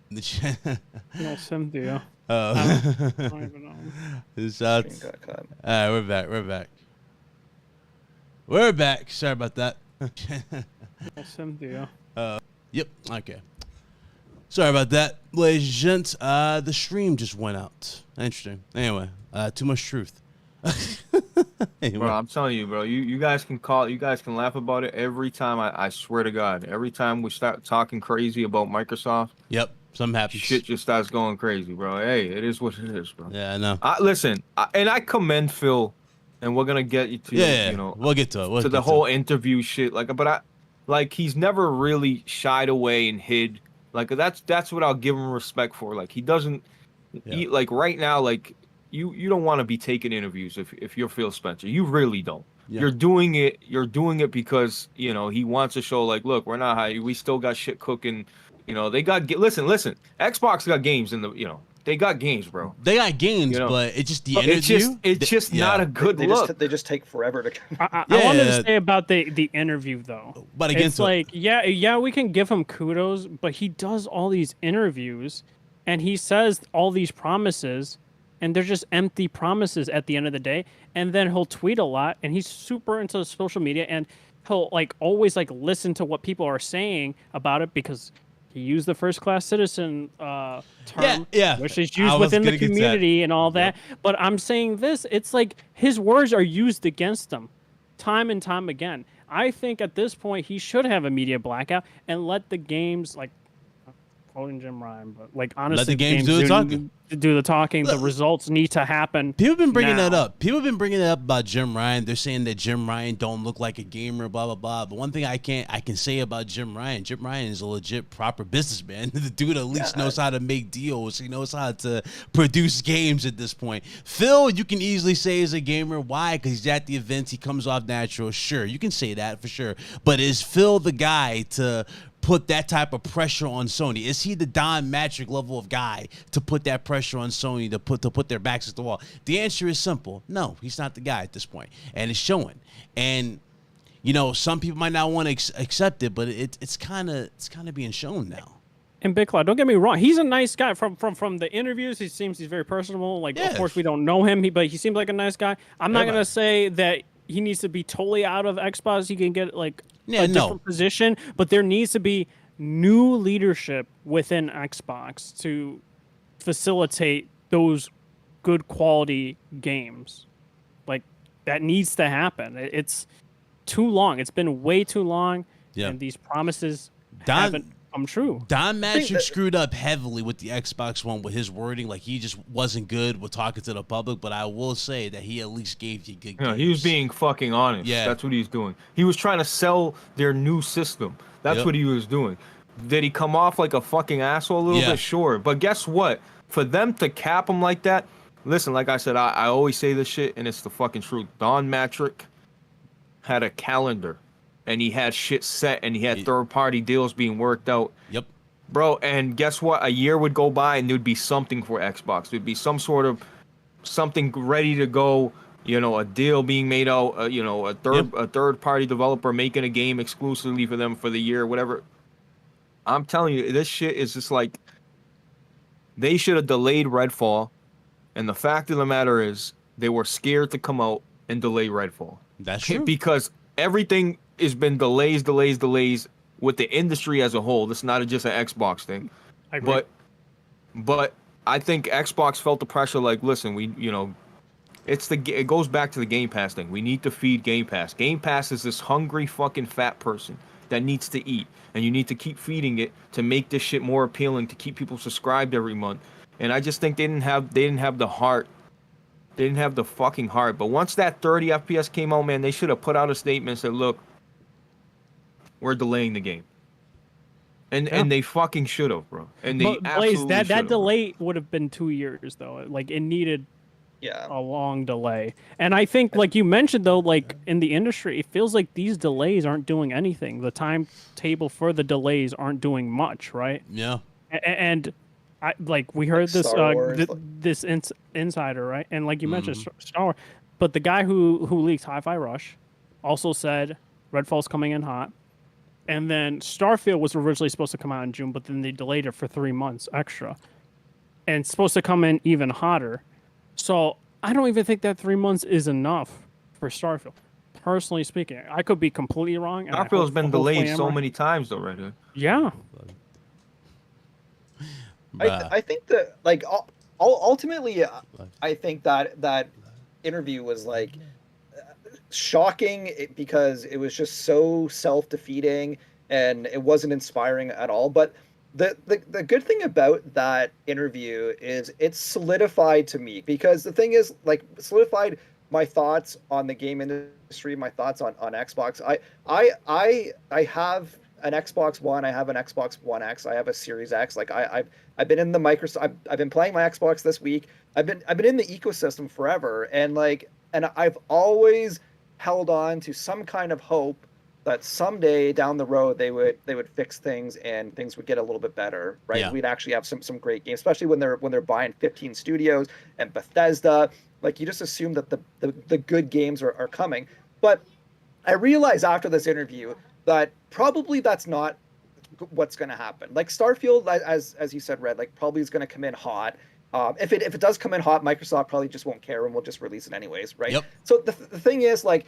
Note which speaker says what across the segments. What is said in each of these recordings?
Speaker 1: No, Cynthia.
Speaker 2: Oh.
Speaker 1: I don't even know.
Speaker 2: Shots. All right, we're back. We're back. Sorry about that.
Speaker 1: No, Cynthia.
Speaker 2: Yep. Okay. Sorry about that, ladies and gents. The stream just went out. Interesting. Anyway, too much truth. Anyway.
Speaker 3: Bro, I'm telling you, bro. You guys can laugh about it every time. I swear to God, every time we start talking crazy about Microsoft.
Speaker 2: Yep. Something happens.
Speaker 3: Shit just starts going crazy, bro. Hey, it is what it is, bro.
Speaker 2: Yeah, I know.
Speaker 3: Listen, and I commend Phil, and we're gonna get you to you know.
Speaker 2: We'll get to it.
Speaker 3: To the whole interview shit, like he's never really shied away and hid. Like that's what I'll give him respect for. Like he doesn't, like right now, like you don't want to be taking interviews if you're Phil Spencer. You really don't. Yeah. You're doing it because he wants to show like, look, we're not high. We still got shit cooking. They got listen. Xbox got games in the they got games, bro.
Speaker 2: They got games, but it's just the interview.
Speaker 3: It's just not a good look.
Speaker 4: They just take forever to.
Speaker 1: I wanted to say about the interview though.
Speaker 2: But again,
Speaker 1: it's like we can give him kudos, but he does all these interviews, and he says all these promises, and they're just empty promises at the end of the day. And then he'll tweet a lot, and he's super into social media, and he'll always listen to what people are saying about it because he used the first-class citizen term, which is used within the community and all that. But I'm saying this, it's like his words are used against him time and time again. I think at this point he should have a media blackout and let the games, quoting Jim Ryan, but honestly,
Speaker 2: let the games do the talking.
Speaker 1: Do the talking. The results need to happen.
Speaker 2: People have been bringing that up. People have been bringing it up about Jim Ryan. They're saying that Jim Ryan don't look like a gamer, blah blah blah. But one thing I can say about Jim Ryan is a legit proper businessman. The dude at least knows how to make deals. He knows how to produce games at this point. Phil, you can easily say is a gamer. Why? Because he's at the events. He comes off natural. Sure, you can say that for sure. But is Phil the guy to put that type of pressure on Sony? Is he the Don Matrick level of guy to put that pressure on Sony to put their backs at the wall? The answer is simple. No, he's not the guy at this point, and it's showing. And some people might not want to accept it, but it's kind of being shown now.
Speaker 1: And Big Cloud, don't get me wrong, he's a nice guy. From the interviews, he's very personable. Of course, we don't know him, but he seems like a nice guy. I'm not gonna say that he needs to be totally out of Xbox. He can get a different position, but there needs to be new leadership within Xbox to facilitate those good quality games. That needs to happen. It's too long. It's been way too long, and these promises haven't come true.
Speaker 2: Don Matrick screwed up heavily with the Xbox One with his wording. He just wasn't good with talking to the public, but I will say that he at least gave you good games.
Speaker 3: He was being fucking honest. Yeah. That's what he's doing. He was trying to sell their new system. That's what he was doing. Did he come off like a fucking asshole a little bit? Sure. But guess what? For them to cap him like that, listen, like I said, I always say this shit, and it's the fucking truth. Don Matrick had a calendar. And he had shit set, and he had third-party deals being worked out.
Speaker 2: Yep.
Speaker 3: Bro, and guess what? A year would go by, and there'd be something for Xbox. There'd be something ready to go, a deal being made out, a third-party developer making a game exclusively for them for the year, whatever. I'm telling you, this shit is just they should have delayed Redfall, and the fact of the matter is they were scared to come out and delay Redfall.
Speaker 2: That's true.
Speaker 3: Because everything has been delays with the industry as a whole. This is not just an Xbox thing.
Speaker 1: I agree.
Speaker 3: But I think Xbox felt the pressure. Listen, it goes back to the Game Pass thing. We need to feed Game Pass. Game Pass is this hungry fucking fat person that needs to eat, and you need to keep feeding it to make this shit more appealing, to keep people subscribed every month. And I just think they didn't have the heart. They didn't have the fucking heart. But once that 30 FPS came out, man, they should have put out a statement and said, look, we're delaying the game. And they fucking should have, bro. And they absolutely
Speaker 1: that delay would have been 2 years, though. It needed a long delay. And I think, like you mentioned, though, in the industry, it feels like these delays aren't doing anything. The timetable for the delays aren't doing much, right?
Speaker 2: Yeah.
Speaker 1: And we heard this this insider, right? And like you mentioned, Star Wars. But the guy who leaked Hi-Fi Rush also said Redfall's coming in hot. And then Starfield was originally supposed to come out in June, but then they delayed it for 3 months extra. And it's supposed to come in even hotter. So I don't even think that 3 months is enough for Starfield. Personally speaking, I could be completely wrong.
Speaker 3: Starfield's been delayed so many times already.
Speaker 1: Yeah.
Speaker 4: I think that like ultimately, I think that interview was like shocking because it was just so self-defeating and it wasn't inspiring at all. But the good thing about that interview is it's solidified to me, because the thing is, like, solidified my thoughts on the game industry, my thoughts on Xbox. I have an Xbox One, I have an Xbox One X, I have a Series X. Like I've been in the Microsoft, I've been playing my Xbox this week. I've been in the ecosystem forever, and I've always held on to some kind of hope that someday down the road they would fix things and things would get a little bit better, right?
Speaker 2: Yeah.
Speaker 4: We'd actually have some great games, especially when they're buying 15 studios and Bethesda. Like, you just assume that the good games are coming. But I realized after this interview that probably that's not what's going to happen. Like, Starfield, as you said, Red, like, probably is going to come in hot. If it does come in hot, Microsoft probably just won't care and will just release it anyways, right?
Speaker 2: Yep.
Speaker 4: So the thing is, like,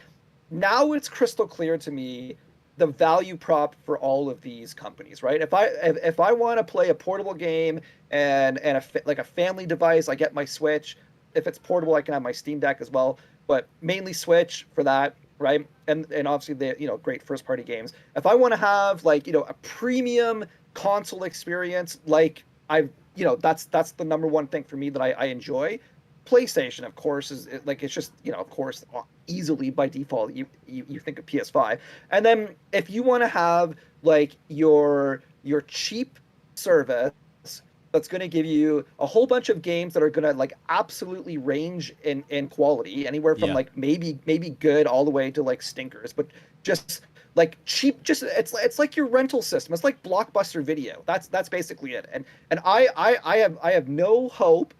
Speaker 4: now it's crystal clear to me the value prop for all of these companies, right? If I want to play a portable game and like a family device, I get my Switch. If it's portable, I can have my Steam Deck as well, but mainly Switch for that, right? And obviously the great first party games. If I want to have like a premium console experience, like that's the number one thing for me that I enjoy. PlayStation, of course, is like, it's just of course, easily by default you think of PS5. And then if you want to have like your cheap service that's going to give you a whole bunch of games that are going to like absolutely range in quality, anywhere from like maybe good all the way to like stinkers, but just like cheap. Just it's like your rental system. It's like Blockbuster Video. That's basically it. And I have no hope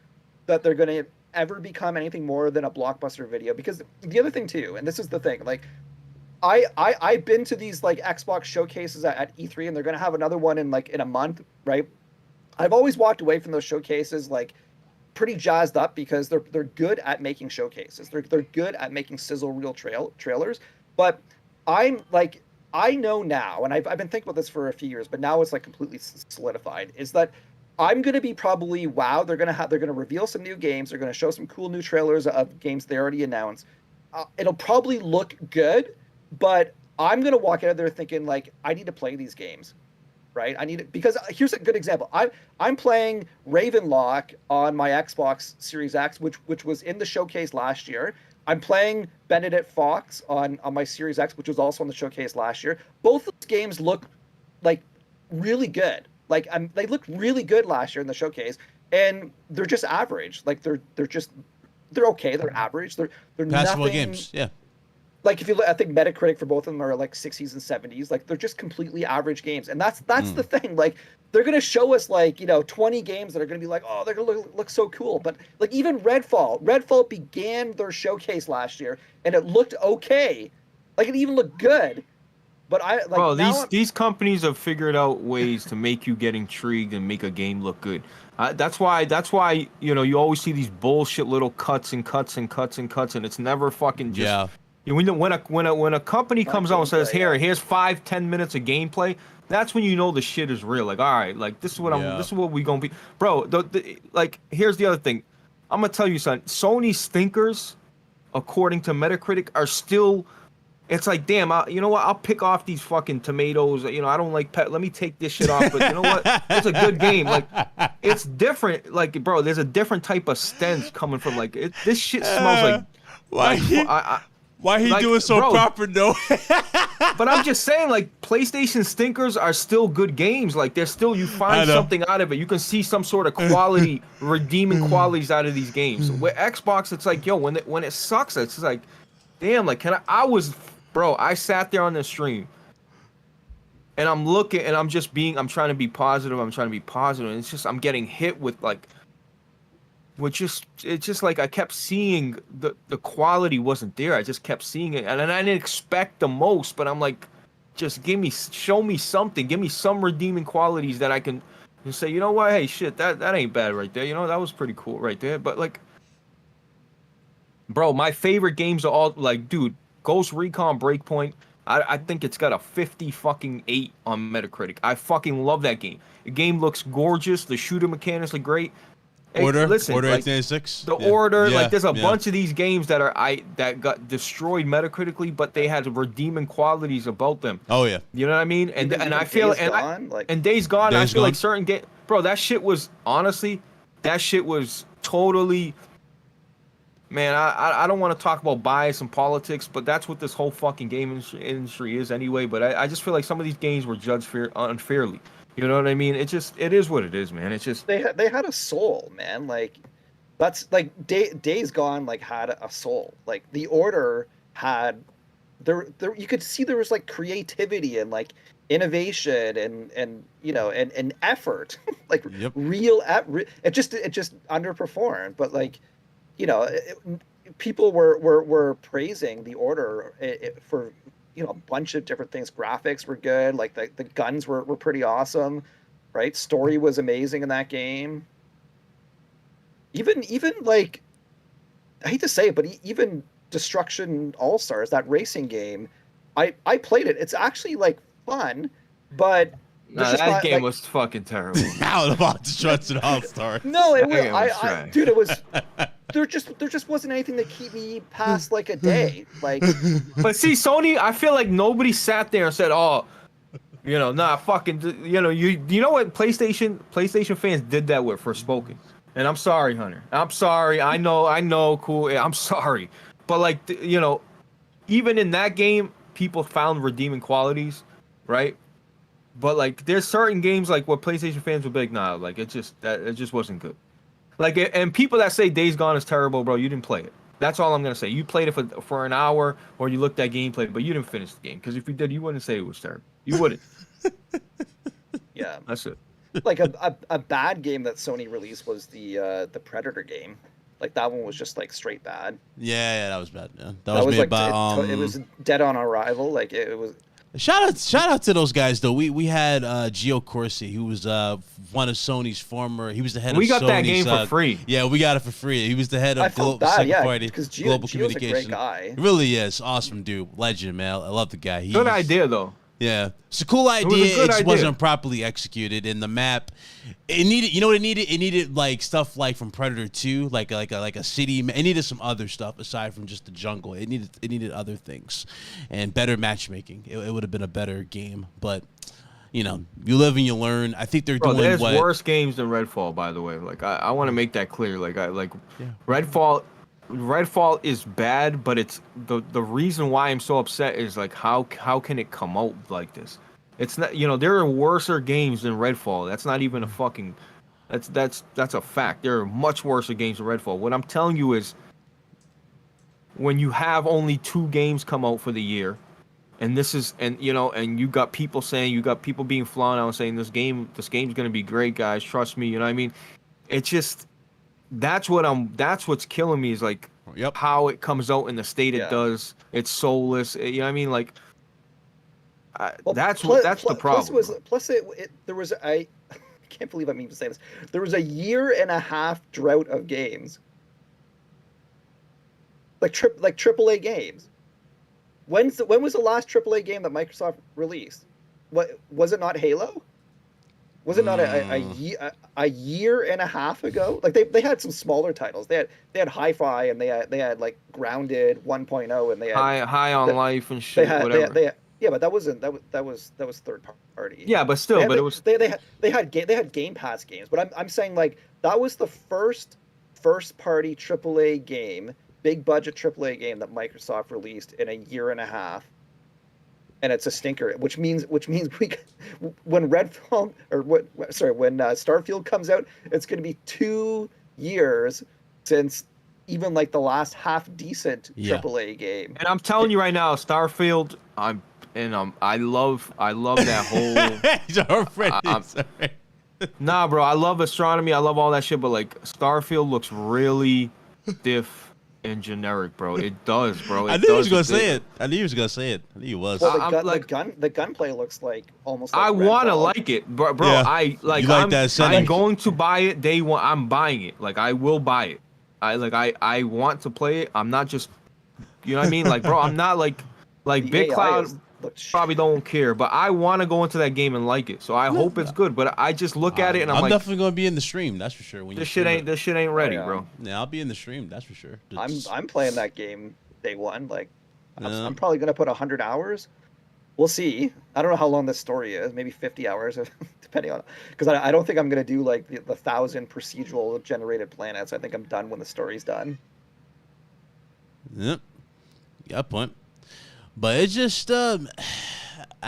Speaker 4: that they're going to ever become anything more than a Blockbuster Video, because the other thing too, and this is the thing, like I've been to these like Xbox showcases at E3, and they're going to have another one in a month, right? I've always walked away from those showcases like pretty jazzed up, because they're good at making showcases. They're good at making sizzle reel trailers. But I'm like, I know now, and I've been thinking about this for a few years, but now it's like completely solidified, is that I'm going to be probably, wow, they're going to reveal some new games. They're going to show some cool new trailers of games they already announced. It'll probably look good, but I'm going to walk out of there thinking like, I need to play these games. Right, I need it, because here's a good example. I'm playing Ravenlock on my Xbox Series X, which was in the showcase last year. I'm playing Benedict Fox on my Series X, which was also on the showcase last year. Both of those games look like really good. Like they looked really good last year in the showcase, and they're just average. Like they're okay. They're average. They're
Speaker 2: passable
Speaker 4: nothing,
Speaker 2: games. Yeah.
Speaker 4: Like, if you look, I think Metacritic for both of them are like 60s and 70s. Like, they're just completely average games. And that's the thing. Like, they're going to show us like, 20 games that are going to be like, oh, they're going to look so cool. But like, even Redfall began their showcase last year, and it looked okay. Like, it even looked good. But
Speaker 3: bro, these companies have figured out ways to make you get intrigued and make a game look good. That's why you always see these bullshit little cuts, and it's never fucking just.
Speaker 2: Yeah.
Speaker 3: When a company comes out and says, here's 5-10 minutes of gameplay, that's when you know the shit is real. Like, all right, like this is what we gonna be, bro. Like, here's the other thing. I'm gonna tell you something. Sony stinkers, according to Metacritic, are still. It's like, damn, you know what? I'll pick off these fucking tomatoes. I don't like pet. Let me take this shit off. But you know what? It's a good game. Like, it's different. Like, bro, there's a different type of stench coming from like this shit smells like.
Speaker 2: Why he doing so proper though?
Speaker 3: But I'm just saying, like, PlayStation stinkers are still good games. Like, they're still, you find something out of it. You can see some sort of quality, redeeming qualities out of these games. With Xbox, it's like, yo, when it sucks, it's like, damn, like, I sat there on the stream, and I'm looking, and I'm trying to be positive. And it's just, I'm getting hit with like. It's just like I kept seeing the quality wasn't there. I just kept seeing it, and I didn't expect the most. But I'm like, just show me something, give me some redeeming qualities that I can say, you know what, hey, shit, that ain't bad right there. You know, that was pretty cool right there. But like, bro, my favorite games are all like, dude, Ghost Recon Breakpoint. I think it's got a 58 on Metacritic. I fucking love that game. The game looks gorgeous. The shooter mechanics are great. Hey,
Speaker 2: Order
Speaker 3: like,
Speaker 2: 1886.
Speaker 3: The Order,
Speaker 2: Yeah,
Speaker 3: like there's a bunch of these games that got destroyed Metacritically, but they had redeeming qualities about them.
Speaker 2: Oh yeah.
Speaker 3: You know what I mean? And
Speaker 4: Even
Speaker 3: I feel
Speaker 4: Days Gone,
Speaker 3: and Days Gone, I
Speaker 2: Days
Speaker 3: feel
Speaker 2: Gone.
Speaker 3: like certain game, bro, that shit was honestly, that shit was totally. Man, I don't want to talk about bias and politics, but that's what this whole fucking game industry is anyway. But I just feel like some of these games were judged unfairly. You know what I mean? It is what it is, man. It's just
Speaker 4: they had a soul, man. Like that's like Days Gone like had a soul. Like The Order had there you could see there was like creativity and like innovation and you know and effort. Like
Speaker 2: Yep.
Speaker 4: it just underperformed, but like you know people were praising The Order for you know a bunch of different things. Graphics were good, like the guns were pretty awesome, right? Story was amazing in that game. Even like I hate to say it, but even Destruction All Stars, that racing game, I played it. It's actually like fun, but
Speaker 3: nah, that game was fucking terrible.
Speaker 2: How about Destruction All Star?
Speaker 4: no, it
Speaker 3: That
Speaker 4: was
Speaker 3: game was
Speaker 4: I
Speaker 3: trash.
Speaker 4: dude, it was there just wasn't anything to keep me past like a day. Like
Speaker 3: But see, Sony, I feel like nobody sat there and said, "Oh, you know, nah, fucking, you know, you know what PlayStation fans did that with Forspoken." And I'm sorry, Hunter. I'm sorry. I know, cool. I'm sorry. But like, you know, even in that game, people found redeeming qualities, right? But like, there's certain games like what PlayStation fans would be like, nah, like it just wasn't good. Like, and people that say Days Gone is terrible, bro, you didn't play it. That's all I'm gonna say. You played it for an hour, or you looked at gameplay, but you didn't finish the game. Because if you did, you wouldn't say it was terrible. You wouldn't.
Speaker 4: yeah,
Speaker 3: That's it.
Speaker 4: like a bad game that Sony released was the Predator game. Like that one was just like straight bad.
Speaker 2: Yeah, that was bad. Yeah. That
Speaker 4: That
Speaker 2: was
Speaker 4: was
Speaker 2: made
Speaker 4: like
Speaker 2: by
Speaker 4: it was dead on arrival. Like it was.
Speaker 2: Shout out to those guys though. We had Gio Corsi, who was one of Sony's former. He was the head
Speaker 3: We
Speaker 2: of
Speaker 3: got
Speaker 2: Sony's,
Speaker 3: that game for free.
Speaker 2: Yeah, we got it for free. He was the head
Speaker 4: I
Speaker 2: of
Speaker 4: felt
Speaker 2: global
Speaker 4: bad,
Speaker 2: second
Speaker 4: yeah,
Speaker 2: party
Speaker 4: because
Speaker 2: global
Speaker 4: Gio's a
Speaker 2: communication.
Speaker 4: great guy.
Speaker 2: He really is awesome dude, legend man. I love the guy.
Speaker 3: Good idea though.
Speaker 2: Yeah, it's a cool
Speaker 3: was
Speaker 2: idea.
Speaker 3: a good
Speaker 2: It just
Speaker 3: idea.
Speaker 2: wasn't properly executed. In the map, it needed. You know what it needed? It needed like stuff like from Predator 2, like a city. It needed some other stuff aside from just the jungle. It needed other things, and better matchmaking. It would have been a better game. But you know, you live and you learn. I think they're
Speaker 3: Bro,
Speaker 2: doing
Speaker 3: there's
Speaker 2: what.
Speaker 3: worse games than Redfall, by the way. Like I want to make that clear. Like Redfall is bad, but it's the reason why I'm so upset is like how can it come out like this? It's not, you know, there are worser games than Redfall. That's not even a fucking that's a fact. There are much worser games than Redfall. What I'm telling you is when you have only 2 games come out for the year, and this is and you got people being flown out saying this game's gonna be great, guys. Trust me, you know what I mean? It's just that's what's killing me is like
Speaker 2: Yep.
Speaker 3: how it comes out in the state
Speaker 4: Yeah.
Speaker 3: it does. It's soulless. You know what I mean? Like
Speaker 4: Well,
Speaker 3: that's the problem.
Speaker 4: There was I can't believe I'm even saying this. There was a year and a half drought of games. Like AAA games. When was the last AAA game that Microsoft released? What was it not Halo? Was it not a year and a half ago? Like they had some smaller titles. They had Hi-Fi and they had like Grounded 1.0 and they had
Speaker 3: High on life and shit, whatever.
Speaker 4: yeah, but that was third party.
Speaker 3: Yeah, but still,
Speaker 4: they had Game Pass games. But I'm saying like that was the first party AAA game, big budget AAA game that Microsoft released in a year and a half. And it's a stinker, which means when Redfall when Starfield comes out, it's going to be 2 years since even like the last half decent AAA game.
Speaker 3: And I'm telling you right now, Starfield, I love that whole.
Speaker 2: He's already.
Speaker 3: Nah, bro, I love astronomy, I love all that shit, but like Starfield looks really stiff and generic, bro. It does, bro.
Speaker 2: I knew he was gonna say it. I knew he was gonna say it. I knew he was.
Speaker 4: Well,
Speaker 3: I'm like-
Speaker 4: the gunplay looks like almost. Like
Speaker 3: I want to
Speaker 4: Redfall.
Speaker 3: like it, bro.
Speaker 2: Yeah.
Speaker 3: I like.
Speaker 2: You like
Speaker 3: I'm,
Speaker 2: that setting?
Speaker 3: I'm going to buy it day one. I'm buying it. Like I will buy it. I want to play it. I'm not just, you know what I mean? Like, bro, I'm not like
Speaker 4: The
Speaker 3: Big
Speaker 4: AI
Speaker 3: Cloud
Speaker 4: looks
Speaker 3: probably don't care, but I want to go into that game and like it. So I hope it's good. But I just look at it and I'm like,
Speaker 2: definitely gonna be in the stream. That's for sure. When
Speaker 3: this shit ain't ready,
Speaker 4: yeah.
Speaker 3: bro.
Speaker 2: Yeah, I'll be in the stream. That's for sure.
Speaker 4: I'm playing that game day one. Like,
Speaker 2: Yeah.
Speaker 4: I'm probably gonna put 100 hours. We'll see. I don't know how long this story is. Maybe 50 hours, depending on. Because I don't think I'm gonna do like the 1,000 procedural generated planets. I think I'm done when the story's done.
Speaker 2: Yep. Got a point. But it's just I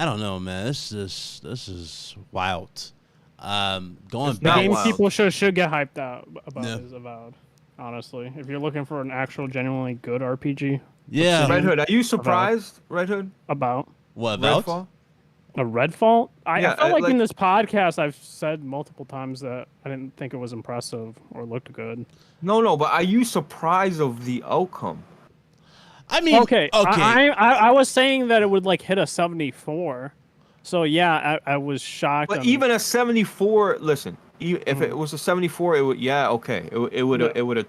Speaker 2: don't know, man. This is wild. Going
Speaker 3: It's
Speaker 1: The
Speaker 3: not
Speaker 1: game
Speaker 3: wild.
Speaker 1: people should get hyped out about
Speaker 2: Yeah.
Speaker 1: is Avowed. Honestly, if you're looking for an actual, genuinely good RPG,
Speaker 2: yeah.
Speaker 3: Red Hood, are you surprised, Red Hood?
Speaker 1: about
Speaker 2: What about?
Speaker 3: Redfall?
Speaker 1: a Redfall, I
Speaker 3: Yeah,
Speaker 1: felt like in
Speaker 3: like-
Speaker 1: this podcast I've said multiple times that I didn't think it was impressive or looked good.
Speaker 3: No, but are you surprised of the outcome?
Speaker 2: I mean,
Speaker 1: Okay, I was saying that it would like hit a 74. So yeah, I was shocked.
Speaker 3: But
Speaker 1: on-
Speaker 3: even a 74, listen, if it was a 74, it would, yeah, okay, it would have.
Speaker 1: It's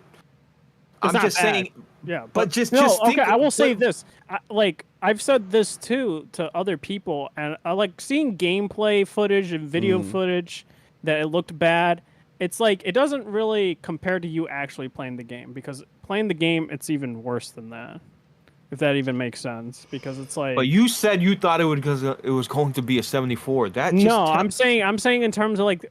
Speaker 3: I'm
Speaker 1: not
Speaker 3: just
Speaker 1: bad.
Speaker 3: saying,
Speaker 1: Yeah,
Speaker 3: but just
Speaker 1: no,
Speaker 3: think,
Speaker 1: okay. I will say
Speaker 3: but-
Speaker 1: this: like I've said this too to other people, and I like seeing gameplay footage and video footage that it looked bad. It's like it doesn't really compare to you actually playing the game, because playing the game it's even worse than that. If that even makes sense, because it's like
Speaker 3: But you said you thought it would because it was going to be a 74. That just
Speaker 1: no, I'm saying in terms of like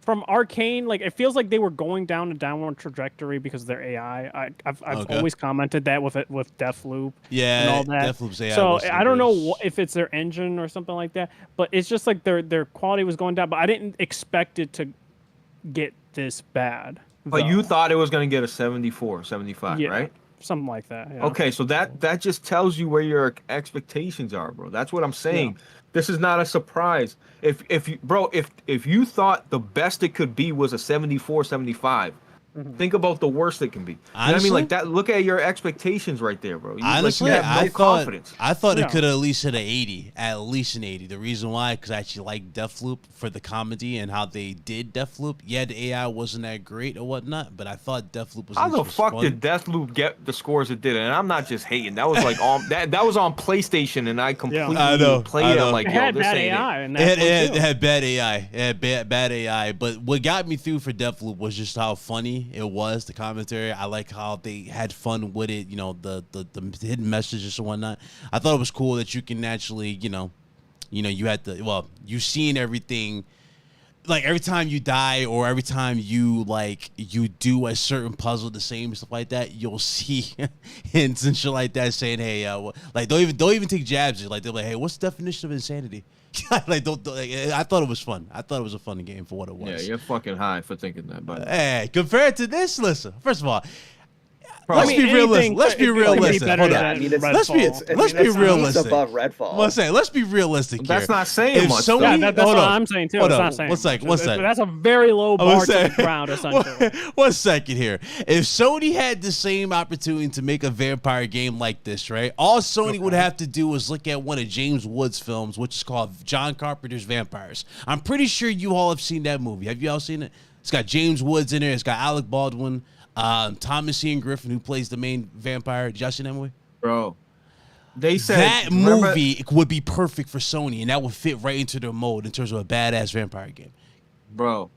Speaker 1: from Arcane, like it feels like they were going down a downward trajectory because of their AI. I've
Speaker 2: Okay.
Speaker 1: always commented that with Deathloop.
Speaker 2: Yeah,
Speaker 1: and all that.
Speaker 2: Deathloop's AI
Speaker 1: So
Speaker 2: wasn't
Speaker 1: I don't know
Speaker 2: great.
Speaker 1: if it's their engine or something like that, but it's just like their quality was going down. But I didn't expect it to get this bad.
Speaker 3: But
Speaker 1: though.
Speaker 3: you thought it was going to get a 74, 75,
Speaker 1: Yeah,
Speaker 3: right?
Speaker 1: something like that. Yeah.
Speaker 3: Okay, so that just tells you where your expectations are, bro. That's what I'm saying. This is not a surprise. If you thought the best it could be was a 74, 75, think about the worst it can be. You know what I mean?
Speaker 2: Honestly?
Speaker 3: Like that. Look at your expectations right there, bro.
Speaker 2: Honestly,
Speaker 3: like, you have no confidence.
Speaker 2: I thought
Speaker 1: Yeah.
Speaker 2: it could at least hit an 80, at least an 80. The reason why, because I actually like Deathloop for the comedy and how they did Deathloop. Yeah, the AI wasn't that great or whatnot, but I thought Deathloop was.
Speaker 3: How
Speaker 2: at
Speaker 3: the
Speaker 2: least
Speaker 3: fuck
Speaker 2: fun.
Speaker 3: did Deathloop get the scores it did? And I'm not just hating. That was like on that was on PlayStation, and I completely
Speaker 2: I know,
Speaker 3: played
Speaker 2: I
Speaker 3: it.
Speaker 2: know.
Speaker 3: I'm like,
Speaker 1: It
Speaker 3: yo,
Speaker 1: had
Speaker 3: this
Speaker 1: bad
Speaker 3: ain't
Speaker 1: AI,
Speaker 3: it.
Speaker 1: and
Speaker 2: It had bad AI. It had bad AI. But what got me through for Deathloop was just how funny it was. The commentary. I like how they had fun with it. You know, the hidden messages and whatnot. I thought it was cool that you can actually, you had you seen everything. Like every time you die or every time you do a certain puzzle the same and stuff like that, you'll see hints and shit like that saying, "Hey, like don't even take jabs." Like they're like, "Hey, what's the definition of insanity?" Like I thought it was fun. I thought it was a fun game for what it was.
Speaker 3: Yeah, you're fucking high for thinking that, but
Speaker 2: Hey, compared to this, listen. First of all,
Speaker 3: Bro,
Speaker 2: let's
Speaker 1: I mean,
Speaker 2: be realistic.
Speaker 1: anything
Speaker 2: Let's be
Speaker 1: could be
Speaker 2: realistic.
Speaker 1: better
Speaker 2: Hold
Speaker 1: than
Speaker 2: on.
Speaker 4: I mean, it's-
Speaker 2: Let's be
Speaker 1: Redfall.
Speaker 2: let's be
Speaker 4: it's
Speaker 2: realistic.
Speaker 4: above Redfall.
Speaker 2: Let's say let's be realistic.
Speaker 3: That's
Speaker 2: here.
Speaker 3: not saying
Speaker 2: If
Speaker 3: much,
Speaker 2: Sony,
Speaker 3: though.
Speaker 1: Yeah, that's
Speaker 2: hold
Speaker 1: what
Speaker 2: on.
Speaker 1: I'm saying too.
Speaker 2: Hold
Speaker 1: It's
Speaker 2: on.
Speaker 1: not saying
Speaker 2: One second.
Speaker 1: much.
Speaker 2: One second.
Speaker 1: That's a very low
Speaker 2: I was
Speaker 1: bar to
Speaker 2: saying-
Speaker 1: the ground, essentially.
Speaker 2: One second here. If Sony had the same opportunity to make a vampire game like this, right? All Sony would have to do is look at one of James Wood's films, which is called John Carpenter's Vampires. I'm pretty sure you all have seen that movie. Have you all seen it? It's got James Woods in there. It's got Alec Baldwin, Thomas Ian Griffin, who plays the main vampire. Did y'all see that movie?
Speaker 3: bro, they said
Speaker 2: That
Speaker 3: remember-
Speaker 2: movie would be perfect for Sony, and that would fit right into their mold in terms of a badass vampire game.
Speaker 3: bro.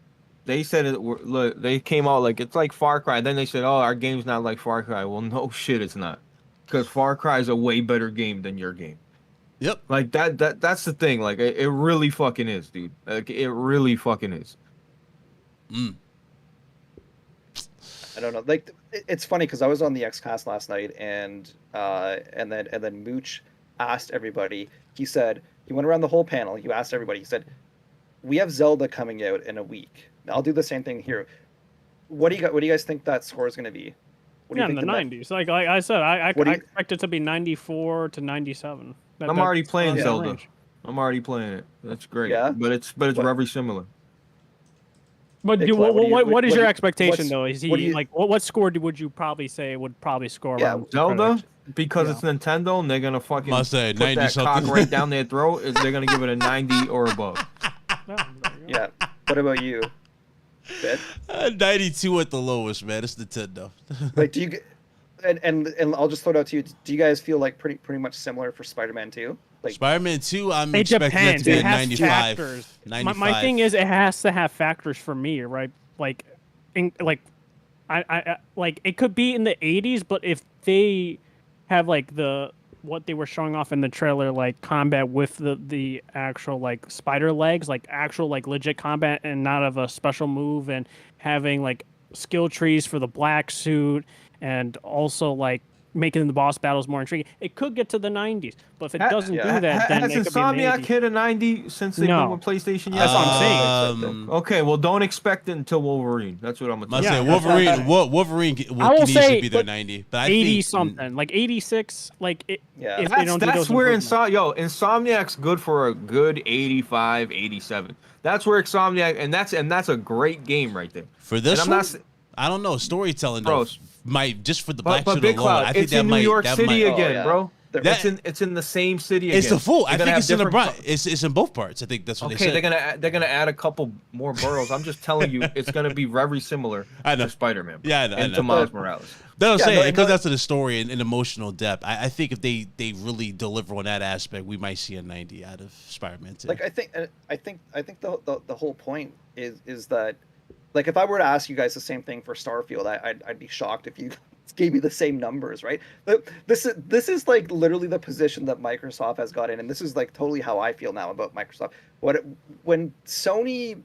Speaker 3: They said it. Look, they came out like it's like Far Cry. Then they said, "Oh, our game's not like Far Cry." Well, no shit, it's not, because Far Cry is a way better game than your game.
Speaker 2: Yep.
Speaker 3: Like that's the thing. Like it really fucking is, dude. Like it really fucking is.
Speaker 4: I don't know. Like it's funny because I was on the XCast last night, and then Mooch asked everybody. He said he went around the whole panel. He asked everybody. He said, "We have Zelda coming out in a week. I'll do the same thing here. What do you guys think that score is going to be? What do
Speaker 1: Yeah,
Speaker 4: you
Speaker 1: in the
Speaker 4: think
Speaker 1: 90s. Like I said, I
Speaker 4: What do you-
Speaker 1: expect it to be 94 to 97.
Speaker 3: I'm already
Speaker 1: That's
Speaker 3: playing
Speaker 1: that
Speaker 3: Zelda.
Speaker 1: range.
Speaker 3: I'm already playing it. That's great.
Speaker 4: Yeah?
Speaker 3: But it's
Speaker 4: What-
Speaker 3: very similar.
Speaker 1: But
Speaker 4: Hey, Clint,
Speaker 1: what is your
Speaker 4: what's-
Speaker 1: expectation though? Is
Speaker 4: what do
Speaker 1: he
Speaker 4: you-
Speaker 1: like what score would you probably say would probably score?
Speaker 4: Yeah,
Speaker 1: around
Speaker 3: Zelda, because
Speaker 1: Yeah.
Speaker 3: it's Nintendo and they're gonna fucking
Speaker 2: Must say
Speaker 3: put
Speaker 2: 90
Speaker 3: that
Speaker 2: something.
Speaker 3: cock right down their throat. They're gonna give it a 90 or above.
Speaker 4: Yeah. What about you, Ben?
Speaker 2: 92 at the lowest, man. It's Nintendo.
Speaker 4: Like, do you? And I'll just throw it out to you. Do you guys feel like pretty much similar for Spider-Man 2? Like,
Speaker 2: Spider-Man 2, I'm
Speaker 1: It
Speaker 2: expecting that
Speaker 1: depends.
Speaker 2: to be
Speaker 1: It
Speaker 2: a
Speaker 1: has
Speaker 2: 95.
Speaker 1: factors.
Speaker 2: 95.
Speaker 1: My thing is, it has to have factors for me, right? Like, I like it could be in the 80s, but if they have like what they were showing off in the trailer, like combat with the actual like spider legs, like actual like legit combat, and not of a special move, and having like skill trees for the black suit, and also like making the boss battles more intriguing. It could get to the 90s, but if it doesn't do that, then
Speaker 3: has
Speaker 1: it could be in the
Speaker 3: Insomniac
Speaker 1: 80s.
Speaker 3: hit a 90 since they've
Speaker 1: No.
Speaker 3: been with PlayStation yet?
Speaker 1: That's what I'm saying.
Speaker 3: Okay, well, don't expect it until Wolverine. That's what I'm gonna
Speaker 2: Must
Speaker 3: tell
Speaker 2: say
Speaker 3: you.
Speaker 2: Wolverine
Speaker 1: I will
Speaker 2: can easily
Speaker 1: say
Speaker 2: be their 90, but I
Speaker 1: 80
Speaker 2: think
Speaker 1: something, like 86, like it,
Speaker 4: Yeah.
Speaker 1: if they don't do
Speaker 3: That's
Speaker 1: those
Speaker 3: where
Speaker 1: improvements.
Speaker 3: Insomniac's good for a good 85, 87. That's where Insomniac, and that's a great game right there.
Speaker 2: for this
Speaker 3: And I'm
Speaker 2: one,
Speaker 3: not s-
Speaker 2: I don't know. Storytelling
Speaker 3: Bro,
Speaker 2: though might just for the
Speaker 3: But,
Speaker 2: black suit
Speaker 3: Big
Speaker 2: alone.
Speaker 3: Cloud,
Speaker 2: I think
Speaker 3: it's
Speaker 2: that
Speaker 3: in
Speaker 2: might
Speaker 3: New York
Speaker 2: that
Speaker 3: City
Speaker 2: might,
Speaker 3: again,
Speaker 4: yeah.
Speaker 3: bro.
Speaker 2: That-
Speaker 3: It's in the same city again.
Speaker 2: It's the full. I
Speaker 3: They're gonna
Speaker 2: think
Speaker 3: have
Speaker 2: it's in the
Speaker 3: different
Speaker 2: brunt. It's in both parts. I think that's what
Speaker 3: Okay,
Speaker 2: they said.
Speaker 3: they're gonna add a couple more boroughs. I'm just telling you, it's gonna be very similar
Speaker 2: I know.
Speaker 3: to Spider-Man.
Speaker 2: Yeah, I know,
Speaker 3: and
Speaker 2: I
Speaker 3: to
Speaker 2: know.
Speaker 3: Miles Morales.
Speaker 2: That's what I'm
Speaker 4: Yeah,
Speaker 2: saying.
Speaker 4: no,
Speaker 2: It comes
Speaker 4: no-
Speaker 2: down to the story and emotional depth. I think if they really deliver on that aspect, we might see a 90 out of Spider-Man 2.
Speaker 4: like I think the whole point is that, like, if I were to ask you guys the same thing for Starfield, I'd be shocked if you gave me the same numbers, right? But this is like literally the position that Microsoft has got in, and this is like totally how I feel now about Microsoft. When Sony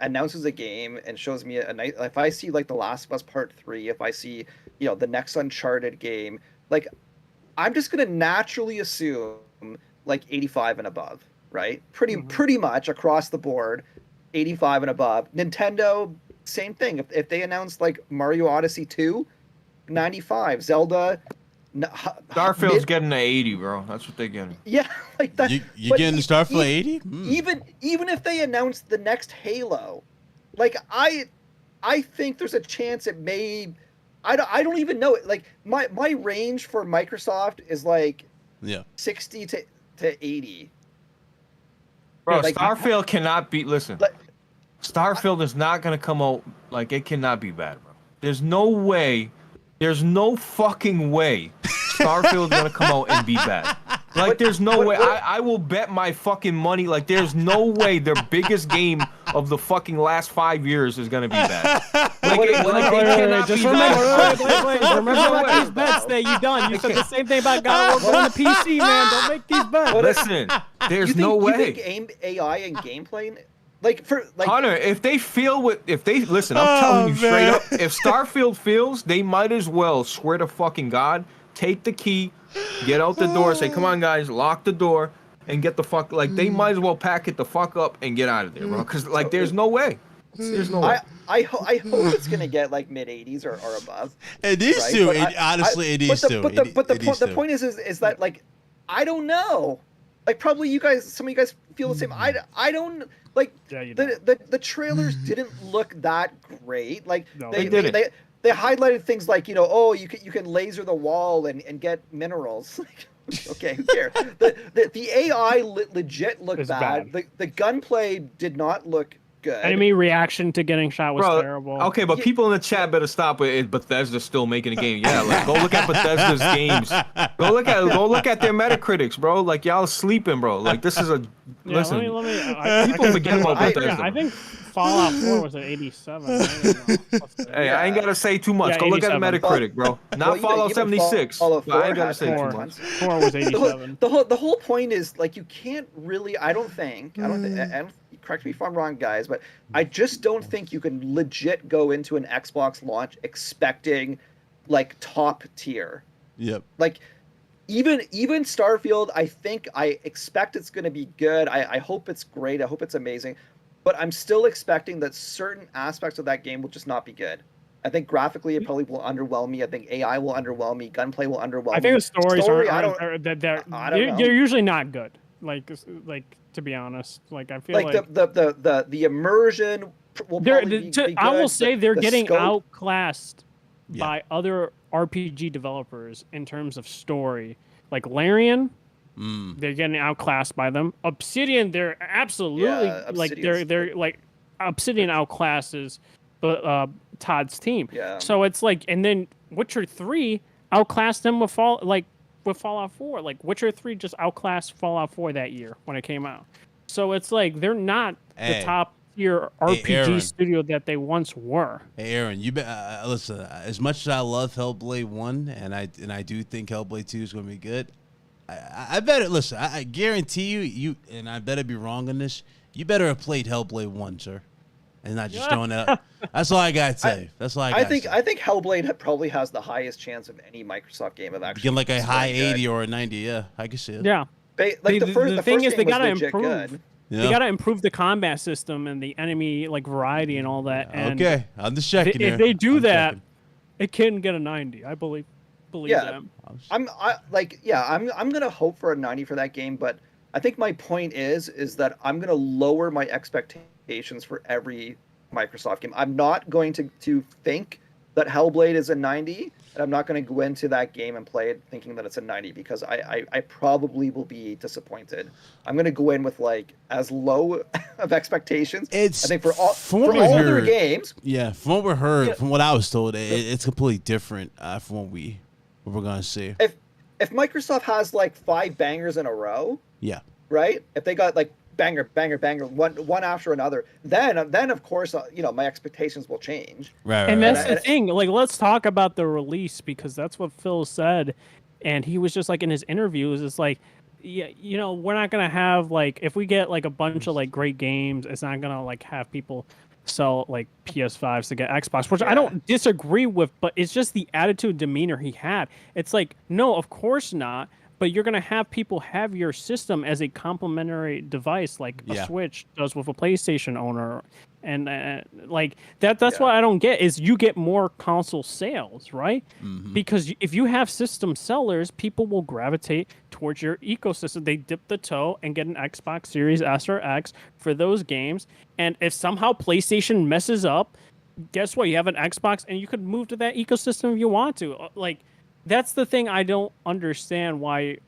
Speaker 4: announces a game and shows me a night, if I see like The Last of Us Part 3, if I see, the next Uncharted game, like, I'm just gonna naturally assume like 85 and above, right? Pretty much across the board, 85 and above. Nintendo, same thing. If they announce like Mario Odyssey 2, 95. Zelda,
Speaker 3: Starfield's getting an 80, bro. That's what they're getting.
Speaker 4: yeah, like that.
Speaker 2: you
Speaker 4: but
Speaker 2: getting Starfield 80?
Speaker 4: Even if they announce the next Halo, like I think there's a chance it may. I don't even know it. Like my range for Microsoft is like
Speaker 2: Yeah.
Speaker 4: 60 to 80.
Speaker 3: Bro,
Speaker 4: Like-
Speaker 3: Starfield cannot be. Listen,
Speaker 4: Like,
Speaker 3: Starfield is not gonna come out like it cannot be bad, bro. There's no way. There's no fucking way Starfield's gonna come out and be bad. Like, there's no way. I will bet my fucking money. Like, there's no way their biggest game of the fucking last 5 years is gonna be bad. Like,
Speaker 4: Wait,
Speaker 3: it,
Speaker 4: wait,
Speaker 3: like
Speaker 4: wait,
Speaker 3: they
Speaker 4: wait,
Speaker 3: cannot
Speaker 1: Just
Speaker 3: be
Speaker 1: remember,
Speaker 3: bad.
Speaker 1: remember
Speaker 3: No
Speaker 1: about
Speaker 3: way.
Speaker 1: these bets that you done. You said the same thing about God of War going to PC, man. Don't make these bets.
Speaker 3: Listen, there's
Speaker 4: you think,
Speaker 3: no way.
Speaker 4: You think AI and gameplay, like
Speaker 3: Hunter, if they listen, I'm telling you straight up, if Starfield fails, they might as well swear to fucking God, take the key, get out the door, say, come on guys, lock the door, and get the fuck, like, they might as well pack it the fuck up and get out of there, bro. Because, like, there's no way. There's no way.
Speaker 4: I hope it's gonna get like mid 80s or above.
Speaker 2: It needs
Speaker 4: Right?
Speaker 2: to.
Speaker 4: But
Speaker 2: Honestly, it needs to.
Speaker 4: But the point is that, like, I don't know. Like, probably some of you guys feel the same. I don't like
Speaker 1: Yeah, you
Speaker 4: the trailers didn't look that great. Like,
Speaker 1: No,
Speaker 3: they didn't.
Speaker 4: they highlighted things like, oh, you can laser the wall and get minerals. Okay, who cares? The AI legit looked
Speaker 1: It's
Speaker 4: bad.
Speaker 1: bad.
Speaker 4: The gunplay did not look good.
Speaker 1: Enemy reaction to getting shot was
Speaker 3: Bro,
Speaker 1: terrible.
Speaker 3: okay, but people in the chat better stop with it. Bethesda's still making a game. Yeah, like, go look at Bethesda's games. Go look at their Metacritics, bro. Like, y'all sleeping, bro. Like, this is a
Speaker 1: Yeah,
Speaker 3: listen.
Speaker 1: let me.
Speaker 3: People forget about
Speaker 4: I-
Speaker 3: Bethesda.
Speaker 1: I think Fallout 4 was at 87. I don't know.
Speaker 3: Hey, I ain't gotta say too much.
Speaker 1: Yeah,
Speaker 3: Go look at
Speaker 1: 87.
Speaker 3: Metacritic, bro. Not
Speaker 4: Well,
Speaker 3: Fallout
Speaker 4: even
Speaker 3: 76.
Speaker 4: Fallout
Speaker 3: but I
Speaker 4: 4
Speaker 3: ain't gotta
Speaker 4: has
Speaker 3: say too
Speaker 1: four.
Speaker 3: much.
Speaker 1: 4 was 87.
Speaker 4: The whole point is, like, you can't really. I don't think. Correct me if I'm wrong, guys, but I just don't think you can legit go into an Xbox launch expecting like top tier.
Speaker 2: Yep.
Speaker 4: Like, even Starfield, I expect it's going to be good. I hope it's great. I hope it's amazing, but I'm still expecting that certain aspects of that game will just not be good. I think graphically it probably will underwhelm me. I think AI will underwhelm me. Gunplay will underwhelm me.
Speaker 1: I think the stories
Speaker 4: Story,
Speaker 1: are
Speaker 4: I don't know.
Speaker 1: they're usually not good. Like to be honest, like I feel
Speaker 4: like the immersion will
Speaker 1: They're,
Speaker 4: probably be
Speaker 1: I will
Speaker 4: good.
Speaker 1: say they're
Speaker 4: The
Speaker 1: getting
Speaker 4: scope-
Speaker 1: outclassed
Speaker 2: Yeah.
Speaker 1: by other RPG developers in terms of story. Like Larian, they're getting outclassed by them. Obsidian, they're absolutely like they're like Obsidian outclasses Todd's team.
Speaker 4: Yeah.
Speaker 1: So it's like, and then Witcher 3 outclassed them with Fallout 4. Like Witcher 3 just outclassed Fallout 4 that year when it came out. So it's like they're not the top tier RPG
Speaker 2: Aaron.
Speaker 1: studio that they once were.
Speaker 2: Hey Aaron, you listen. As much as I love Hellblade 1, and I do think Hellblade 2 is going to be good. I better listen. I guarantee you, and I better be wrong on this. You better have played Hellblade 1, sir, and not just throwing that up. That's all I got to say. That's all I think
Speaker 4: Hellblade probably has the highest chance of any Microsoft game of actually
Speaker 2: getting like a high
Speaker 4: good.
Speaker 2: 80 or a 90. Yeah, I can see it.
Speaker 1: Yeah.
Speaker 4: Like
Speaker 1: The
Speaker 4: the first
Speaker 1: thing is, they
Speaker 4: game was
Speaker 1: gotta
Speaker 4: legit
Speaker 1: improve.
Speaker 4: good.
Speaker 2: Yeah.
Speaker 1: They gotta improve the combat system and the enemy like variety and all that. And
Speaker 2: Okay, I'm just checking.
Speaker 1: if they do that, it can get a 90. I believe
Speaker 4: Yeah.
Speaker 1: them.
Speaker 4: I'm gonna hope for a 90 for that game, but I think my point is that I'm gonna lower my expectations for every Microsoft game. I'm not going to think that Hellblade is a 90, and I'm not going to go into that game and play it thinking that it's a 90 because I probably will be disappointed. I'm going to go in with like as low of expectations. I think for all other games.
Speaker 2: Yeah, from what we heard, from what I was told, it's completely different from what we're going to see.
Speaker 4: If Microsoft has like 5 bangers in a row,
Speaker 2: yeah,
Speaker 4: right? If they got like banger, one after another, then of course, my expectations will change.
Speaker 2: Right.
Speaker 1: And that's the thing. Like, let's talk about the release because that's what Phil said, and he was just like in his interviews, it's like, yeah, we're not gonna have like if we get like a bunch of like great games, it's not gonna like have people sell like PS5s to get Xbox, which I don't disagree with, but it's just the attitude, demeanor he had. It's like, no, of course not. But you're going to have people have your system as a complementary device like a Switch does with a PlayStation owner. And like that's what I don't get is you get more console sales, right? Mm-hmm. Because if you have system sellers, people will gravitate towards your ecosystem. They dip the toe and get an Xbox Series S or X for those games. And if somehow PlayStation messes up, guess what? You have an Xbox and you could move to that ecosystem if you want to. Like, that's the thing I don't understand why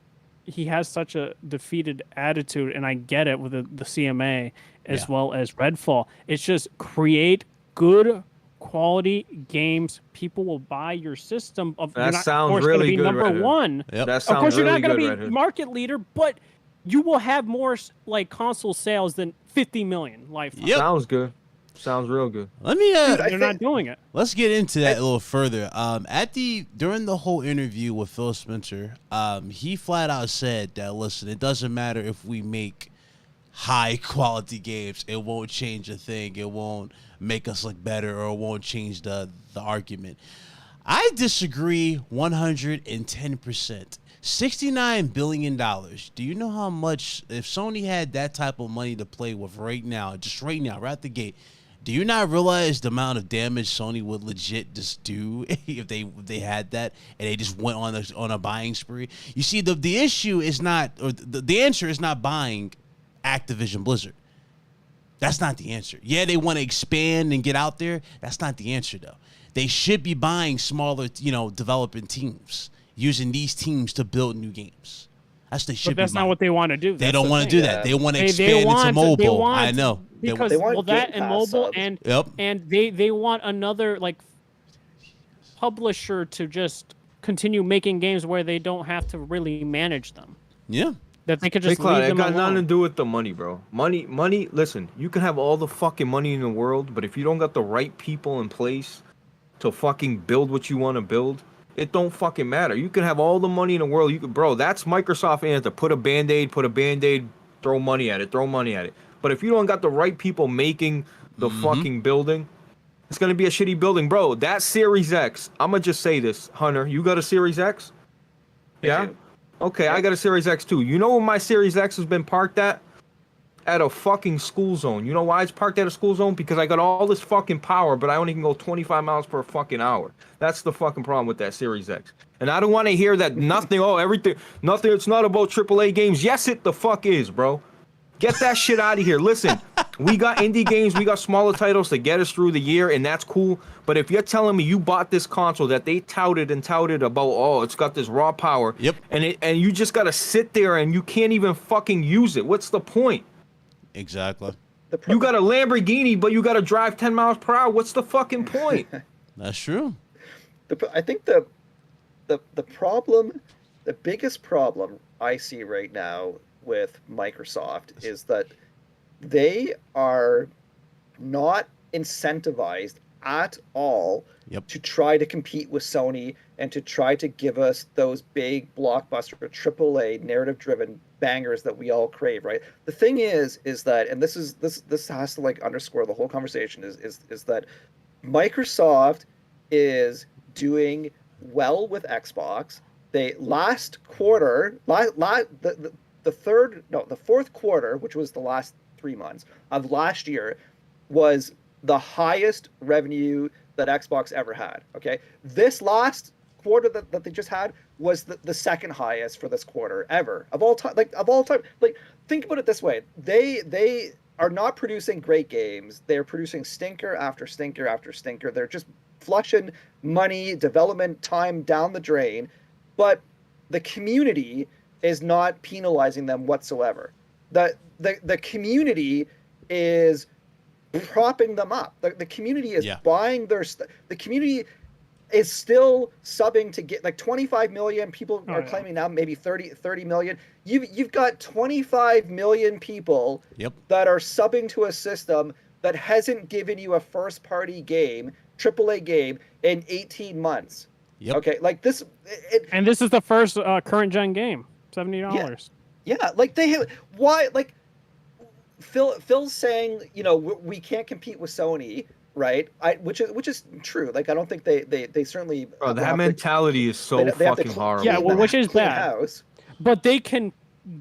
Speaker 1: he has such a defeated attitude, and I get it with the CMA as well as Redfall. It's just create good quality games. People will buy your system.
Speaker 3: That sounds really good.
Speaker 1: Number one.
Speaker 2: Yep.
Speaker 3: That sounds
Speaker 1: of course, you're
Speaker 3: really
Speaker 1: not going to
Speaker 3: good,
Speaker 1: be market leader, but you will have more like console sales than 50 million lifetime.
Speaker 2: Yep.
Speaker 3: Sounds good. Sounds real good.
Speaker 2: Let me.
Speaker 1: They're not doing it.
Speaker 2: Let's get into that a little further. During the whole interview with Phil Spencer, he flat out said that listen, it doesn't matter if we make high quality games, it won't change a thing. It won't make us look better, or it won't change the argument. I disagree 110%. $69 billion. Do you know how much, if Sony had that type of money to play with right now, right out the gate, do you not realize the amount of damage Sony would legit just do if they had that and they just went on a buying spree? You see, the issue is not, or the answer is not buying Activision Blizzard. That's not the answer. Yeah, they want to expand and get out there. That's not the answer, though. They should be buying smaller, developing teams, using these teams to build new games. That's what they should.
Speaker 1: But that's not what they want to do.
Speaker 2: They don't want to do that. They want to expand into mobile. I know.
Speaker 1: Because that and mobile and they want another like publisher to just continue making games where they don't have to really manage them.
Speaker 2: Yeah.
Speaker 1: That they could just
Speaker 3: Cloud,
Speaker 1: leave them
Speaker 3: it got
Speaker 1: alone.
Speaker 3: nothing to do with the money, bro. Money. Listen, you can have all the fucking money in the world, but if you don't got the right people in place to fucking build what you want to build, it don't fucking matter. You can have all the money in the world. That's Microsoft answer. Put a band-aid, throw money at it. But if you don't got the right people making the fucking building, it's going to be a shitty building. Bro, that Series X, I'm going to just say this. Hunter, you got a Series X? Yeah? Okay, I got a Series X too. You know where my Series X has been parked at? At a fucking school zone. You know why it's parked at a school zone? Because I got all this fucking power, but I only can go 25 miles per fucking hour. That's the fucking problem with that Series X. And I don't want to hear that nothing, it's not about AAA games. Yes, it the fuck is, bro. Get that shit out of here. Listen, We got indie games, we got smaller titles to get us through the year, and that's cool. But if you're telling me you bought this console that they touted about, oh, it's got this raw power,
Speaker 2: Yep.
Speaker 3: and you just gotta sit there and you can't even fucking use it. What's the point?
Speaker 2: Exactly.
Speaker 3: You got a Lamborghini, but you gotta drive 10 miles per hour. What's the fucking point?
Speaker 2: That's true.
Speaker 4: I think the problem, the biggest problem I see right now with Microsoft is that they are not incentivized at all to try to compete with Sony and to try to give us those big blockbuster AAA narrative-driven bangers that we all crave, right? The thing is that, and this has to like underscore the whole conversation, is that Microsoft is doing well with Xbox. They last quarter, the fourth quarter, which was the last 3 months of last year, was the highest revenue that Xbox ever had. Okay, this last quarter that they just had was the second highest for this quarter ever of all time. Like, think about it this way: they are not producing great games. They're producing stinker after stinker after stinker. They're just flushing money, development time down the drain, but the community is not penalizing them whatsoever. The community is propping them up. The community is buying their the community is still subbing to get like 25 million people are claiming now, maybe 30 million. You've got 25 million people that are subbing to a system that hasn't given you a first party game, AAA game, in 18 months. Okay, like this.
Speaker 1: And this is the first current gen game, $70.
Speaker 4: Yeah, like they have, why, like Phil's saying, you know, we can't compete with Sony, right? Which is true. Like I don't think they certainly.
Speaker 3: Bro, that mentality is so fucking horrible.
Speaker 1: Yeah, well, which is bad.
Speaker 4: House.
Speaker 1: But they can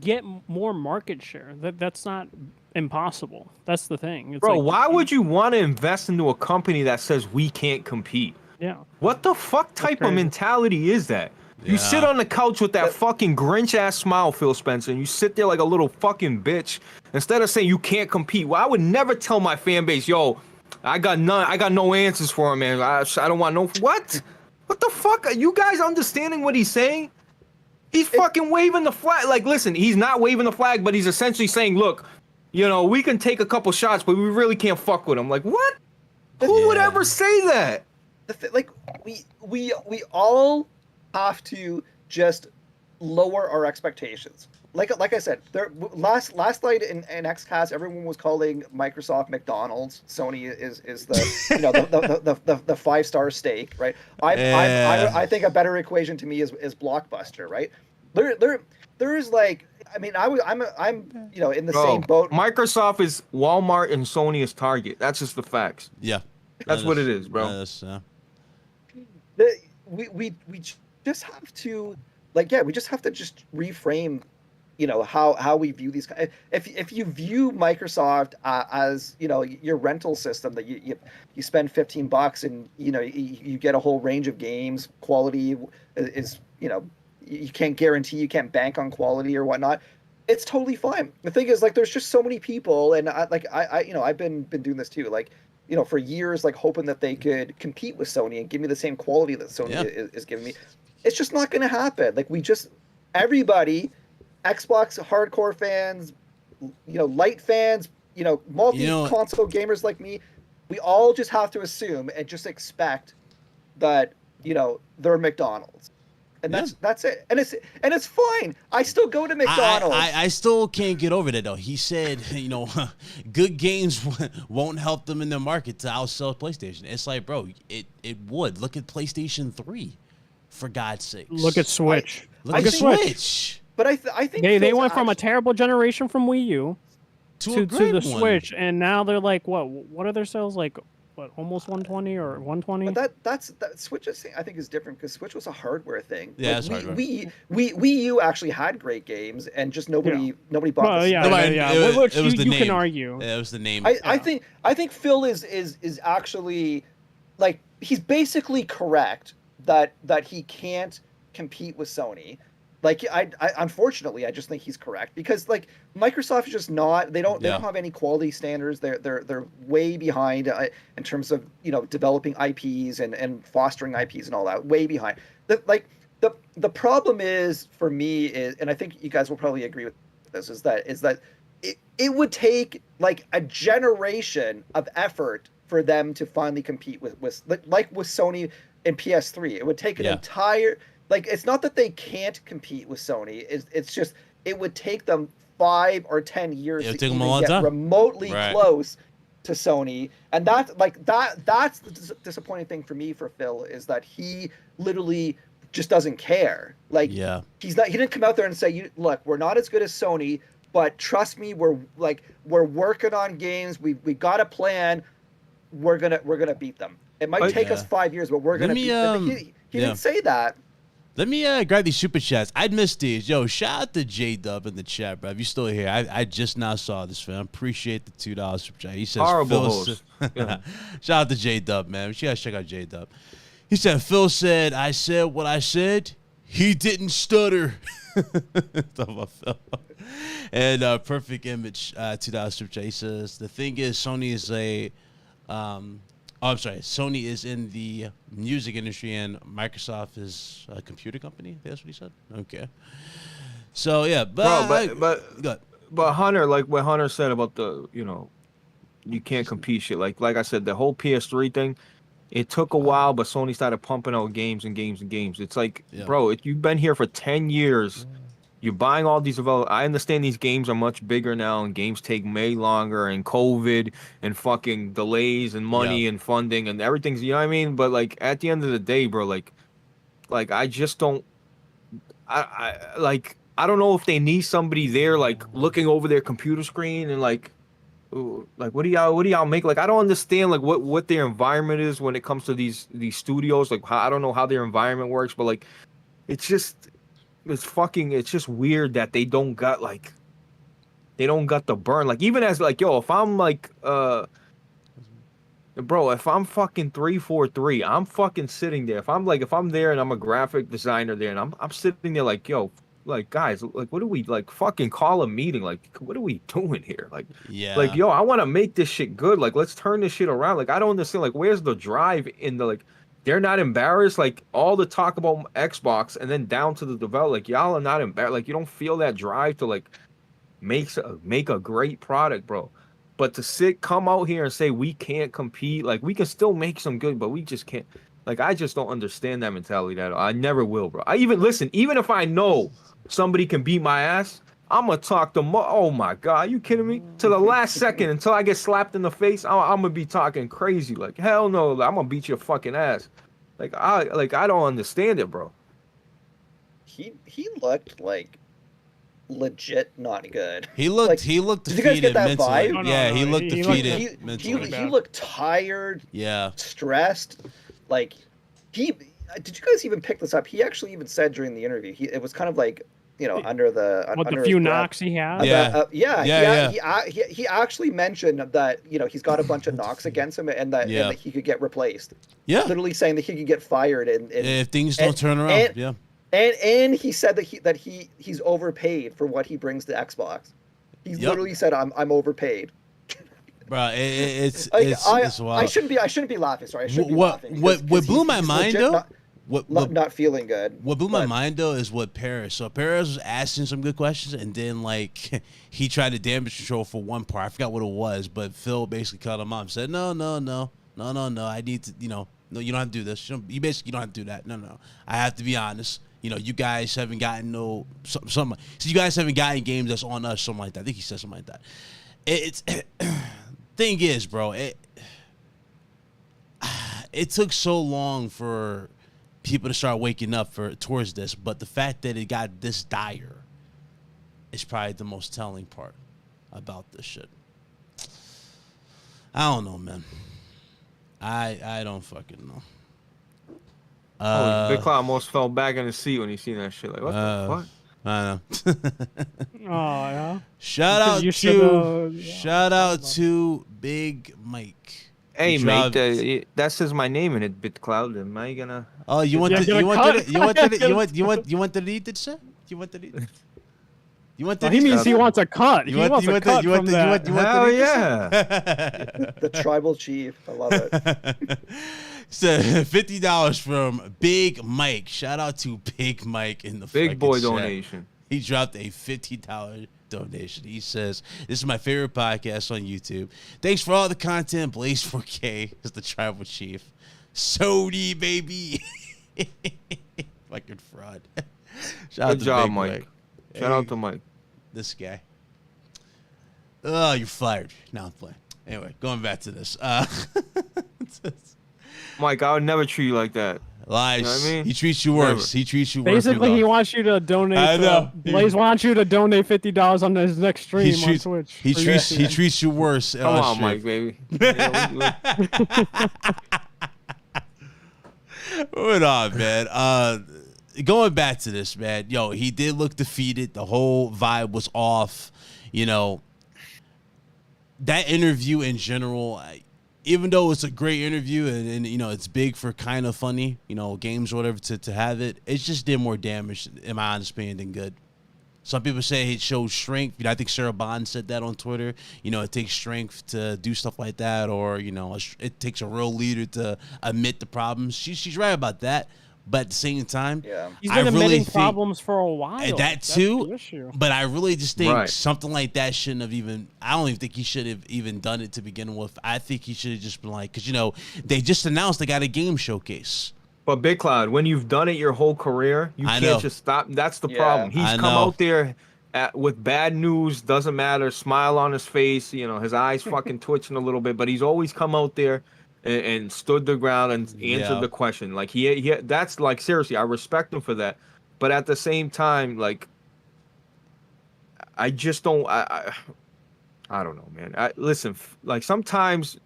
Speaker 1: get more market share. That's not impossible. That's the thing. It's
Speaker 3: bro,
Speaker 1: like,
Speaker 3: why would you want to invest into a company that says we can't compete?
Speaker 1: Yeah.
Speaker 3: What the fuck type of mentality is that? You sit on the couch with that fucking Grinch ass smile, Phil Spencer, and you sit there like a little fucking bitch. Instead of saying you can't compete, well, I would never tell my fan base, yo, I got no answers for him, man. I don't want no. What the fuck? Are you guys understanding what he's saying? He's fucking waving the flag. Like, listen, he's not waving the flag, but he's essentially saying, look, you know, we can take a couple shots, but we really can't fuck with him. Like, what? Who would ever say that?
Speaker 4: Like, we all have to just lower our expectations. Like I said, last night in XCast, everyone was calling Microsoft McDonald's. Sony is the you know the 5-star steak, right? I think a better equation to me is Blockbuster, right? There is like, I mean, I'm you know in the same boat.
Speaker 3: Microsoft is Walmart and Sony is Target. That's just the facts.
Speaker 2: Yeah,
Speaker 3: that's what it is, bro.
Speaker 4: We just have to, like, we just have to just reframe, you know, how we view these. If you view Microsoft as, you know, your rental system that you spend $15 and, you know, you get a whole range of games, quality is, you know, you can't guarantee, you can't bank on quality or whatnot. It's totally fine. The thing is, like, there's just so many people, and I you know, I've been doing this too, like, you know, for years, like, hoping that they could compete with Sony and give me the same quality that Sony is giving me. It's just not going to happen. Like, everybody, Xbox hardcore fans, you know, light fans, you know, multi-console gamers like me, we all just have to assume and just expect that, you know, they're McDonald's. And that's it. And it's fine. I still go to McDonald's.
Speaker 2: I still can't get over that, though. He said, you know, good games won't help them in the market to outsell PlayStation. It's like, bro, it would. Look at PlayStation 3, for God's sake.
Speaker 1: Look at Switch.
Speaker 2: Look at Switch.
Speaker 4: But I think
Speaker 1: they went from a terrible generation from Wii U to the Switch, and now they're like, what are their sales like? What, almost 120 or 120?
Speaker 4: But that Switch, I think, is different because Switch was a hardware thing.
Speaker 2: Yeah,
Speaker 4: like, Wii U actually had great games, and just nobody bought.
Speaker 1: It was the
Speaker 2: name.
Speaker 1: Can argue.
Speaker 2: Yeah, it was the name.
Speaker 4: I think Phil is actually, like, he's basically correct that he can't compete with Sony, Like I unfortunately I just think he's correct, because like Microsoft is just not, they don't have any quality standards. They're way behind in terms of, you know, developing IPs and fostering IPs and all that. Way behind. The problem is for me is, and I think you guys will probably agree with this, is that it would take like a generation of effort for them to finally compete with like with Sony and PS3. It would take an entire, like, it's not that they can't compete with Sony. It's just it would take them 5 or 10 years to even get remotely close to Sony. And that's the disappointing thing for me, for Phil, is that he literally just doesn't care. Like, he didn't come out there and say, look, we're not as good as Sony, but trust me, we're working on games. We got a plan. We're gonna beat them. It might take us 5 years, but we're gonna beat them. He didn't say that.
Speaker 2: Let me grab these super chats. I'd missed these. Yo, shout out to J-Dub in the chat, bro. If you're still here, I just now saw this, fam. Appreciate the $2 super chat. He says, shout out to J-Dub, man. You guys check out J-Dub. He said, Phil said, I said what I said. He didn't stutter. And Perfect Image, $2 super chat. He says, the thing is, Sony is Sony is in the music industry and Microsoft is a computer company. That's what he said. Okay. So yeah,
Speaker 3: but Hunter, like what Hunter said about the, you know, you can't compete shit. Like I said, the whole PS3 thing, it took a while, but Sony started pumping out games and games and games. It's like, bro, if you've been here for 10 years, you're buying all these I understand these games are much bigger now, and games take way longer, and COVID and fucking delays and money and funding and everything's, you know what I mean? But like at the end of the day, bro, like I just don't, I don't know if they need somebody there like looking over their computer screen and like what do y'all make? Like I don't understand like what their environment is when it comes to these studios. Like I don't know how their environment works, but like it's just weird that they don't got the burn. Like even as like, yo, if I'm like bro, if I'm fucking 343, I'm fucking sitting there. If I'm there and I'm a graphic designer there and I'm sitting there like, yo, like guys, like what do we like fucking call a meeting? Like what are we doing here? Like like yo, I want to make this shit good. Like let's turn this shit around. Like I don't understand like where's the drive in the like. They're not embarrassed, like all the talk about Xbox and then down to the developer, like y'all are not embarrassed, like you don't feel that drive to like make a great product, bro. But to come out here and say we can't compete, like we can still make some good, but we just can't. Like I just don't understand that mentality at all. I never will, bro. Even if I know somebody can beat my ass, I'm gonna talk to oh my god, are you kidding me? To the last second until I get slapped in the face, I'm gonna be talking crazy. Like hell no, I'm gonna beat your fucking ass. Like I don't understand it, bro.
Speaker 4: He looked like legit not good.
Speaker 2: He looked
Speaker 4: like,
Speaker 2: defeated.
Speaker 4: Did you guys get that
Speaker 2: mentally.
Speaker 4: vibe?
Speaker 1: No,
Speaker 2: he looked defeated mentally.
Speaker 4: He looked tired.
Speaker 2: Yeah.
Speaker 4: Stressed. Like did you guys even pick this up? He actually even said during the interview, it was kind of like, you know, under
Speaker 1: the few knocks he had.
Speaker 4: He actually mentioned that, you know, he's got a bunch of knocks against him and that he could get replaced. Yeah, literally saying that he could get fired and
Speaker 2: if things don't turn around.
Speaker 4: And he said that he's overpaid for what he brings to Xbox. He literally said, "I'm overpaid."
Speaker 2: Bro, it's wild.
Speaker 4: I shouldn't be laughing. Sorry, I shouldn't be laughing.
Speaker 2: What blew my mind though?
Speaker 4: Not feeling good.
Speaker 2: What blew my mind though is what Paris. So Paris was asking some good questions, and then like he tried to damage control for one part. I forgot what it was, but Phil basically cut him off and said, No. I need to, no, you don't have to do this. You don't have to do that. No. I have to be honest. You guys haven't gotten something. So you guys haven't gotten games that's on us, something like that. I think he said something like that. It's thing is, bro. It took so long for people to start waking up towards this, but the fact that it got this dire is probably the most telling part about this shit. I don't know, man. I don't fucking know.
Speaker 3: Big Cloud almost fell back in his seat when he seen that shit. Like, what the fuck?
Speaker 2: I know.
Speaker 1: Oh yeah.
Speaker 2: Shout out to Big Mike.
Speaker 3: Hey mate, that says my name in it, BitCloud. Am I gonna?
Speaker 2: Oh, you want to delete it, sir? You want the? You want
Speaker 1: He means he wants a cut. He wants a cut from that.
Speaker 3: Hell yeah.
Speaker 4: The tribal chief. I love it.
Speaker 2: So $50 from Big Mike. Shout out to Big Mike in the
Speaker 3: Big boy
Speaker 2: chat.
Speaker 3: donation.
Speaker 2: He dropped a $50 donation. He says, "This is my favorite podcast on YouTube. Thanks for all the content. Blaze 4K is the tribal chief. Sony, baby." Fucking fraud. Shout out
Speaker 3: Good
Speaker 2: to
Speaker 3: job,
Speaker 2: Big
Speaker 3: Mike. Shout out to Mike.
Speaker 2: This guy. Oh, you're fired. No, I'm playing. Anyway, going back to this.
Speaker 3: Mike, I would never treat you like that.
Speaker 2: Lies.
Speaker 3: You know what I mean?
Speaker 2: He treats you worse.
Speaker 3: Never.
Speaker 2: He treats you worse.
Speaker 1: Basically, he wants you to donate.
Speaker 2: I know.
Speaker 1: Blaze wants you to donate $50 on his next stream on Twitch.
Speaker 2: He treats you worse.
Speaker 3: Come on, Mike, baby.
Speaker 2: Moving on, man. Going back to this, man. Yo, he did look defeated. The whole vibe was off. You know, that interview in general, even though it's a great interview and you know, it's big for kind of funny, you know, games or whatever to have it, it just did more damage, in my honest opinion, than good. Some people say it shows strength. You know, I think Sarah Bond said that on Twitter. You know, it takes strength to do stuff like that, or, you know, it takes a real leader to admit the problems. She's right about that. But at the same time,
Speaker 1: he's been admitting problems for a while.
Speaker 2: That
Speaker 1: That's
Speaker 2: too.
Speaker 1: the issue.
Speaker 2: But I really just think something like that shouldn't have even. I don't even think he should have even done it to begin with. I think he should have just been like, because you know they just announced they got a game showcase.
Speaker 3: But Big Cloud, when you've done it your whole career, you can't just stop. That's the problem. He's come out there with bad news. Doesn't matter. Smile on his face. You know, his eyes fucking twitching a little bit, but he's always come out there and stood the ground and answered the question. Like he that's like, seriously, I respect him for that. But at the same time, like, I just don't. I don't know, man. Listen, like sometimes,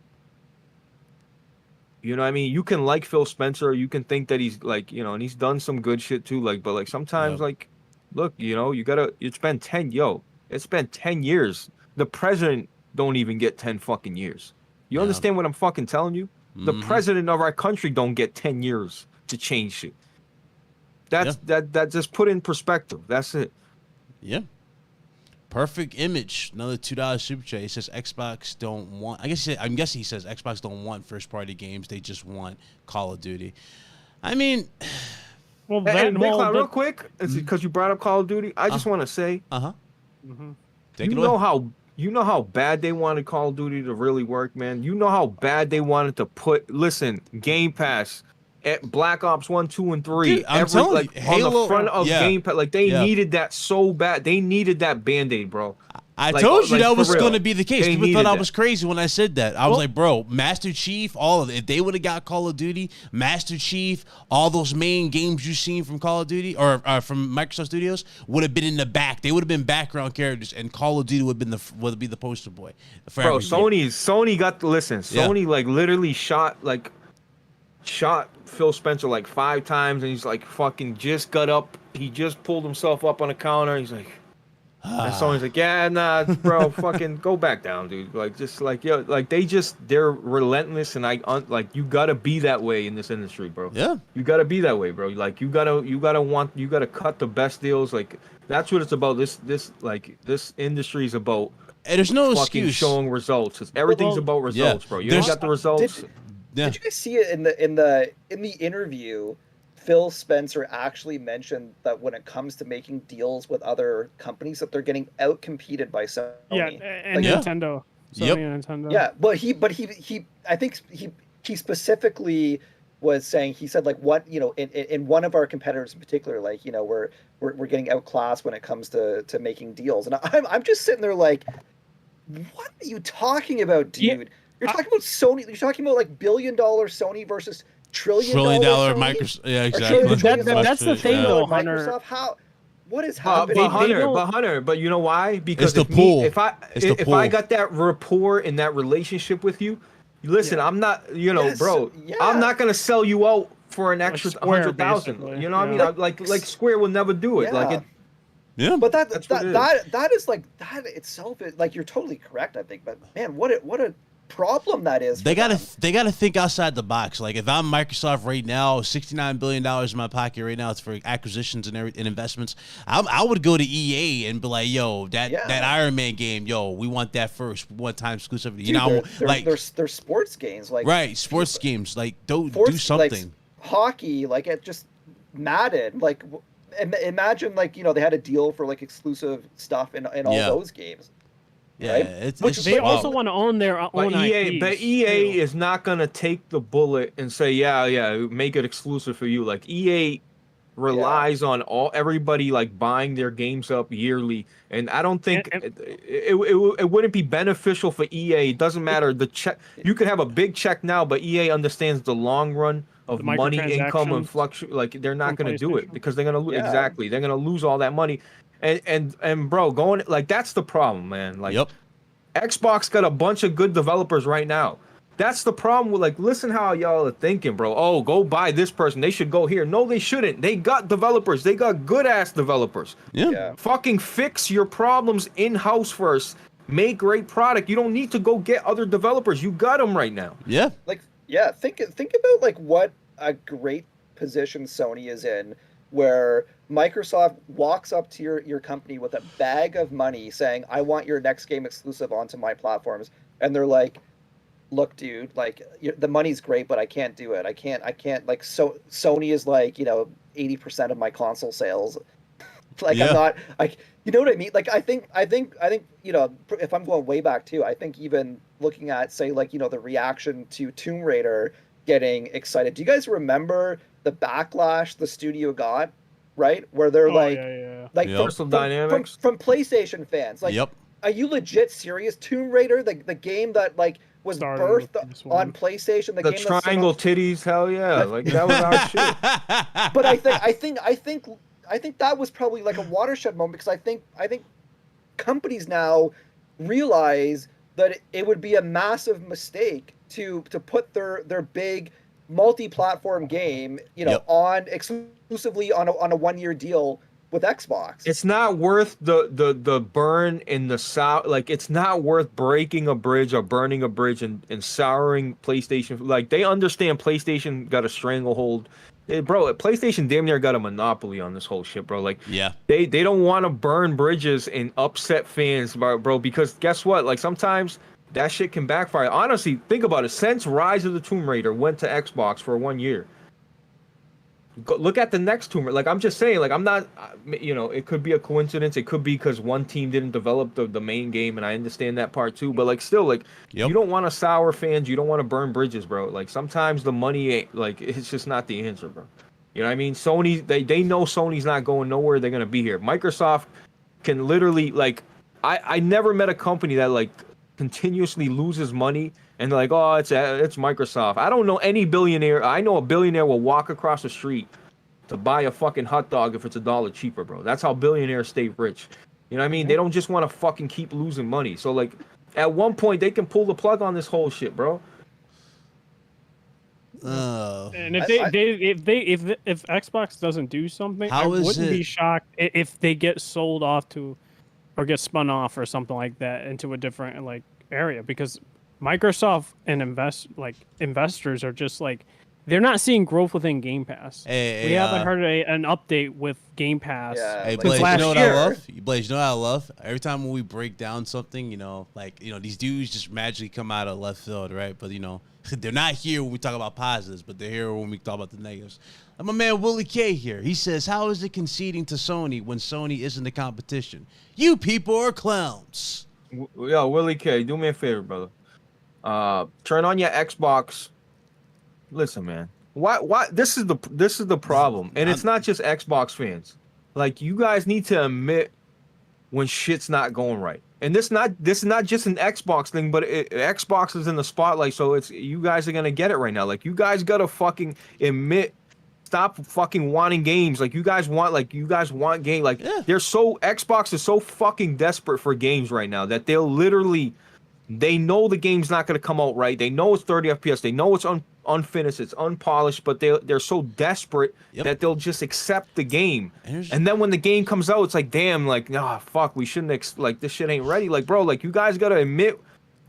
Speaker 3: you know what I mean? You can like Phil Spencer, you can think that he's like, you know, and he's done some good shit too. Like, but like sometimes, like, look, you know, it's been 10 years. The president don't even get 10 fucking years. You understand what I'm fucking telling you? The president of our country don't get 10 years to change shit. That just put in perspective. That's it.
Speaker 2: Yeah. Perfect Image, another $2 super chat. He says Xbox don't want. I'm guessing he says Xbox don't want first party games. They just want Call of Duty. I mean,
Speaker 3: well, real quick, it's because you brought up Call of Duty. I just want to say, you know how bad they wanted Call of Duty to really work, man. You know how bad they wanted to put Game Pass at Black Ops 1, 2, and 3.
Speaker 2: Dude, I'm telling you,
Speaker 3: Halo, on the front of Game Pass. Like they needed that so bad. They needed that Band-Aid, bro.
Speaker 2: I told you that was going to be the case. People thought I was crazy when I said that. I was like, bro, Master Chief, all of it. If they would have got Call of Duty, Master Chief, all those main games you've seen from Call of Duty or from Microsoft Studios would have been in the back. They would have been background characters, and Call of Duty would be the poster boy.
Speaker 3: Bro, Sony got to listen. Sony like literally shot Phil Spencer like 5 times, and he's like fucking just got up. He just pulled himself up on the counter. He's like. And Sony's like, yeah, nah, bro, fucking go back down, dude. Like, just like, yo, like they're relentless, and like, you gotta be that way in this industry, bro.
Speaker 2: Yeah,
Speaker 3: you gotta be that way, bro. Like, you gotta cut the best deals. Like, that's what it's about. This industry is about.
Speaker 2: And there's no
Speaker 3: fucking
Speaker 2: excuse
Speaker 3: showing results. Everything's about results, bro. You don't got the results.
Speaker 4: Did you guys see it in the interview? Phil Spencer actually mentioned that when it comes to making deals with other companies, that they're getting outcompeted by Sony.
Speaker 1: Yeah, and Nintendo. Sony and Nintendo.
Speaker 4: Yeah, but he I think he specifically was saying, he said like, what, you know, in one of our competitors in particular, like, you know, we're getting outclassed when it comes to making deals, and I'm just sitting there like, what are you talking about, dude?
Speaker 1: Yeah,
Speaker 4: you're talking about Sony. You're talking about like $1 billion Sony versus $1 trillion
Speaker 2: Microsoft. Yeah, exactly.
Speaker 1: That's the thing, though, Hunter.
Speaker 4: Microsoft. What is happening?
Speaker 3: But you know why? Because
Speaker 2: it's the pool.
Speaker 3: If I got that rapport and that relationship with you, listen, I'm not, you know, bro. Yeah. I'm not gonna sell you out for an extra 100,000. You know what I mean? Like Square will never do it.
Speaker 4: Yeah.
Speaker 2: Yeah,
Speaker 4: but that is like, that itself is like, you're totally correct, I think. But man, what a problem that is.
Speaker 2: They gotta think outside the box. Like if I'm Microsoft right now, $69 billion in my pocket right now, it's for acquisitions and investments. I would go to EA and be like, yo, that Iron Man game, yo, we want that first. We want time exclusivity.
Speaker 4: Dude,
Speaker 2: you know,
Speaker 4: there's sports games like
Speaker 2: sports games like do something.
Speaker 4: Like, hockey, like it just Madden, like imagine like they had a deal for like exclusive stuff in all those games.
Speaker 2: Yeah,
Speaker 4: right?
Speaker 1: They also want to own their own IPs.
Speaker 3: But EA is not gonna take the bullet and say, make it exclusive for you. Like EA relies on everybody like buying their games up yearly, and I don't think it wouldn't be beneficial for EA. It doesn't matter the check. You could have a big check now, but EA understands the long run of money, income, and fluctuate. Like they're not gonna do it because they're gonna lose. Exactly, they're gonna lose all that money. And bro, going like that's the problem, man. Like Xbox got a bunch of good developers right now. That's the problem with like listen how y'all are thinking, bro. Oh, go buy this person. They should go here. No, they shouldn't. They got developers. They got good ass developers.
Speaker 2: Yeah.
Speaker 3: Fucking fix your problems in-house first. Make great product. You don't need to go get other developers. You got them right now.
Speaker 2: Yeah.
Speaker 4: Like think about like what a great position Sony is in, where Microsoft walks up to your company with a bag of money saying, I want your next game exclusive onto my platforms. And they're like, look, dude, like the money's great, but I can't do it. I can't like, so Sony is like, 80% of my console sales. Like I'm not like, you know what I mean? Like, I think, if I'm going way back too, I think even looking at say like, the reaction to Tomb Raider getting excited. Do you guys remember the backlash the studio got, right? Where they're like from PlayStation fans, like, are you legit serious? Tomb Raider, the game that like was birthed on PlayStation, the game
Speaker 3: triangle titties, hell yeah, like that was our shit.
Speaker 4: But I think that was probably like a watershed moment because I think companies now realize that it would be a massive mistake to put their big multi-platform game, on exclusively on a 1-year deal with Xbox.
Speaker 3: It's not worth the burn in the sour. Like it's not worth breaking a bridge or burning a bridge and souring PlayStation. Like they understand PlayStation got a stranglehold. Bro, PlayStation damn near got a monopoly on this whole shit, bro. Like they don't want to burn bridges and upset fans, bro, because guess what? Like sometimes that shit can backfire. Honestly, think about it. Since Rise of the Tomb Raider went to Xbox for 1 year, look at the next Tomb Raider. Like, I'm just saying, like, I'm not, it could be a coincidence. It could be because one team didn't develop the main game, and I understand that part too. But, like, still, like, you don't want to sour fans. You don't want to burn bridges, bro. Like, sometimes the money ain't, like, it's just not the answer, bro. You know what I mean? Sony, they know Sony's not going nowhere. They're going to be here. Microsoft can literally, like, I never met a company that, like, continuously loses money and they're like, oh, it's Microsoft. I don't know any billionaire. I know a billionaire will walk across the street to buy a fucking hot dog if it's $1 cheaper, bro. That's how billionaires stay rich. You know what I mean? They don't just want to fucking keep losing money. So like at one point they can pull the plug on this whole shit, bro.
Speaker 1: And if Xbox doesn't do something, I wouldn't be shocked if they get sold off to or get spun off or something like that into a different like area, because Microsoft and investors are just like, they're not seeing growth within Game Pass. We haven't heard an update with Game Pass.
Speaker 2: Hey, Blaze, you know what I love? Blaze, you know what I love? Every time when we break down something, these dudes just magically come out of left field, right? But, they're not here when we talk about positives, but they're here when we talk about the negatives. And my man Willie K here. He says, how is it conceding to Sony when Sony isn't the competition? You people are clowns.
Speaker 3: Yo, Willie K, do me a favor, brother. Turn on your Xbox. Listen, man. Why? This is the problem, and it's not just Xbox fans. Like, you guys need to admit when shit's not going right. And this is not just an Xbox thing, but Xbox is in the spotlight, so it's you guys are gonna get it right now. Like, you guys gotta fucking admit. Stop fucking wanting games. Like, you guys want game. Like, they're so Xbox is so fucking desperate for games right now that they'll literally. They know the game's not going to come out right. They know it's 30 FPS. They know it's unfinished. It's unpolished. But they're so desperate that they'll just accept the game. And then when the game comes out, it's like, damn, like, fuck, we shouldn't, like, this shit ain't ready. Like, bro, like, you guys got to admit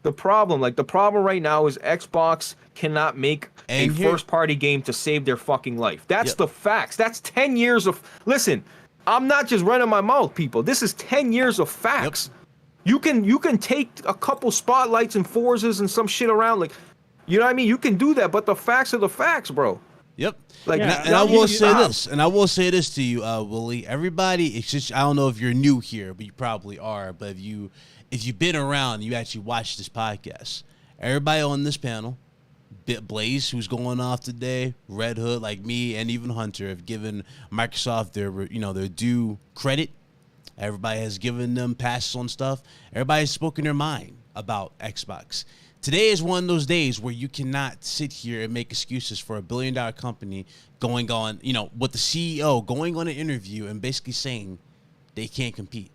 Speaker 3: the problem. Like, the problem right now is Xbox cannot make a first-party game to save their fucking life. That's the facts. That's 10 years of... Listen, I'm not just running my mouth, people. This is 10 years of facts. You can take a couple spotlights and Forzas and some shit around, like, you know what I mean? You can do that, but the facts are the facts, bro.
Speaker 2: Yep.
Speaker 3: Like,
Speaker 2: and I will say this to you, Willie. Everybody, it's just, I don't know if you're new here, but you probably are. But if you've been around, you actually watch this podcast. Everybody on this panel, Blaze, who's going off today, Red Hood, like me, and even Hunter, have given Microsoft their due credit. Everybody has given them passes on stuff. Everybody has spoken their mind about Xbox. Today is one of those days where you cannot sit here and make excuses for $1 billion company going on, with the CEO going on an interview and basically saying they can't compete.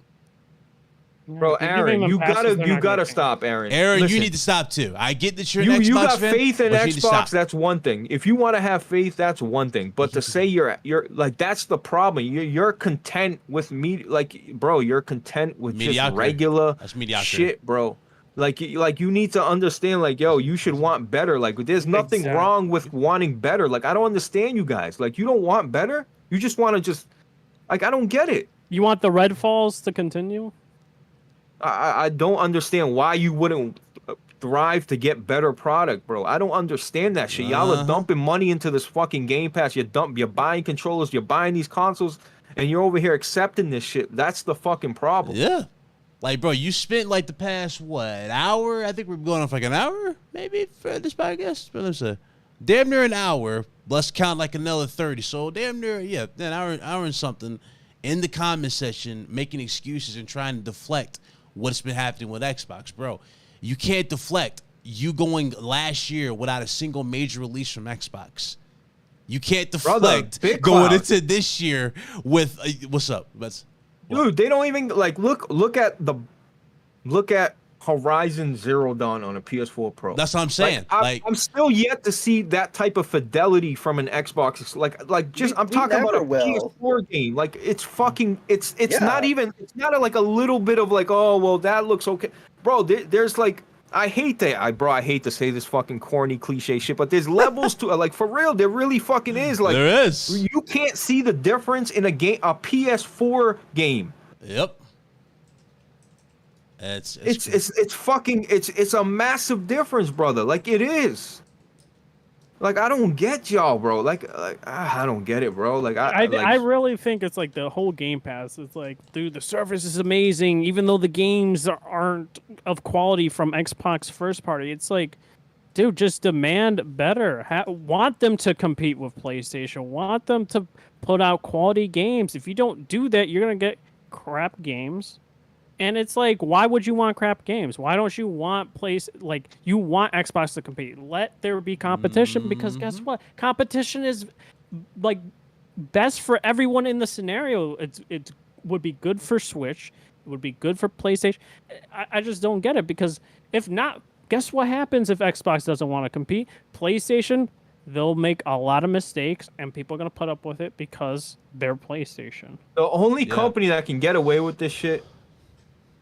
Speaker 3: Bro, Aaron, you gotta stop, Aaron.
Speaker 2: Aaron,
Speaker 3: listen,
Speaker 2: you need to stop too. I get that you're an Xbox
Speaker 3: you got
Speaker 2: fan,
Speaker 3: faith in
Speaker 2: but you need to
Speaker 3: Xbox.
Speaker 2: stop.
Speaker 3: That's one thing. If you want to have faith, that's one thing. But to say you're like, that's the problem. You're content with me, like, bro. You're content with just regular shit, bro. Like you need to understand, like, yo, you should want better. Like, there's nothing wrong with wanting better. Like, I don't understand you guys. Like, you don't want better. You just want to like, I don't get it.
Speaker 1: You want the Redfalls to continue?
Speaker 3: I don't understand why you wouldn't thrive to get better product, bro. I don't understand that shit. Y'all are dumping money into this fucking Game Pass. You're buying controllers, you're buying these consoles, and you're over here accepting this shit. That's the fucking problem.
Speaker 2: Yeah. Like, bro, you spent, like, the past, an hour? I think we're going on for, like, an hour, maybe, for this podcast? But let's say, damn near an hour. Let's count, like, another 30. So, damn near, an hour and something in the comment section making excuses and trying to deflect what's been happening with Xbox. Bro, you can't deflect you going last year without a single major release from Xbox. You can't deflect going into this year with... what's up?
Speaker 3: Dude, they don't even look at Horizon Zero Dawn on a PS4 Pro.
Speaker 2: That's what I'm saying.
Speaker 3: I'm still yet to see that type of fidelity from an Xbox. I'm talking about a PS4 game. Like, it's fucking it's not even, it's not like a little bit of like, oh well, that looks okay, bro. There's like, I hate to say this fucking corny cliche shit, but there's levels to like, for real, there really fucking is. Like,
Speaker 2: there is.
Speaker 3: You can't see the difference in a PS4 game.
Speaker 2: Yep.
Speaker 3: It's a massive difference, brother. Like, it is. Like, I don't get y'all, bro. I don't get it, bro.
Speaker 1: I really think it's like the whole Game Pass. It's like, dude, the service is amazing, even though the games aren't of quality from Xbox first party. It's like, dude, just demand better. Want them to compete with PlayStation. Want them to put out quality games. If you don't do that, you're gonna get crap games. And it's like, why would you want crap games? Why don't you want you want Xbox to compete? Let there be competition, because guess what? Competition is like best for everyone in the scenario. It would be good for Switch. It would be good for PlayStation. I just don't get it, because if not, guess what happens if Xbox doesn't want to compete? PlayStation, they'll make a lot of mistakes, and people are going to put up with it because they're PlayStation.
Speaker 3: The only company that can get away with this shit,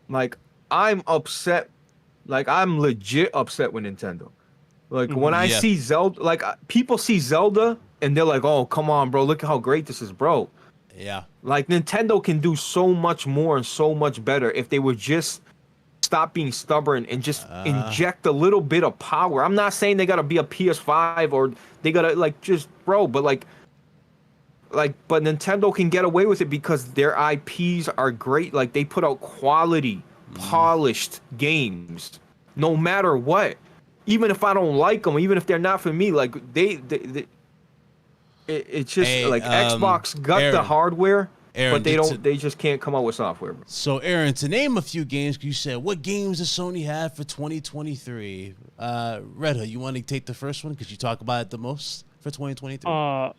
Speaker 3: like, I'm upset. Like, I'm legit upset with Nintendo. Like, when I see Zelda, like, people see Zelda, and they're like, oh, come on, bro, look at how great this is, bro.
Speaker 2: Yeah.
Speaker 3: Like, Nintendo can do so much more and so much better if they would just stop being stubborn and just inject a little bit of power. I'm not saying they got to be a PS5 or they got to, like, just, bro, but, but Nintendo can get away with it because their IPs are great. Like, they put out quality, polished games, no matter what. Even if I don't like them, even if they're not for me, like, it's just Xbox got the hardware, Aaron, but they just can't come out with software. Bro.
Speaker 2: So, Aaron, to name a few games, you said, what games does Sony have for 2023? Red Hood, you want to take the first one because you talk about it the most for 2023?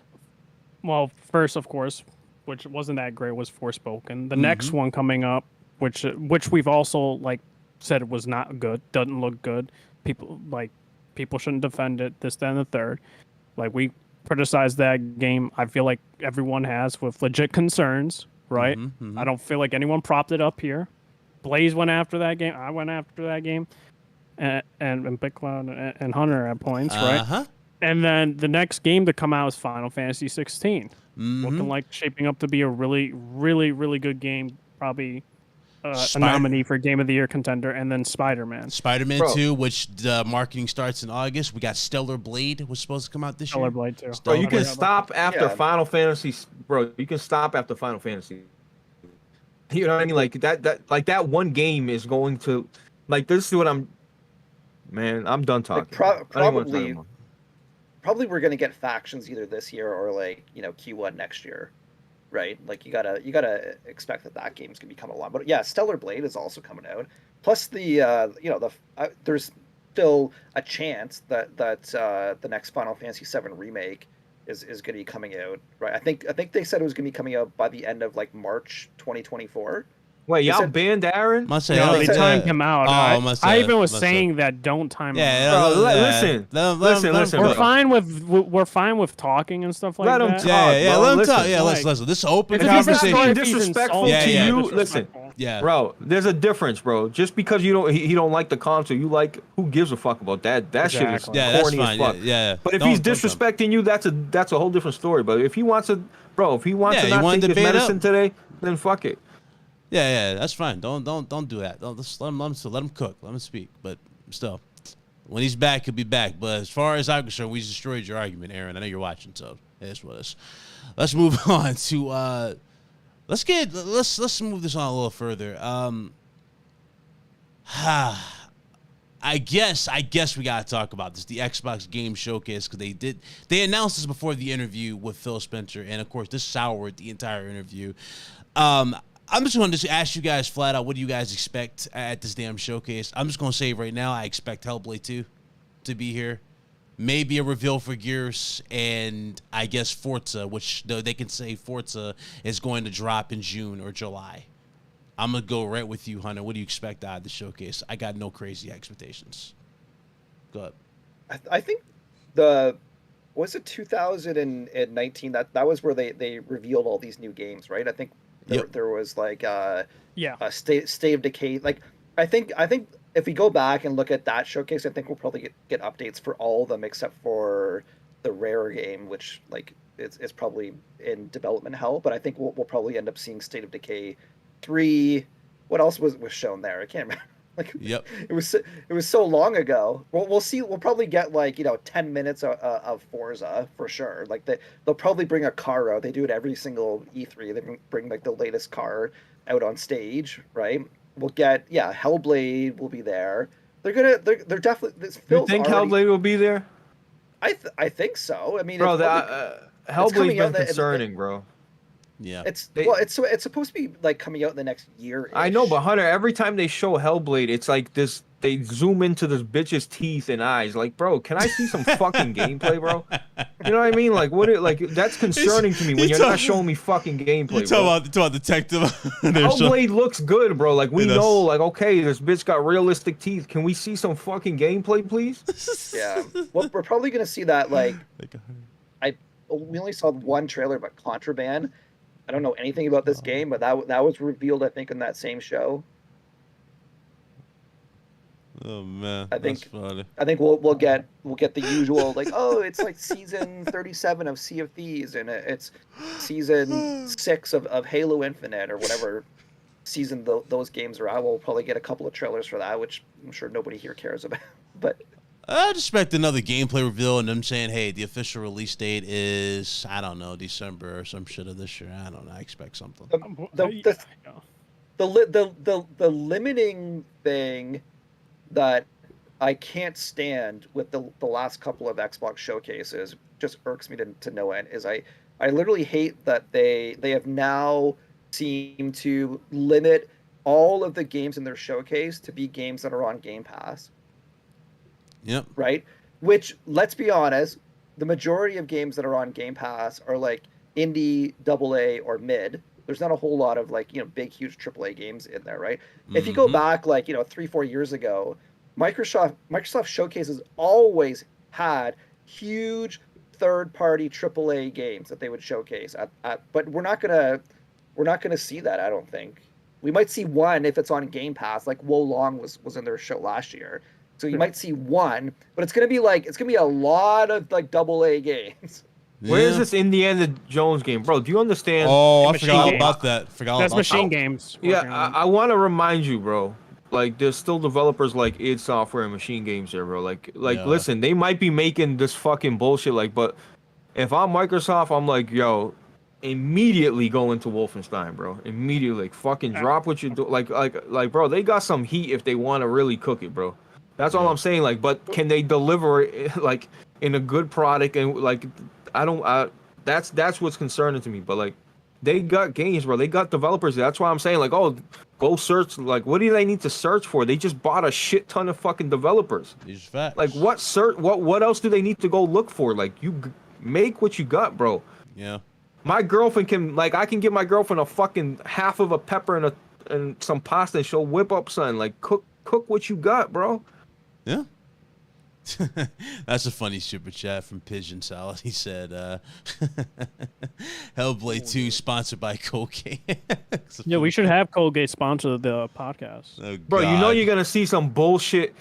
Speaker 1: Well, first, of course, which wasn't that great, was Forspoken. The next one coming up, which we've also said was not good, doesn't look good. People shouldn't defend it. This, then, the third. Like, we criticized that game. I feel like everyone has, with legit concerns, right? I don't feel like anyone propped it up here. Blaze went after that game. I went after that game. and Big Cloud and Hunter at points, right?
Speaker 2: Uh-huh.
Speaker 1: And then the next game to come out is Final Fantasy 16, looking like shaping up to be a really, really, really good game. Probably a nominee for Game of the Year contender, and then Spider-Man.
Speaker 2: Spider-Man
Speaker 3: Bro.
Speaker 2: 2, which the marketing starts in August. We got Stellar Blade was supposed to come out this year.
Speaker 1: Stellar Blade too.
Speaker 3: Bro, you
Speaker 1: I
Speaker 3: can
Speaker 1: forgot about
Speaker 3: stop after
Speaker 4: Yeah.
Speaker 3: Final Fantasy. Bro, you can stop after Final Fantasy. You know what I mean? Like that one game is going to, like, this is what I'm. Man, I'm done talking. I don't wanna talk anymore.
Speaker 4: Probably we're gonna get factions either this year or like Q1 next year, right? Like you gotta expect that game's gonna be coming along. But yeah, Stellar Blade is also coming out. Plus there's still a chance that the next Final Fantasy VII remake is going to be coming out, right? I think they said it was going to be coming out by the end of like March 2024.
Speaker 3: Wait, y'all
Speaker 4: said-
Speaker 3: banned Aaron?
Speaker 2: Must say,
Speaker 1: No,
Speaker 2: oh,
Speaker 1: they
Speaker 2: yeah.
Speaker 1: timed him out.
Speaker 2: Oh, must
Speaker 1: I
Speaker 2: have,
Speaker 1: even was
Speaker 2: must have.
Speaker 1: saying that don't time him
Speaker 2: Yeah,
Speaker 1: out.
Speaker 3: Bro,
Speaker 2: yeah.
Speaker 3: listen. Listen,
Speaker 1: We're
Speaker 3: bro.
Speaker 1: fine with talking and stuff like
Speaker 3: Let him
Speaker 1: that.
Speaker 3: talk.
Speaker 2: Yeah,
Speaker 3: bro,
Speaker 2: let him
Speaker 3: listen,
Speaker 2: talk. Yeah,
Speaker 1: like-
Speaker 2: listen. This is open
Speaker 3: If he's not
Speaker 2: conversation.
Speaker 3: being
Speaker 1: If he's
Speaker 3: disrespectful
Speaker 1: insulting,
Speaker 3: to
Speaker 2: Yeah,
Speaker 3: you,
Speaker 2: yeah.
Speaker 3: listen,
Speaker 2: Yeah.
Speaker 3: bro. There's a difference, bro. Just because he don't like the console, you like, who gives a fuck about that? That shit is
Speaker 1: Exactly.
Speaker 2: Yeah, that's
Speaker 3: corny as
Speaker 2: fine.
Speaker 3: fuck.
Speaker 2: Yeah.
Speaker 3: But if
Speaker 2: Don't-
Speaker 3: he's
Speaker 2: don't
Speaker 3: disrespecting you, that's a whole different story. But if he wants to, bro, if he wants
Speaker 2: Yeah,
Speaker 3: to
Speaker 2: you
Speaker 3: not
Speaker 2: wanna
Speaker 3: take his
Speaker 2: debate
Speaker 3: medicine
Speaker 2: up.
Speaker 3: today, then fuck it.
Speaker 2: Yeah, that's fine. Don't do that. Just let him cook. Let him speak. But still, when he's back, he'll be back. But as far as I'm concerned, we destroyed your argument, Aaron. I know you're watching, so it's what it is. Let's move on to let's move this on a little further. I guess we gotta talk about this, the Xbox Game Showcase, because they announced this before the interview with Phil Spencer, and of course this soured the entire interview. I'm just going to ask you guys flat out, what do you guys expect at this damn showcase? I'm just going to say right now, I expect Hellblade 2 to be here. Maybe a reveal for Gears, and I guess Forza, which they can say Forza is going to drop in June or July. I'm going to go right with you, Hunter. What do you expect out of the showcase? I got no crazy expectations. Go ahead.
Speaker 4: I think was it 2019 that was where they revealed all these new games, right? I think there was like a State of Decay. Like I think if we go back and look at that showcase, I think we'll probably get updates for all of them except for the Rare game, which like it's probably in development hell. But I think we'll probably end up seeing State of Decay 3. What else was shown there? I can't remember. Like,
Speaker 2: Yep.
Speaker 4: It was so long ago. We'll see. We'll probably get like 10 minutes of Forza for sure. Like they'll probably bring a car out. They do it every single E3. They bring like the latest car out on stage, right? We'll get Hellblade will be there. They're definitely.
Speaker 3: You think Hellblade will be there?
Speaker 4: I think so. I mean,
Speaker 3: Bro, Hellblade's
Speaker 4: coming
Speaker 3: been
Speaker 4: out
Speaker 3: concerning, bro.
Speaker 2: Yeah.
Speaker 4: It's supposed to be like coming out in the next year.
Speaker 3: I know, but Hunter, every time they show Hellblade, it's like this. They zoom into this bitch's teeth and eyes. Like, bro, can I see some fucking gameplay, bro? You know what I mean? Like, that's concerning to me when you're not showing me fucking gameplay.
Speaker 2: You talk about detective.
Speaker 3: Hellblade looks good, bro. Like, we
Speaker 2: It does.
Speaker 3: know, like, okay, this bitch got realistic teeth. Can we see some fucking gameplay, please?
Speaker 4: Yeah. Well, we're probably gonna see that. Like, we only saw one trailer, but Contraband. I don't know anything about this game, but that was revealed, I think, in that same show.
Speaker 2: Oh man,
Speaker 4: that's
Speaker 2: funny.
Speaker 4: I think we'll get the usual like, oh, it's like season 37 of Sea of Thieves, and it's season 6 of Halo Infinite or whatever season those games are out. We'll probably get a couple of trailers for that, which I'm sure nobody here cares about. But
Speaker 2: I'd expect another gameplay reveal and them saying, hey, the official release date is, I don't know, December or some shit of this year. I don't know. I expect something.
Speaker 4: The limiting thing that I can't stand with the last couple of Xbox showcases, just irks me to no end, is I literally hate that they have now seemed to limit all of the games in their showcase to be games that are on Game Pass.
Speaker 2: Yep.
Speaker 4: Right? Which, let's be honest, the majority of games that are on Game Pass are like indie, AA, or mid. There's not a whole lot of like, big, huge AAA games in there, right? Mm-hmm. If you go back like, 3-4 years ago, Microsoft showcases always had huge third-party AAA games that they would showcase but we're not gonna see that, I don't think. We might see one if it's on Game Pass, like Wo Long was in their show last year. So you might see one, but it's gonna be a lot of like AA games.
Speaker 3: Where is this Indiana Jones game, bro? Do you understand?
Speaker 2: Oh, I
Speaker 1: Machine
Speaker 2: forgot
Speaker 1: Games.
Speaker 2: about that. Forgot
Speaker 1: That's
Speaker 2: about
Speaker 1: Machine
Speaker 2: that.
Speaker 1: Games.
Speaker 3: Yeah,
Speaker 1: working on it.
Speaker 3: I want to remind you, bro. Like, there's still developers like id Software and Machine Games there, bro. Like,
Speaker 2: Yeah.
Speaker 3: listen, they might be making this fucking bullshit, like, but if I'm Microsoft, I'm like, yo, immediately go into Wolfenstein, bro. Immediately, like, fucking drop what you do. Like, bro, they got some heat if they want to really cook it, bro. That's all
Speaker 2: Yeah.
Speaker 3: I'm saying. Like, but can they deliver it, like, in a good product? And like, that's what's concerning to me. But like, they got games, bro. They got developers. That's why I'm saying, like, oh, go search. Like, what do they need to search for? They just bought a shit ton of fucking developers.
Speaker 2: These are facts.
Speaker 3: Like, what else do they need to go look for? Like, make what you got, bro.
Speaker 2: Yeah.
Speaker 3: My girlfriend can, like, I can give my girlfriend a fucking half of a pepper and some pasta, and she'll whip up something. Like, cook what you got, bro.
Speaker 2: Yeah. That's a funny super chat from Pigeon Salad. He said, Hellblade 2 sponsored by Colgate.
Speaker 1: Yeah, we should have Colgate sponsor the podcast.
Speaker 2: Oh,
Speaker 3: Bro, you know
Speaker 2: God.
Speaker 3: you're gonna see some bullshit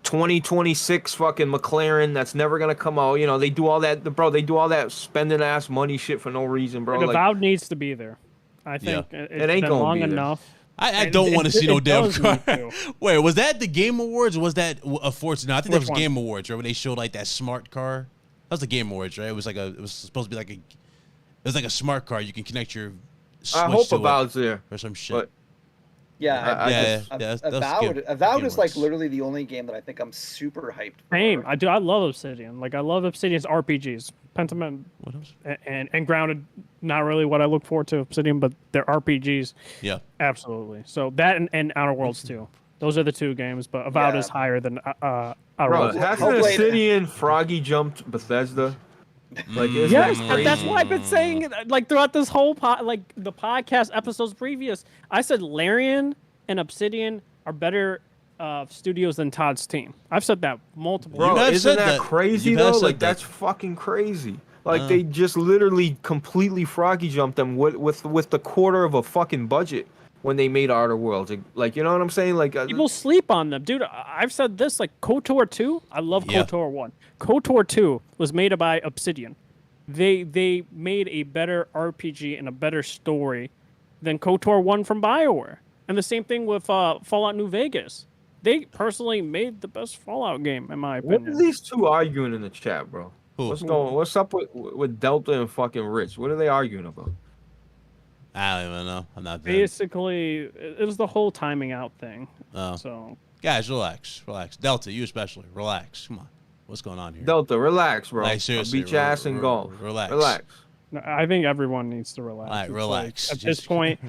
Speaker 3: 2026 fucking McLaren that's never gonna come out. You know, they do all that, bro. They do all that spending ass money shit for no reason, bro.
Speaker 1: The
Speaker 3: Like,
Speaker 1: Avowed needs to be there. I think
Speaker 2: Yeah.
Speaker 1: it's
Speaker 3: It ain't
Speaker 1: been
Speaker 3: gonna
Speaker 1: long
Speaker 3: be there.
Speaker 1: enough.
Speaker 2: I
Speaker 1: And
Speaker 2: don't want to see no
Speaker 1: it
Speaker 2: damn
Speaker 1: does
Speaker 2: car.
Speaker 1: need to.
Speaker 2: Wait, was that the Game Awards or was that a Forza? No, I think that
Speaker 1: Which
Speaker 2: was
Speaker 1: one?
Speaker 2: Game Awards, right? When they showed like that smart car. That was the Game Awards, right? It was supposed to be like a smart car. You can connect your
Speaker 3: I
Speaker 2: Switch
Speaker 3: hope
Speaker 2: to it
Speaker 3: Avowed's there.
Speaker 2: or some shit.
Speaker 3: But
Speaker 4: Yeah,
Speaker 2: Yeah, that's
Speaker 4: Avowed
Speaker 2: Game
Speaker 4: is like
Speaker 2: Awards.
Speaker 4: literally the only game that I think I'm super hyped for.
Speaker 1: Same. I love Obsidian. Like I love Obsidian's RPGs. Pentiment
Speaker 2: What else?
Speaker 1: and Grounded, not really what I look forward to Obsidian, but their RPGs,
Speaker 2: Yeah.
Speaker 1: absolutely. So that and Outer Worlds too. Those are the two games, but Avowed
Speaker 4: Yeah.
Speaker 1: is higher than Outer
Speaker 3: bro,
Speaker 1: Worlds.
Speaker 3: hasn't
Speaker 4: Hellblade-
Speaker 3: Obsidian Froggy jumped Bethesda? Like, isn't
Speaker 1: Yes,
Speaker 3: that
Speaker 1: and
Speaker 3: crazy?
Speaker 1: that's what I've been saying. Like throughout this whole the podcast episodes previous, I said Larian and Obsidian are better studios than Todd's team. I've said that multiple.
Speaker 3: Bro,
Speaker 2: You have
Speaker 3: isn't
Speaker 2: said
Speaker 3: that
Speaker 2: that.
Speaker 3: crazy
Speaker 2: You have
Speaker 3: though?
Speaker 2: said
Speaker 3: Like,
Speaker 2: that.
Speaker 3: that's fucking crazy. Like, they just literally completely Froggy jumped them with the quarter of a fucking budget when they made Outer Worlds. Like, you know what I'm saying? Like,
Speaker 1: People sleep on them, dude. I've said this. Like KOTOR 2, I love
Speaker 2: Yeah.
Speaker 1: KOTOR 1. KOTOR 2 was made by Obsidian. They made a better RPG and a better story than KOTOR 1 from BioWare. And the same thing with Fallout New Vegas. They personally made the best Fallout game, in my
Speaker 3: what
Speaker 1: opinion.
Speaker 3: are these two arguing in the chat, bro?
Speaker 2: Who?
Speaker 3: What's up with Delta and fucking Rich? What are they arguing about?
Speaker 2: I don't even know. I'm not there.
Speaker 1: Basically, it was the whole timing out thing.
Speaker 2: Oh.
Speaker 1: So
Speaker 2: Guys, relax. Delta, you especially. Relax. Come on. What's going on here?
Speaker 3: Delta, relax, bro.
Speaker 2: Like,
Speaker 3: I'll
Speaker 2: seriously,
Speaker 3: beat your ass in golf.
Speaker 2: relax.
Speaker 1: no, I think everyone needs to relax.
Speaker 2: All right,
Speaker 1: It's
Speaker 2: relax.
Speaker 1: like, at this
Speaker 2: Just-
Speaker 1: point,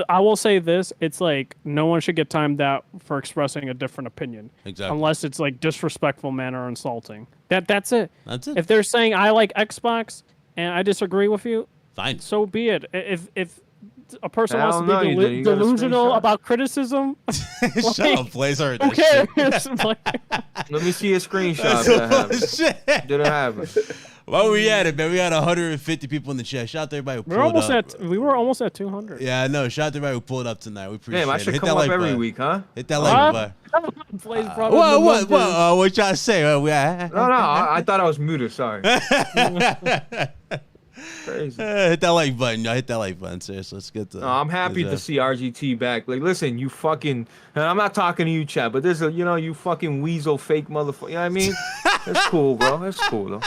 Speaker 1: I will say this: it's like no one should get timed out for expressing a different opinion,
Speaker 2: Exactly.
Speaker 1: unless it's like disrespectful manner or insulting. That's it.
Speaker 2: That's it.
Speaker 1: If they're saying I like Xbox and I disagree with you,
Speaker 2: Fine.
Speaker 1: so be it. If a person
Speaker 3: Hell
Speaker 1: wants
Speaker 3: no,
Speaker 1: to
Speaker 3: you
Speaker 1: be
Speaker 3: didn't. You got a
Speaker 1: delusional
Speaker 3: screenshot.
Speaker 1: about criticism,
Speaker 2: Shut up, Blaze. I heard
Speaker 1: who
Speaker 2: that
Speaker 1: cares?
Speaker 2: shit.
Speaker 1: Like,
Speaker 3: Let me see a screenshot.
Speaker 2: That's
Speaker 3: That
Speaker 2: some
Speaker 3: happened.
Speaker 2: shit.
Speaker 3: Didn't happen.
Speaker 2: Why were we at it, man? We had 150 people in the chat. Shout out to everybody who
Speaker 1: we're
Speaker 2: pulled
Speaker 1: almost
Speaker 2: up.
Speaker 1: we were almost at 200.
Speaker 2: Yeah, I know. Shout out to everybody who pulled up tonight. We appreciate
Speaker 3: Damn, I
Speaker 2: it.
Speaker 3: should
Speaker 2: Hit
Speaker 3: come
Speaker 2: that
Speaker 3: up
Speaker 2: like
Speaker 3: every
Speaker 2: button.
Speaker 3: week, huh?
Speaker 2: Hit that like button.
Speaker 1: Blaze brought up
Speaker 2: What?
Speaker 1: the
Speaker 2: What?
Speaker 1: numbers.
Speaker 2: What you trying to say?
Speaker 3: No, I thought I was muted. Sorry. Crazy.
Speaker 2: Hit that like button. Y'all hit that like button. Seriously, let's get to.
Speaker 3: No, I'm happy to see RGT back. Like, listen, you fucking. And I'm not talking to you, chat, but there's a, you fucking weasel, fake motherfucker. You know what I mean? That's cool, bro. That's cool, though.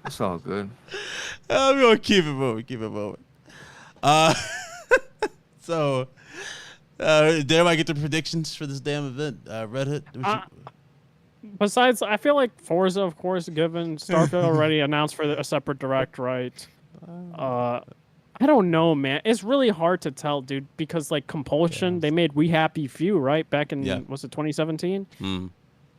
Speaker 3: It's all good.
Speaker 2: I'm gonna keep it moving. Keep it moving. So, did everybody get their predictions for this damn event? Red Hood.
Speaker 1: Besides, I feel like Forza, of course, given Starfield already announced for a separate direct, right? I don't know, man. It's really hard to tell, dude, because like Compulsion, they made We Happy Few, right? Back in
Speaker 2: Yeah.
Speaker 1: was it 2017?
Speaker 2: Mm.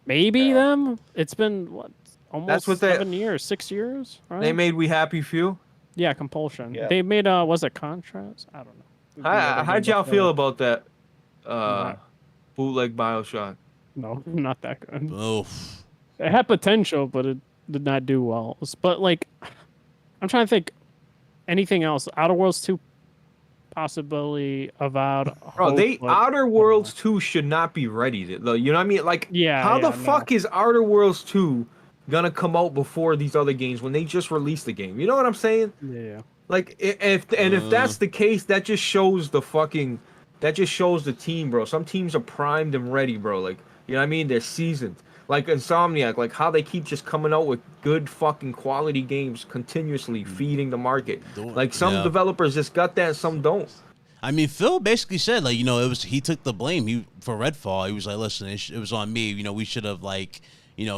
Speaker 1: Maybe them. It's been what, almost
Speaker 3: what they-
Speaker 1: 7 years, 6 years, right?
Speaker 3: They made We Happy Few.
Speaker 1: yeah, Compulsion.
Speaker 4: Yeah.
Speaker 1: They made was it Contrast? I don't know.
Speaker 3: How'd y'all feel about that
Speaker 1: Not-
Speaker 3: bootleg Bioshock?
Speaker 1: No, not that good.
Speaker 2: Oof.
Speaker 1: It had potential, but it did not do well. But like, I'm trying to think anything else. Outer Worlds 2, possibility avowed.
Speaker 3: Bro,
Speaker 1: hope, but
Speaker 3: Outer
Speaker 1: I don't
Speaker 3: Worlds
Speaker 1: know.
Speaker 3: 2 should not be ready. You know what I mean? Like,
Speaker 1: Yeah,
Speaker 3: how the
Speaker 1: yeah, no.
Speaker 3: fuck is Outer Worlds 2 gonna come out before these other games when they just released the game? You know what I'm saying?
Speaker 1: Yeah.
Speaker 3: Like, if that's the case, that just shows the team, bro. Some teams are primed and ready, bro. Like, you know what I mean? They're seasoned. Like Insomniac, like how they keep just coming out with good fucking quality games continuously, feeding the market. Like some developers just got that, some don't.
Speaker 2: I mean, Phil basically said, like, he took the blame for Redfall. He was like, listen, it was on me. We should have, like,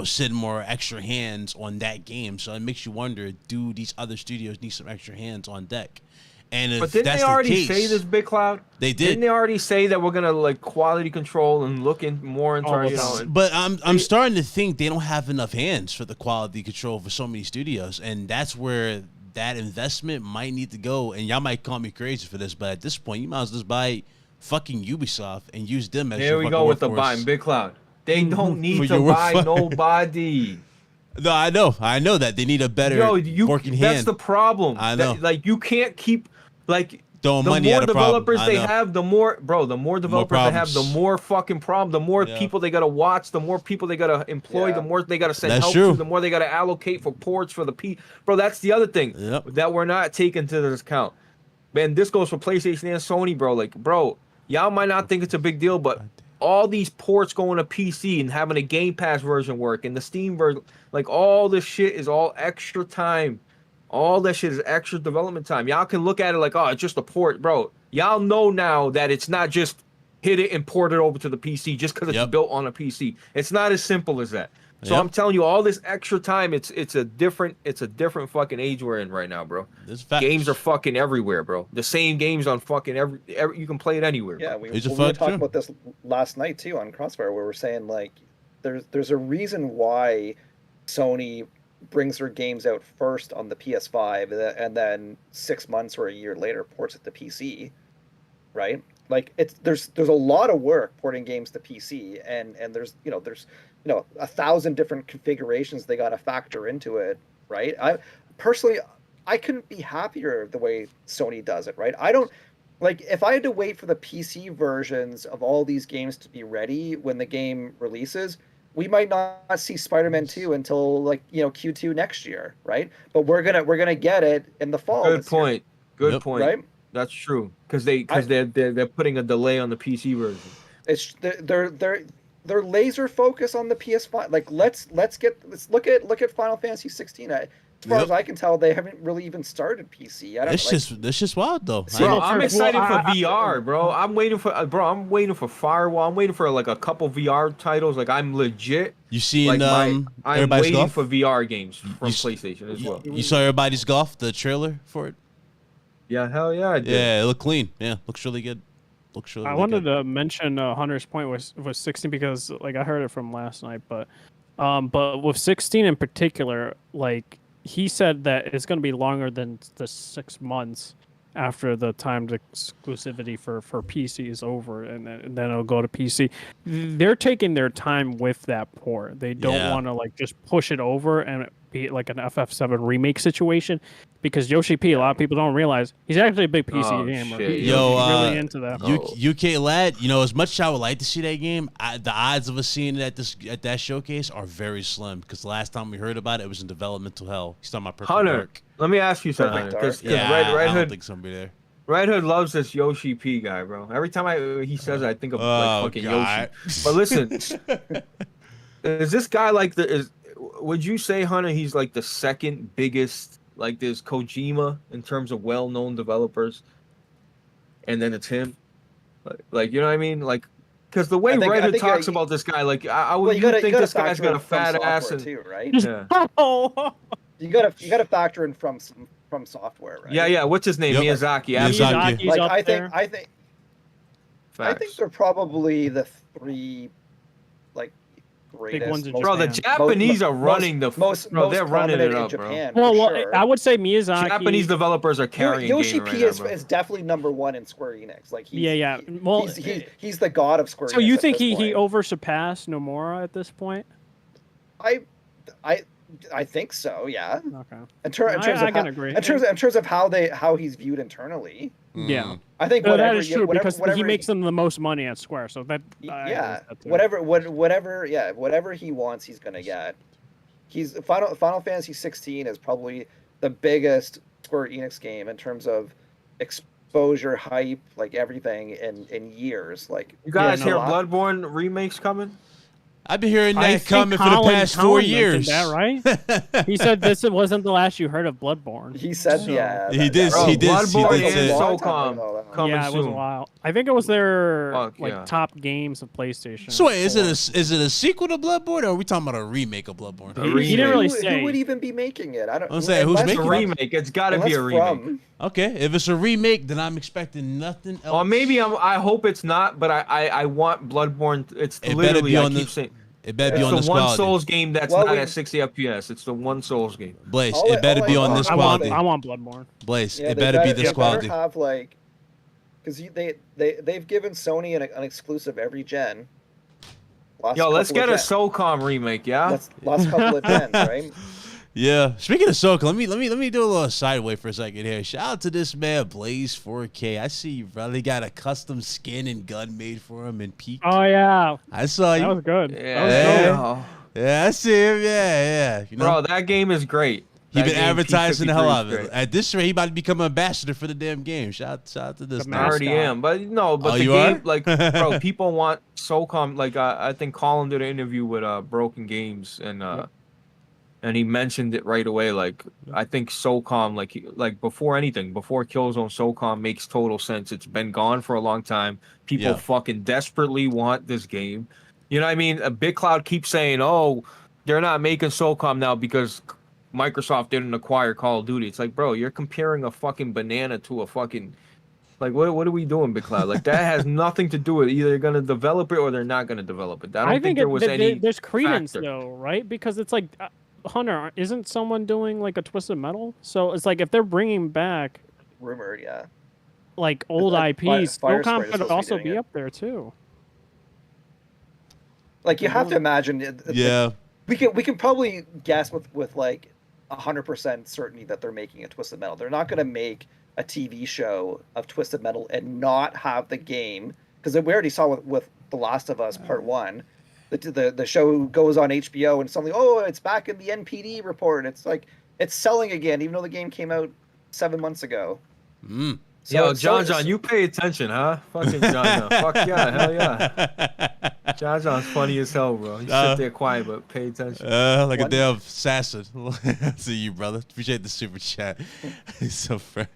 Speaker 2: sent more extra hands on that game. So it makes you wonder, do these other studios need some extra hands on deck? And if
Speaker 3: But didn't
Speaker 2: that's
Speaker 3: they already
Speaker 2: the case,
Speaker 3: say this, Big Cloud?
Speaker 2: They did.
Speaker 3: Didn't they already say that we're gonna like quality control and look in more into our,
Speaker 2: But I'm starting to think they don't have enough hands for the quality control for so many studios, and that's where that investment might need to go. And y'all might call me crazy for this, but at this point, you might as well just buy fucking Ubisoft and use them as
Speaker 3: Here
Speaker 2: your
Speaker 3: we
Speaker 2: fucking
Speaker 3: go with the
Speaker 2: workforce.
Speaker 3: buying, Big Cloud. They don't need
Speaker 2: For
Speaker 3: to
Speaker 2: your
Speaker 3: buy
Speaker 2: workforce.
Speaker 3: nobody.
Speaker 2: No, I know that they need a better working hand.
Speaker 3: That's the problem.
Speaker 2: I know.
Speaker 3: Like you can't keep like
Speaker 2: throwing
Speaker 3: the
Speaker 2: money
Speaker 3: more
Speaker 2: at a
Speaker 3: developers
Speaker 2: problem.
Speaker 3: they have, the more developers they have, the
Speaker 2: problems.
Speaker 3: more fucking problem, the more
Speaker 2: Yeah.
Speaker 3: people they gotta watch, the more people they gotta employ, the more they gotta send
Speaker 2: That's
Speaker 3: help
Speaker 2: true.
Speaker 3: to, the more they gotta allocate for ports for the Bro, that's the other thing
Speaker 2: Yep.
Speaker 3: that we're not taking to this account. Man, this goes for PlayStation and Sony, bro. Like, bro, y'all might not think it's a big deal, but all these ports going to PC and having a Game Pass version work and the Steam version, like all this shit is all extra time. All that shit is extra development time. Y'all can look at it like, oh, it's just a port, bro. Y'all know now that it's not just hit it and port it over to the PC just because it's built on a PC. It's not as simple as that. So I'm telling you, all this extra time, it's a different fucking age we're in right now, bro. Games are fucking everywhere, bro. The same games on fucking every you can play it anywhere.
Speaker 4: Yeah,
Speaker 3: bro.
Speaker 4: we were talking about this last night too on Crossfire, where we're saying like there's a reason why Sony brings their games out first on the PS5 and then 6 months or a year later ports it to PC, right? Like there's a lot of work porting games to PC, and there's 1,000 different configurations they got to factor into it, right? I personally couldn't be happier the way Sony does it, right? I don't like if I had to wait for the PC versions of all these games to be ready when the game releases, we might not see Spider-Man 2 until Q2 next year, right? But we're gonna get it in the fall.
Speaker 3: Good point.
Speaker 2: Yep.
Speaker 3: Point.
Speaker 4: Right?
Speaker 3: That's true. Because they're putting a delay on the PC version.
Speaker 4: It's they're laser focused on the PS5. Like let's look at Final Fantasy 16. As far as I can tell, they haven't really even started PC.
Speaker 2: It's just wild though.
Speaker 3: Bro, I'm excited for VR, bro. I'm waiting for Firewall. I'm waiting for like a couple VR titles. Like I'm legit.
Speaker 2: You seen
Speaker 3: I'm
Speaker 2: Everybody's
Speaker 3: waiting
Speaker 2: Golf?
Speaker 3: for VR games from PlayStation as well.
Speaker 2: You saw Everybody's Golf, the trailer for it?
Speaker 3: Yeah, hell yeah, I did.
Speaker 2: Yeah, it looked clean. Yeah, looks really good.
Speaker 1: I wanted to mention Hunter's point was 16 because like I heard it from last night, but with 16 in particular, like he said that it's going to be longer than the 6 months after the timed exclusivity for PC is over, and then it'll go to PC. They're taking their time with that port. They don't want to like just push it over and be like an FF7 remake situation, because Yoshi P, a lot of people don't realize he's actually a big PC gamer. He's really into that.
Speaker 2: UK lad, as much as I would like to see that game, the odds of us seeing it at that showcase are very slim, because the last time we heard about it was in developmental hell. He's talking about Perfect
Speaker 3: Hunter,
Speaker 2: Dark.
Speaker 3: let me ask you something. Because
Speaker 2: I don't think somebody there.
Speaker 3: Red Hood loves this Yoshi P guy, bro. Every time he says it, I think of like fucking
Speaker 2: God.
Speaker 3: Yoshi. But listen, is this guy would you say, Hunter, he's like the second biggest, like there's Kojima in terms of well-known developers, and then it's him? Like you know what I mean? Like, because the way Red Hood talks about this guy, like I would think this guy's got a fat ass and
Speaker 4: too, right?
Speaker 3: Yeah.
Speaker 4: you gotta factor in from software, right?
Speaker 3: Yeah. What's his name?
Speaker 2: Yep.
Speaker 3: Miyazaki.
Speaker 1: Miyazaki's
Speaker 4: Like
Speaker 1: up
Speaker 4: I
Speaker 1: there.
Speaker 4: think they're probably the three like greatest
Speaker 1: ones in
Speaker 3: Bro, the Japanese are running
Speaker 4: most
Speaker 3: they're running it
Speaker 4: prominent
Speaker 3: up,
Speaker 4: in
Speaker 3: bro.
Speaker 4: Japan.
Speaker 1: Well,
Speaker 4: for sure.
Speaker 1: I would say Miyazaki.
Speaker 3: Japanese developers are carrying
Speaker 4: Yoshi
Speaker 3: gaming
Speaker 4: P
Speaker 3: right now, bro.
Speaker 4: is definitely number one in Square Enix. Like
Speaker 1: Well,
Speaker 4: he's the god of Square Enix.
Speaker 1: So you
Speaker 4: at
Speaker 1: think
Speaker 4: this
Speaker 1: he
Speaker 4: point.
Speaker 1: oversurpassed Nomura at this point?
Speaker 4: I think so. Yeah.
Speaker 1: Okay.
Speaker 4: In terms
Speaker 1: I
Speaker 4: of
Speaker 1: can
Speaker 4: how,
Speaker 1: agree.
Speaker 4: in terms of how he's viewed internally.
Speaker 1: Yeah.
Speaker 4: I think
Speaker 1: No,
Speaker 4: whatever
Speaker 1: that is true
Speaker 4: whatever,
Speaker 1: because
Speaker 4: whatever
Speaker 1: he makes them the most money at Square. So that I agree
Speaker 4: yeah,
Speaker 1: with that too.
Speaker 4: whatever he wants, he's gonna get. He's Final Fantasy 16 is probably the biggest Square Enix game in terms of exposure, hype, like everything in years. Like
Speaker 3: You guys
Speaker 1: no,
Speaker 3: hear
Speaker 4: a lot-
Speaker 3: Bloodborne remakes coming?
Speaker 2: I've been hearing
Speaker 1: I
Speaker 2: that
Speaker 1: think
Speaker 2: coming for the past 4
Speaker 1: Colin mentioned
Speaker 2: years.
Speaker 1: that, right? He said this wasn't the last you heard of Bloodborne.
Speaker 4: He said,
Speaker 1: So-
Speaker 4: yeah.
Speaker 2: He did-
Speaker 3: Bro,
Speaker 2: he did
Speaker 3: Bloodborne
Speaker 2: say-
Speaker 3: and
Speaker 4: Long time
Speaker 3: SOCOM
Speaker 4: ago, though.
Speaker 3: coming
Speaker 1: Yeah, it was a
Speaker 3: soon.
Speaker 1: while. I think it was their
Speaker 3: Fuck,
Speaker 1: like
Speaker 3: yeah.
Speaker 1: top games of PlayStation.
Speaker 2: So wait, is
Speaker 1: 4.
Speaker 2: it a sequel to Bloodborne, or are we talking about a remake of Bloodborne?
Speaker 1: He didn't really
Speaker 4: Who
Speaker 1: say.
Speaker 4: would even be making it? I don't.
Speaker 2: I'm saying, who's
Speaker 4: unless
Speaker 3: It's a
Speaker 2: making it?
Speaker 3: remake. It's got to be a
Speaker 4: unless
Speaker 3: remake.
Speaker 4: from-
Speaker 2: Okay, if it's a remake, then I'm expecting nothing else.
Speaker 3: Or maybe I hope it's not, but I want Bloodborne. It's
Speaker 2: It better
Speaker 3: literally
Speaker 2: be
Speaker 3: I
Speaker 2: on
Speaker 3: keep
Speaker 2: the-
Speaker 3: saying
Speaker 2: It better be
Speaker 3: it's
Speaker 2: on
Speaker 3: the
Speaker 2: this
Speaker 3: one
Speaker 2: quality.
Speaker 3: Souls game that's
Speaker 4: Well,
Speaker 3: not
Speaker 4: we-
Speaker 3: at 60 FPS. It's the one Souls game.
Speaker 2: Blaze,
Speaker 4: All
Speaker 2: it better
Speaker 4: I-
Speaker 2: be
Speaker 4: all
Speaker 2: on
Speaker 4: I-
Speaker 2: this
Speaker 4: I
Speaker 2: quality.
Speaker 1: I want Bloodborne.
Speaker 2: Blaze,
Speaker 4: Yeah,
Speaker 2: it
Speaker 4: they
Speaker 2: better be
Speaker 4: they
Speaker 2: this quality.
Speaker 4: Better have like, because they've given Sony an exclusive every gen.
Speaker 3: Yo, let's get a
Speaker 4: SOCOM.
Speaker 3: SOCOM remake, yeah?
Speaker 4: Last couple of gens, right?
Speaker 2: Yeah. Speaking of Soka, let me do a little sideway for a second here. Shout out to this man, Blaze 4K. I see you, brother. He got a custom skin and gun made for him in Peak.
Speaker 1: Oh yeah,
Speaker 2: I saw you.
Speaker 1: that was good. That was
Speaker 2: Yeah.
Speaker 1: good.
Speaker 2: Yeah, I see him. Yeah. You know,
Speaker 3: Bro, that game is great.
Speaker 2: he
Speaker 3: That
Speaker 2: been
Speaker 3: game,
Speaker 2: advertising the hell
Speaker 3: P53
Speaker 2: out of
Speaker 3: is
Speaker 2: it.
Speaker 3: great.
Speaker 2: At this rate, he about to become an ambassador for the damn game. Shout out to this.
Speaker 1: The
Speaker 2: guy.
Speaker 3: I already
Speaker 1: mascot.
Speaker 3: am, but no, but
Speaker 2: Oh,
Speaker 3: the
Speaker 2: you
Speaker 3: game,
Speaker 2: are?
Speaker 3: like, bro, people want SOCOM. Like, I think Colin did an interview with Broken Games, and he mentioned it right away. Like, I think SOCOM, like before anything, before Killzone, SOCOM makes total sense. It's been gone for a long time. People
Speaker 2: Yeah.
Speaker 3: fucking desperately want this game. You know what I mean? A Big Cloud keeps saying, "Oh, they're not making SOCOM now because Microsoft didn't acquire Call of Duty." It's like, bro, you're comparing a fucking banana to a fucking, like, what are we doing, Big Cloud? Like, that has nothing to do with either they're gonna develop it or they're not gonna develop it. I don't think there was any.
Speaker 1: there's credence
Speaker 3: factor.
Speaker 1: though, right? Because it's like Hunter, isn't someone doing like a Twisted Metal? So it's like if they're bringing back
Speaker 4: Rumored, yeah.
Speaker 1: like old
Speaker 4: Like,
Speaker 1: IPs,
Speaker 4: Fire
Speaker 1: SOCOM
Speaker 4: Sprite is
Speaker 1: could
Speaker 4: supposed to be
Speaker 1: also
Speaker 4: doing
Speaker 1: be
Speaker 4: it.
Speaker 1: up there too.
Speaker 4: Like you have to imagine.
Speaker 2: Yeah.
Speaker 4: We can probably guess with like 100% certainty that they're making a Twisted Metal. They're not going to make a TV show of Twisted Metal and not have the game, because we already saw with The Last of Us Part 1. The show goes on HBO and suddenly, oh, it's back in the NPD report. It's like it's selling again, even though the game came out 7 months ago.
Speaker 2: Mm.
Speaker 3: Yo, John, you pay attention, huh? Fucking John. Fuck yeah, hell yeah. John's funny as hell, bro. You sit there quiet, but pay attention.
Speaker 2: Like a
Speaker 4: What?
Speaker 2: damn assassin. See you, brother. Appreciate the super chat. He's so fair.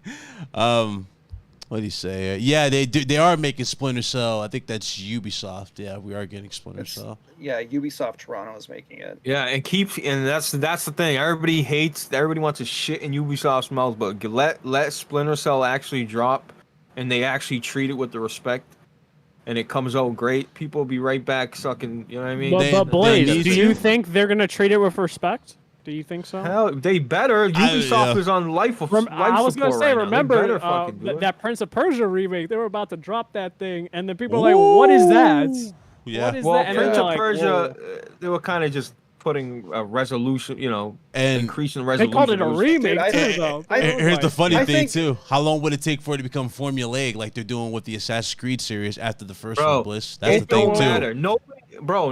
Speaker 2: What do you say? Yeah, they do. They are making Splinter Cell. I think that's Ubisoft. Yeah, we are getting Splinter Cell.
Speaker 4: Yeah, Ubisoft Toronto is making it.
Speaker 3: Yeah, and that's the thing. Everybody wants to shit in Ubisoft's mouth, but let Splinter Cell actually drop, and they actually treat it with the respect, and it comes out great. People will be right back sucking. You know what I mean?
Speaker 2: They-
Speaker 1: But Blaze,
Speaker 2: need
Speaker 1: do
Speaker 2: to.
Speaker 1: you think they're gonna treat it with respect? Do you think so?
Speaker 3: Hell, they better. Ubisoft
Speaker 2: yeah.
Speaker 3: is on life of
Speaker 1: I was gonna
Speaker 3: support
Speaker 1: say,
Speaker 3: right now. They
Speaker 1: remember
Speaker 3: better fucking do it.
Speaker 1: that Prince of Persia remake? They were about to drop that thing, and then people were like, "What is that?
Speaker 2: Yeah.
Speaker 1: What is
Speaker 3: Well,
Speaker 1: that?" And then
Speaker 3: Prince
Speaker 1: they're
Speaker 3: of
Speaker 1: like,
Speaker 3: Persia,
Speaker 1: "Whoa."
Speaker 3: they were kind of just putting a resolution,
Speaker 2: And
Speaker 3: increasing
Speaker 1: They
Speaker 3: resolution.
Speaker 1: called it a
Speaker 3: was-
Speaker 1: remake
Speaker 4: I-
Speaker 1: too, though.
Speaker 4: I-
Speaker 1: They were
Speaker 2: Here's the
Speaker 1: like-
Speaker 2: funny
Speaker 4: I
Speaker 2: thing
Speaker 4: think-
Speaker 2: too. How long would it take for it to become formulaic, like they're doing with the Assassin's Creed series after the first
Speaker 3: Bro,
Speaker 2: one, Bliss? That's the
Speaker 3: It
Speaker 2: thing
Speaker 3: don't
Speaker 2: too.
Speaker 3: matter.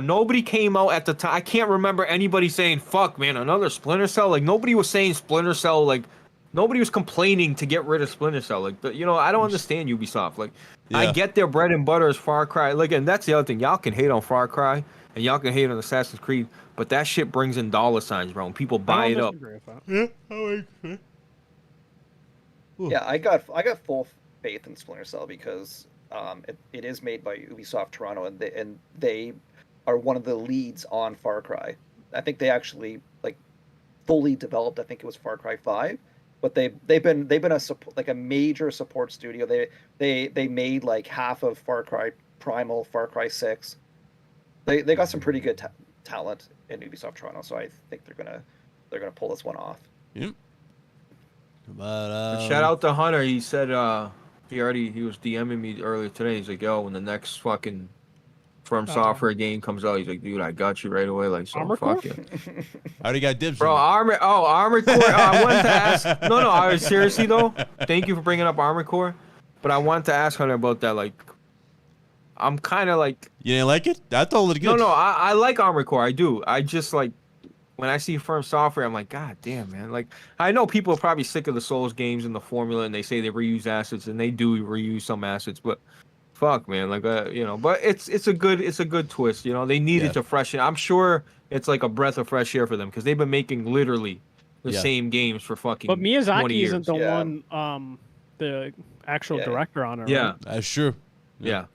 Speaker 3: Nobody came out at the time. I can't remember anybody saying, "Fuck, man, another Splinter Cell." Like nobody was saying Splinter Cell. Like nobody was complaining to get rid of Splinter Cell. Like I don't understand Ubisoft. Like I
Speaker 2: Yeah.
Speaker 3: get their bread and butter is Far Cry. Like, and that's the other thing. Y'all can hate on Far Cry and y'all can hate on Assassin's Creed, but that shit brings in dollar signs, bro. And people buy
Speaker 1: I
Speaker 3: it
Speaker 1: don't
Speaker 3: up.
Speaker 1: disagree with that.
Speaker 2: Yeah, I like it.
Speaker 4: Yeah, I got full faith in Splinter Cell because it is made by Ubisoft Toronto, and they are one of the leads on Far Cry. I think they actually like fully developed. I think it was Far Cry 5, but they've been a major support studio. They made like half of Far Cry Primal, Far Cry 6. They got some pretty good talent in Ubisoft Toronto, so I think they're gonna pull this one off.
Speaker 2: Yep. But
Speaker 3: Shout out to Hunter. He said he was DMing me earlier today. He's like, "Yo, when the next fucking From Software game comes out, he's like, dude, I got you right away. Like, so
Speaker 1: Armor
Speaker 3: fuck
Speaker 1: Core?
Speaker 3: yeah.
Speaker 2: I already got dibs.
Speaker 3: Bro,
Speaker 2: on it.
Speaker 3: Armor Core. I wanted to ask. No, I was seriously though. Thank you for bringing up Armor Core, but I wanted to ask Hunter about that. Like, I'm kind of like.
Speaker 2: You didn't like it? I thought it was good.
Speaker 3: No, I like Armor Core. I do. I just like when I see Firm Software, I'm like, God damn, man. Like, I know people are probably sick of the Souls games and the formula, and they say they reuse assets, and they do reuse some assets, but. Fuck, man, like you know, but it's a good twist, you know. They needed to freshen. I'm sure it's like a breath of fresh air for them because they've been making literally the same games for fucking.
Speaker 1: But
Speaker 3: 20
Speaker 1: Miyazaki
Speaker 3: years.
Speaker 1: isn't the one, the actual director on it. Right?
Speaker 3: Yeah,
Speaker 2: That's true.
Speaker 3: yeah.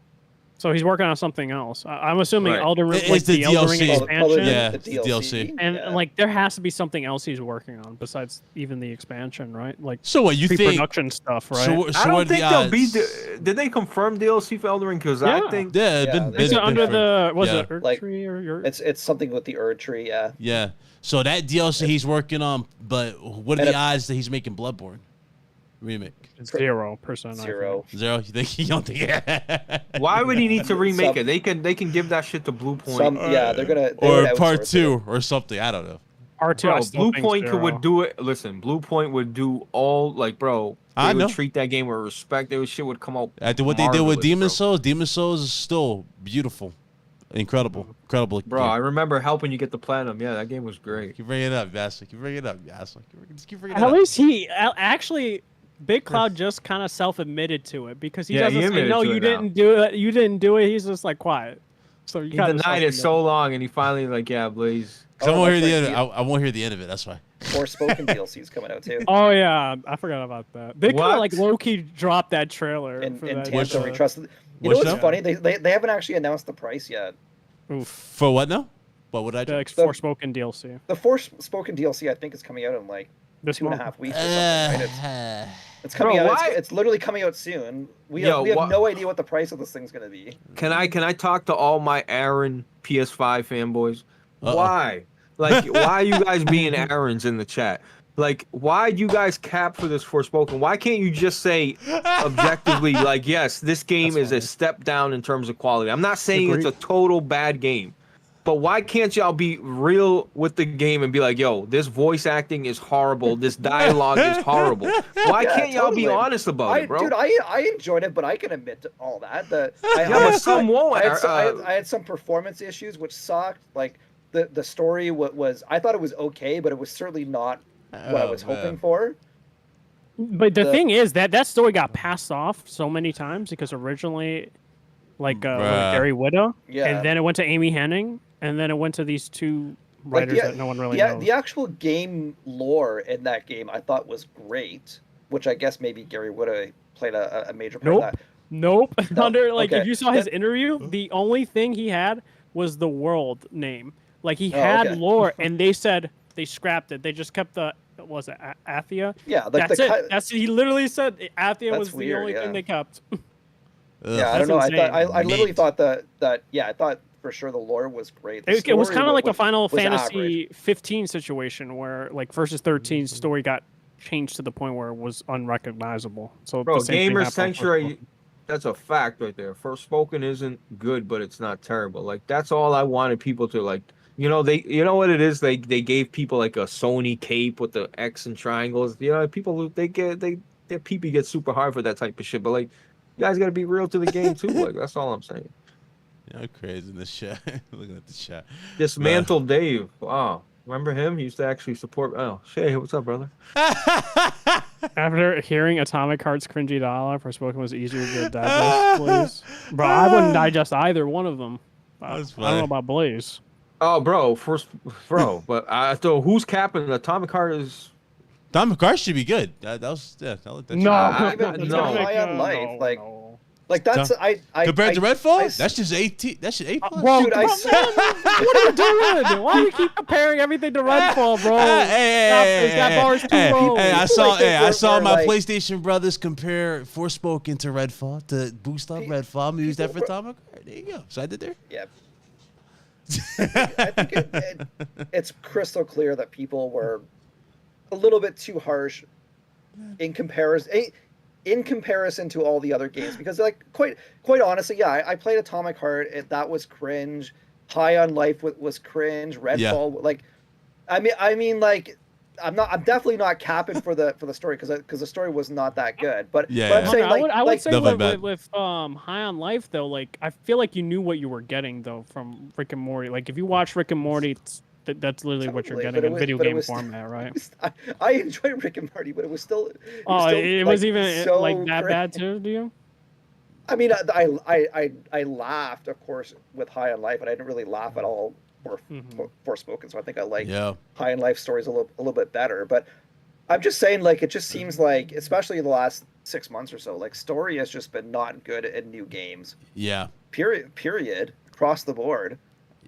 Speaker 1: So he's working on something else. I'm assuming
Speaker 3: Right.
Speaker 1: Elden Ring,
Speaker 2: It's
Speaker 1: like
Speaker 2: the
Speaker 1: the Elden Ring
Speaker 2: DLC.
Speaker 1: expansion.
Speaker 2: Yeah,
Speaker 4: the
Speaker 2: it's the DLC.
Speaker 1: And like there has to be something else he's working on besides even the expansion, right? Like
Speaker 2: So what you think?
Speaker 1: pre-production stuff, right?
Speaker 2: So
Speaker 3: I
Speaker 2: what
Speaker 3: don't
Speaker 2: are
Speaker 3: think
Speaker 2: the
Speaker 3: they'll
Speaker 2: odds?
Speaker 3: be. Did they confirm DLC for Elden Ring? Because I
Speaker 1: Yeah.
Speaker 3: think.
Speaker 2: Yeah,
Speaker 4: Yeah,
Speaker 2: been,
Speaker 4: they-
Speaker 2: been,
Speaker 1: Is it
Speaker 2: been
Speaker 1: under
Speaker 2: for-
Speaker 1: the was
Speaker 2: yeah.
Speaker 1: it Earth
Speaker 4: Like,
Speaker 1: Tree or your?
Speaker 4: It's something with the Erd tree, yeah.
Speaker 2: Yeah. So that DLC he's working on, but what are
Speaker 4: And
Speaker 2: the odds that he's making Bloodborne remake?
Speaker 1: 0%.
Speaker 4: Zero.
Speaker 2: Zero? You think you don't think?
Speaker 3: Why would he need to remake
Speaker 4: Some-
Speaker 3: it? They can give that shit to Blue Point.
Speaker 4: They're gonna
Speaker 2: or part 2 or something? I don't know.
Speaker 1: R2. I
Speaker 3: Bro,
Speaker 1: still
Speaker 3: Blue
Speaker 1: think
Speaker 3: Point
Speaker 1: 0.
Speaker 3: would do it. Listen, Blue Point would do all like, bro. They
Speaker 2: I
Speaker 3: would
Speaker 2: know.
Speaker 3: treat that game with respect. Their shit would come out.
Speaker 2: After what they did with
Speaker 3: marvelous,
Speaker 2: Demon
Speaker 3: bro.
Speaker 2: Souls, Demon Souls is still beautiful, incredible.
Speaker 3: Bro,
Speaker 2: game.
Speaker 3: I remember helping you get the platinum. Yeah, that game was great.
Speaker 2: Keep bringing it up, Yasser. Keep bringing it up, Yasser. Just keep bringing it
Speaker 1: At
Speaker 2: up.
Speaker 1: least he actually, Big Cloud just kind of self-admitted to it because he
Speaker 3: Yeah,
Speaker 1: doesn't
Speaker 3: he
Speaker 1: say
Speaker 3: admitted
Speaker 1: no,
Speaker 3: to
Speaker 1: you
Speaker 3: it now.
Speaker 1: didn't do it. You didn't do it. He's just like quiet. So you
Speaker 3: He
Speaker 1: kind
Speaker 3: denied it so long, and he finally like, yeah, Blaze.
Speaker 2: 'Cause I
Speaker 4: Oh,
Speaker 2: won't hear
Speaker 4: that's
Speaker 2: the
Speaker 4: right,
Speaker 2: end. I won't hear the end of it. That's why.
Speaker 4: Forspoken DLC's coming out too.
Speaker 1: Oh yeah, I forgot about that. They kind
Speaker 3: What?
Speaker 1: of like low key dropped that trailer
Speaker 4: In
Speaker 1: for that.
Speaker 2: Which
Speaker 4: Tangent
Speaker 2: one?
Speaker 4: Retrusted. You know
Speaker 2: Which
Speaker 4: what's
Speaker 2: one?
Speaker 4: funny? They haven't actually announced the price yet.
Speaker 1: Oof.
Speaker 2: For what now? What would I
Speaker 1: The
Speaker 2: do?
Speaker 1: Forspoken DLC.
Speaker 4: The Forspoken DLC I think is coming out in like
Speaker 1: This
Speaker 4: 2.5
Speaker 1: month.
Speaker 4: weeks or something. Right? It's coming
Speaker 3: Bro,
Speaker 4: out.
Speaker 3: why-
Speaker 4: It's literally coming out soon. We
Speaker 3: Yo,
Speaker 4: have
Speaker 3: wha-
Speaker 4: no idea what the price of this thing's gonna be.
Speaker 3: Can I talk to all my Aaron PS5 fanboys?
Speaker 2: Uh-oh.
Speaker 3: Why? Like, why are you guys being Aarons in the chat? Like, why do you guys cap for this Forspoken? Why can't you just say objectively, like, yes, this game is a step down in terms of quality? I'm not saying it's a total bad game, but why can't y'all be real with the game and be like, yo, this voice acting is horrible, this dialogue is horrible? Why
Speaker 4: Yeah,
Speaker 3: can't y'all be
Speaker 4: totally.
Speaker 3: honest about it, bro?
Speaker 4: Dude, I enjoyed it, but I can admit to all that.
Speaker 3: Yeah, but some won't.
Speaker 4: I had some performance issues which sucked. Like the story was I thought it was okay, but it was certainly not what I was hoping for.
Speaker 1: But the thing is that story got passed off so many times because originally, like
Speaker 2: Bruh.
Speaker 1: Gary Whitta,
Speaker 4: Yeah.
Speaker 1: and then it went to Amy Hennig, and then it went to these two writers that no one really knows.
Speaker 4: The actual game lore in that game I thought was great, which I guess maybe Gary Whitta played a major part
Speaker 1: Nope.
Speaker 4: of that.
Speaker 1: Nope. Under like if
Speaker 4: okay.
Speaker 1: you saw his interview, the only thing he had was the world name. Like he
Speaker 4: Oh,
Speaker 1: had
Speaker 4: okay.
Speaker 1: lore, and they said they scrapped it. They just kept the what was it Athia?
Speaker 4: Yeah, like
Speaker 1: That's
Speaker 4: the
Speaker 1: it. That's he literally said Athia
Speaker 4: That's
Speaker 1: was the
Speaker 4: weird,
Speaker 1: only
Speaker 4: yeah.
Speaker 1: thing they kept.
Speaker 4: yeah, I
Speaker 1: That's
Speaker 4: don't know.
Speaker 1: insane.
Speaker 4: I literally
Speaker 2: Neat.
Speaker 4: thought that I thought for sure the lore was great. The
Speaker 1: It was
Speaker 4: story
Speaker 1: kind of like a
Speaker 4: was-
Speaker 1: Final
Speaker 4: was
Speaker 1: Fantasy
Speaker 4: average.
Speaker 1: 15 situation where like versus 13 story got changed to the point where it was unrecognizable. So
Speaker 3: Bro,
Speaker 1: the same thing
Speaker 3: Gamer
Speaker 1: happened with
Speaker 3: Century, that's a fact right there. Forspoken isn't good, but it's not terrible. Like that's all I wanted people to like. You know you know what it is. They gave people like a Sony cape with the X and triangles. You know, people their PP gets super hard for that type of shit. But like, you guys got to be real to the game too. Like that's all I'm saying.
Speaker 2: Yeah, crazy in the chat. Looking at the chat.
Speaker 3: Dismantle Dave. Wow, remember him? He used to actually support. Oh, Shay, what's up, brother?
Speaker 1: After hearing Atomic Heart's cringy dialogue, Forspoken was easier to digest, Blaze. Bro, I wouldn't digest either one of them. I
Speaker 2: That's
Speaker 1: don't know
Speaker 2: funny.
Speaker 1: about Blaze.
Speaker 3: Oh, bro, but so who's capping? Atomic Heart is.
Speaker 2: Tom McCarthy should be good. That was yeah. That looked, that
Speaker 1: No,
Speaker 2: should-
Speaker 4: Even
Speaker 3: no.
Speaker 4: High on Life,
Speaker 1: no,
Speaker 4: like
Speaker 1: no.
Speaker 4: that's I
Speaker 2: compared to
Speaker 4: I-
Speaker 2: Redfall,
Speaker 4: I-
Speaker 2: that's just 18. That should 8 plus.
Speaker 1: Bro,
Speaker 4: Dude,
Speaker 1: come on, what are you doing? Why do you keep comparing everything to Redfall, bro? That bar's too low.
Speaker 2: Hey, I
Speaker 4: People
Speaker 2: saw.
Speaker 4: like think
Speaker 2: I
Speaker 4: we're-
Speaker 2: saw
Speaker 4: we're
Speaker 2: my
Speaker 4: like-
Speaker 2: PlayStation brothers compare Forspoken to Redfall to boost up Redfall. I'm gonna use that for
Speaker 4: People-
Speaker 2: Atomic Heart. There you go. So I did there.
Speaker 4: Yeah. I think it's crystal clear that people were a little bit too harsh in comparison. in comparison to all the other games, because like quite honestly, yeah, I played Atomic Heart. That was cringe. High on Life was cringe. Redfall, like, I mean, like, I'm definitely not capping for the story because the story was not that good. But
Speaker 2: Yeah,
Speaker 4: but I'm
Speaker 2: yeah.
Speaker 4: saying like
Speaker 1: I would say
Speaker 2: Definitely bad.
Speaker 1: with High on Life though, like I feel like you knew what you were getting though from Rick and Morty. Like if you watch Rick and Morty, that's literally what you're
Speaker 4: Totally,
Speaker 1: getting in video game
Speaker 4: was
Speaker 1: format, right?
Speaker 4: I enjoyed Rick and Morty, but it was still.
Speaker 1: It was
Speaker 4: like,
Speaker 1: even
Speaker 4: so
Speaker 1: like that bad
Speaker 4: cringe.
Speaker 1: too. Do you?
Speaker 4: I mean, I laughed, of course, with High on Life, and I didn't really laugh at all for Forspoken. So I think I like High on Life stories a little bit better. But I'm just saying, like, it just seems like, especially in the last 6 months or so, like, story has just been not good in new games.
Speaker 2: Yeah.
Speaker 4: Period. Across the board.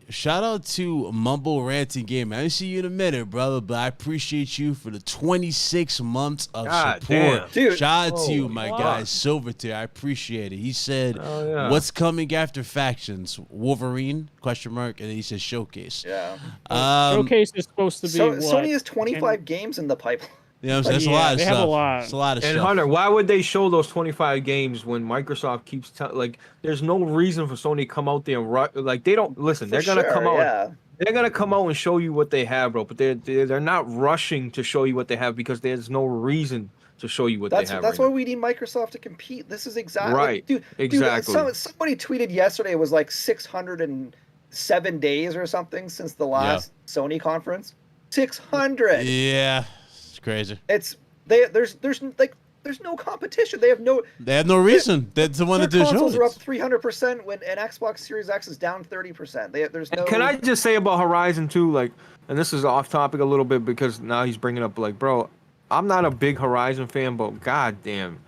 Speaker 2: Shout out to Mumble Ranting Game. I didn't see you in a minute, brother, but I appreciate you for the 26 months of
Speaker 3: God
Speaker 2: support.
Speaker 3: damn.
Speaker 4: Dude.
Speaker 2: Shout out to you,
Speaker 3: Holy
Speaker 2: my
Speaker 3: fuck.
Speaker 2: guy, Silvertier. I appreciate it. He said,
Speaker 3: Oh, yeah.
Speaker 2: "What's coming after factions? Wolverine? Question mark." And then he says, "Showcase."
Speaker 4: Yeah.
Speaker 1: Showcase is supposed to be
Speaker 4: So
Speaker 1: what?
Speaker 4: Sony has 25 games in the pipeline.
Speaker 2: You know what I'm saying? That's a
Speaker 1: Yeah,
Speaker 2: lot of
Speaker 1: they
Speaker 2: stuff.
Speaker 1: have a lot.
Speaker 2: It's a lot of
Speaker 3: And
Speaker 2: stuff.
Speaker 3: Hunter, why would they show those 25 games when Microsoft keeps like? There's no reason for Sony to come out there and like they don't listen. They're gonna come out.
Speaker 4: Yeah.
Speaker 3: They're gonna come out and show you what they have, bro. But they're not rushing to show you what they have because there's no reason to show you what they have.
Speaker 4: That's
Speaker 3: right
Speaker 4: why we need Microsoft to compete. This is exactly
Speaker 3: Right.
Speaker 4: dude.
Speaker 3: Exactly.
Speaker 4: Somebody tweeted yesterday it was like 607 days or something since the last Sony conference. 600.
Speaker 2: Yeah, it's crazy.
Speaker 4: It's there's no competition. They have no
Speaker 2: reason. That's the one that
Speaker 4: their
Speaker 2: they're
Speaker 4: consoles
Speaker 2: showing.
Speaker 4: are up 300% when an Xbox Series X is down 30%. There's no.
Speaker 3: Can I just say about Horizon 2, like, and this is off topic a little bit because now he's bringing up, like, bro, I'm not a big Horizon fan, but goddamn,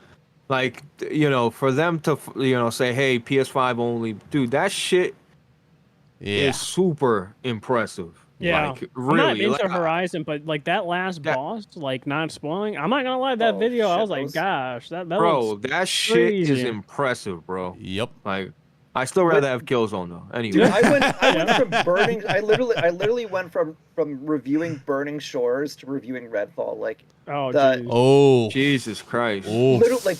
Speaker 3: like, you know, for them to, you know, say, hey, PS5 only, dude, that shit is super impressive.
Speaker 1: Yeah,
Speaker 3: like,
Speaker 1: I'm not
Speaker 3: really.
Speaker 1: into
Speaker 3: Like,
Speaker 1: Horizon, but like that last boss, like not spoiling. I'm not gonna lie, that video, I was like, gosh, that
Speaker 3: bro,
Speaker 1: looks
Speaker 3: that shit is
Speaker 1: crazy.
Speaker 3: impressive, bro.
Speaker 2: Yep.
Speaker 3: Like, I still rather have Killzone though. Anyway,
Speaker 4: Dude, I went from burning. I literally went from reviewing Burning Shores to reviewing Redfall. Like,
Speaker 1: oh,
Speaker 4: the-
Speaker 2: Oh,
Speaker 3: Jesus Christ.
Speaker 4: literally, like,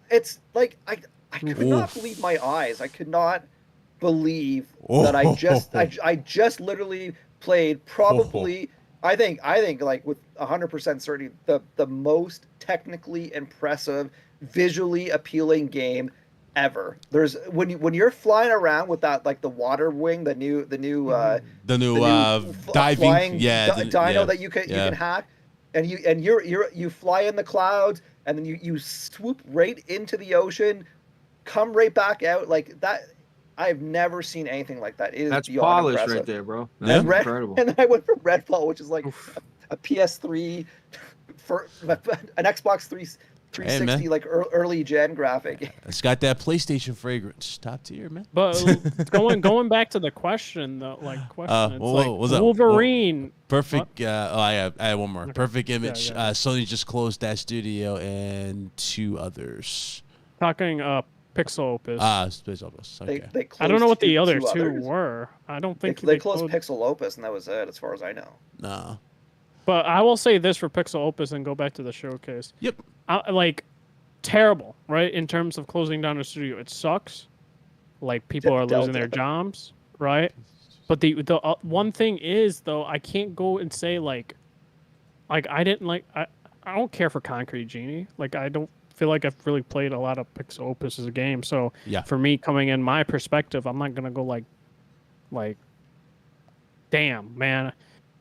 Speaker 4: it's like I could not believe my eyes. I could not believe that I just literally played probably I think like with 100% certainty the most technically impressive, visually appealing game ever. There's when you're flying around with that, like the water wing, the new
Speaker 2: diving,
Speaker 4: flying
Speaker 2: dino
Speaker 4: that you can hack, and you fly in the clouds, and then you swoop right into the ocean, come right back out like that. I've never seen anything like that. It is
Speaker 3: That's
Speaker 4: beyond
Speaker 3: polished
Speaker 4: impressive.
Speaker 3: right there, bro.
Speaker 2: Yeah.
Speaker 3: That's incredible.
Speaker 4: And then I went from Redfall, which is like a PS3 for an Xbox 360 like early gen graphic.
Speaker 2: It's got that PlayStation fragrance. Top tier, man.
Speaker 1: But going back to the question though, like question, it's like
Speaker 2: what was that?
Speaker 1: Wolverine.
Speaker 2: Perfect. I had one more.
Speaker 1: Okay.
Speaker 2: Perfect image.
Speaker 1: Yeah.
Speaker 2: Sony just closed that studio and 2 others.
Speaker 1: Talking Pixel Opus.
Speaker 2: Space Opus.
Speaker 4: They
Speaker 2: Okay.
Speaker 4: closed
Speaker 1: I don't know what the other
Speaker 4: two
Speaker 1: two
Speaker 4: others.
Speaker 1: were. I don't think
Speaker 4: They closed Pixel Opus, and that was it, as far as I know.
Speaker 2: Nah.
Speaker 1: But I will say this for Pixel Opus and go back to the showcase.
Speaker 2: Yep.
Speaker 1: Like terrible, right? In terms of closing down a studio, it sucks. Like people are losing their jobs, right? But the one thing is though, I can't go and say like I didn't like I don't care for Concrete Genie. Like I don't feel like I've really played a lot of Pixel Opus as a game. So for me, coming in my perspective, I'm not gonna go like, damn man,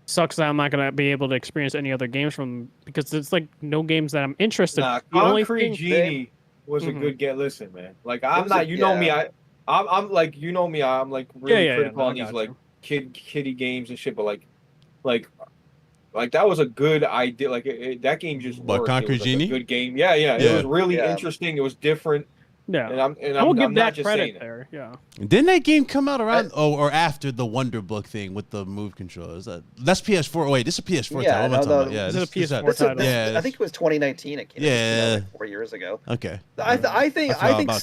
Speaker 1: sucks that I'm not gonna be able to experience any other games from because it's like no games that I'm interested.
Speaker 3: Nah,
Speaker 1: The only
Speaker 3: Concrete
Speaker 1: thing-
Speaker 3: Genie was a good get. Listen, man. Like I'm not. You know me. I'm like you know me. I'm like really critical on these like kiddie games and shit. But like that was a good idea. Like that game just worked.
Speaker 2: Concrete Genie?
Speaker 3: A good game. Yeah. It was really interesting. It was different.
Speaker 1: Yeah,
Speaker 3: And
Speaker 1: I will give
Speaker 3: I'm
Speaker 1: that
Speaker 3: not just
Speaker 1: credit
Speaker 3: saying
Speaker 1: there. Yeah.
Speaker 2: Didn't that game come out around or after the Wonder Book thing with the move controllers? That's PS4. Oh, wait, this is a PS4 title. What am I talking about? Yeah,
Speaker 1: this is a PS4
Speaker 4: I think it was 2019. It came out, like 4 years ago.
Speaker 2: Okay.
Speaker 4: I think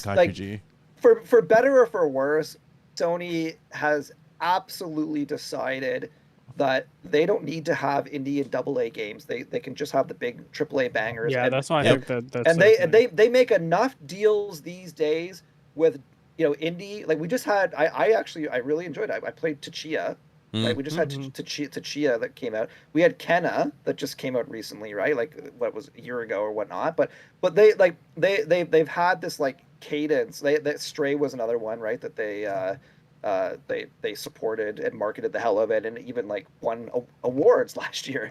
Speaker 4: like for better or for worse, Sony has absolutely decided that they don't need to have indie and AA games. They can just have the big AAA bangers.
Speaker 1: Yeah,
Speaker 4: and,
Speaker 1: that's why I
Speaker 2: Yep.
Speaker 1: think that's
Speaker 4: and they make enough deals these days with indie. Like we just had, I really enjoyed it. I played Tachia. Right, we just had Tachia that came out. We had Kenna that just came out recently, right? Like what was a year ago or whatnot. But they've had this like cadence. That Stray was another one, right? That they supported and marketed the hell of it, and even like won awards last year.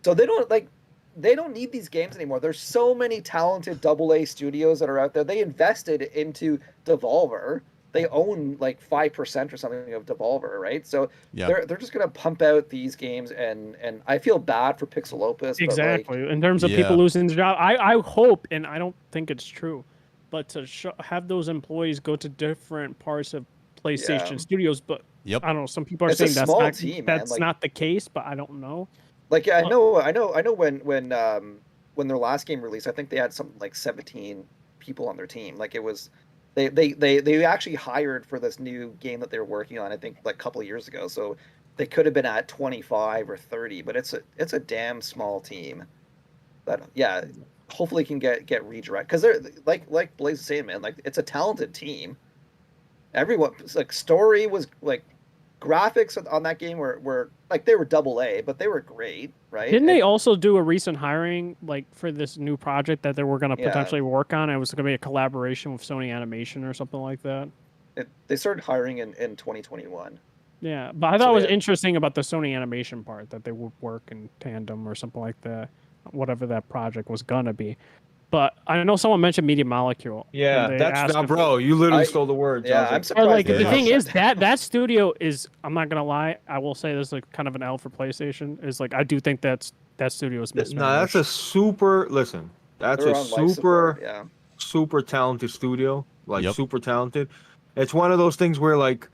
Speaker 4: So they don't need these games anymore. There's so many talented AA studios that are out there. They invested into Devolver. They own like 5% or something of Devolver, right? So they're just gonna pump out these games, and I feel bad for Pixel Opus.
Speaker 1: Exactly.
Speaker 4: But like,
Speaker 1: In terms of people losing their job, I hope, and I don't think it's true, but to have those employees go to different parts of PlayStation Studios. But I don't know. Some people are saying that's not that's not the case, but I don't know.
Speaker 4: Like I know when their last game released, I think they had something like 17 people on their team. Like it was. They actually hired for this new game that they were working on, I think like a couple of years ago. So they could have been at 25 or 30, but it's a damn small team that hopefully can get redirect, because they're like Blaze was saying, man, like it's a talented team. Everyone, like story was like, graphics on that game were like, they were AA, but they were great, right?
Speaker 1: Didn't they also do a recent hiring like for this new project that they were going to potentially work on? It was going to be a collaboration with Sony Animation or something like that.
Speaker 4: They started hiring in 2021.
Speaker 1: Yeah, but I thought it was interesting about the Sony Animation part, that they would work in tandem or something like that, whatever that project was going to be. But I know someone mentioned Media Molecule.
Speaker 3: Yeah, that's not, bro. You literally stole the words.
Speaker 4: Yeah, I'm surprised.
Speaker 1: Like the thing is that studio is. I'm not gonna lie. I will say this, like kind of an L for PlayStation. Is like I do think that studio is mismanaged.
Speaker 3: No, that's a super. Listen, that's a super talented studio. Like super talented. It's one of those things where like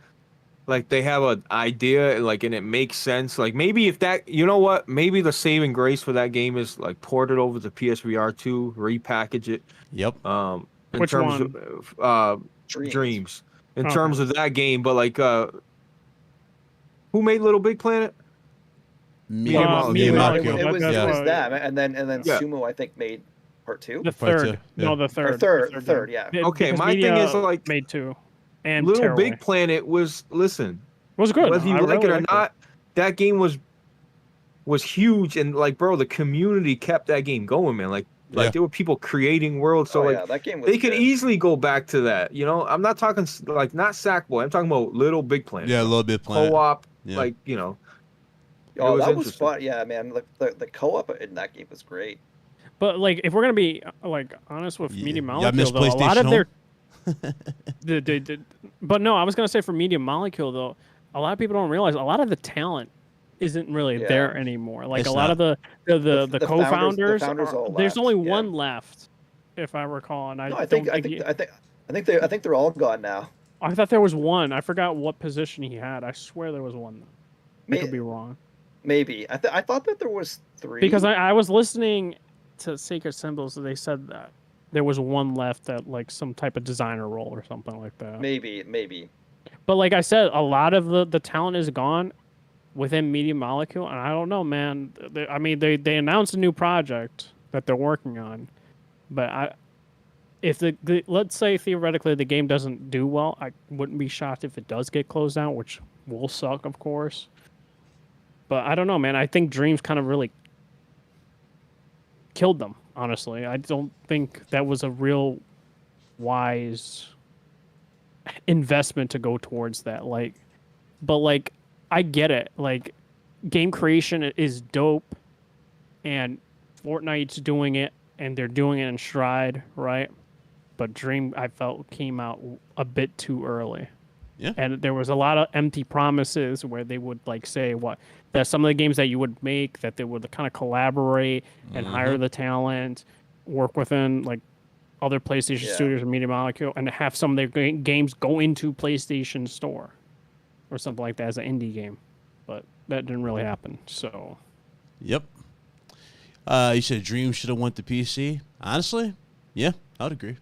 Speaker 3: they have an idea, like, and it makes sense. Like maybe if that, you know what? Maybe the saving grace for that game is like port it over to PSVR 2, repackage it.
Speaker 2: Yep.
Speaker 3: In
Speaker 1: Which
Speaker 3: terms
Speaker 1: one?
Speaker 3: of Dreams. In terms of that game, but like who made Little Big Planet?
Speaker 2: Media Molecule.
Speaker 4: It was them, and then Sumo, I think, made part 2.
Speaker 1: The third. No, the third.
Speaker 4: The third, yeah.
Speaker 3: Okay, my thing is like
Speaker 1: made 2. And
Speaker 3: Little Big Planet was it
Speaker 1: was good.
Speaker 3: Whether you like it or not, that game was huge, and like, bro, the community kept that game going, man. Like there were people creating worlds, so
Speaker 4: that game was
Speaker 3: they could easily go back to that. You know, I'm not talking like not Sackboy. I'm talking about Little Big Planet.
Speaker 2: Yeah, Little Big Planet.
Speaker 3: Co-op, like, you know.
Speaker 4: Oh, that was fun. Yeah, man. The co-op in that game was great.
Speaker 1: But like, if we're gonna be like honest with Media Molecule, though, a lot of their but no, I was gonna say for Media Molecule though, a lot of people don't realize a lot of the talent isn't really there anymore. Like a lot of the co-founders, there's only one left, if I recall. And I think
Speaker 4: they're all gone now.
Speaker 1: I thought there was one. I forgot what position he had. I swear there was one. I could be wrong.
Speaker 4: Maybe I thought that there was 3.
Speaker 1: Because I was listening to Sacred Symbols, and they said that there was one left at like some type of designer role or something like that.
Speaker 4: Maybe.
Speaker 1: But like I said, a lot of the talent is gone within Media Molecule, and I don't know, man. They announced a new project that they're working on, but if let's say theoretically the game doesn't do well, I wouldn't be shocked if it does get closed down, which will suck, of course. But I don't know, man. I think Dreams kind of really killed them, honestly. I don't think that was a real wise investment to go towards that. But I get it. Like, game creation is dope, and Fortnite's doing it, and they're doing it in stride, right? But Dream, I felt, came out a bit too early.
Speaker 2: Yeah.
Speaker 1: And there was a lot of empty promises where they would say that some of the games that you would make, that they would kind of collaborate and hire the talent, work within like other PlayStation studios or Media Molecule, and have some of their games go into PlayStation Store or something like that as an indie game. But that didn't really happen. So.
Speaker 2: Yep. You said Dream should have went to PC. Honestly, yeah, I would agree.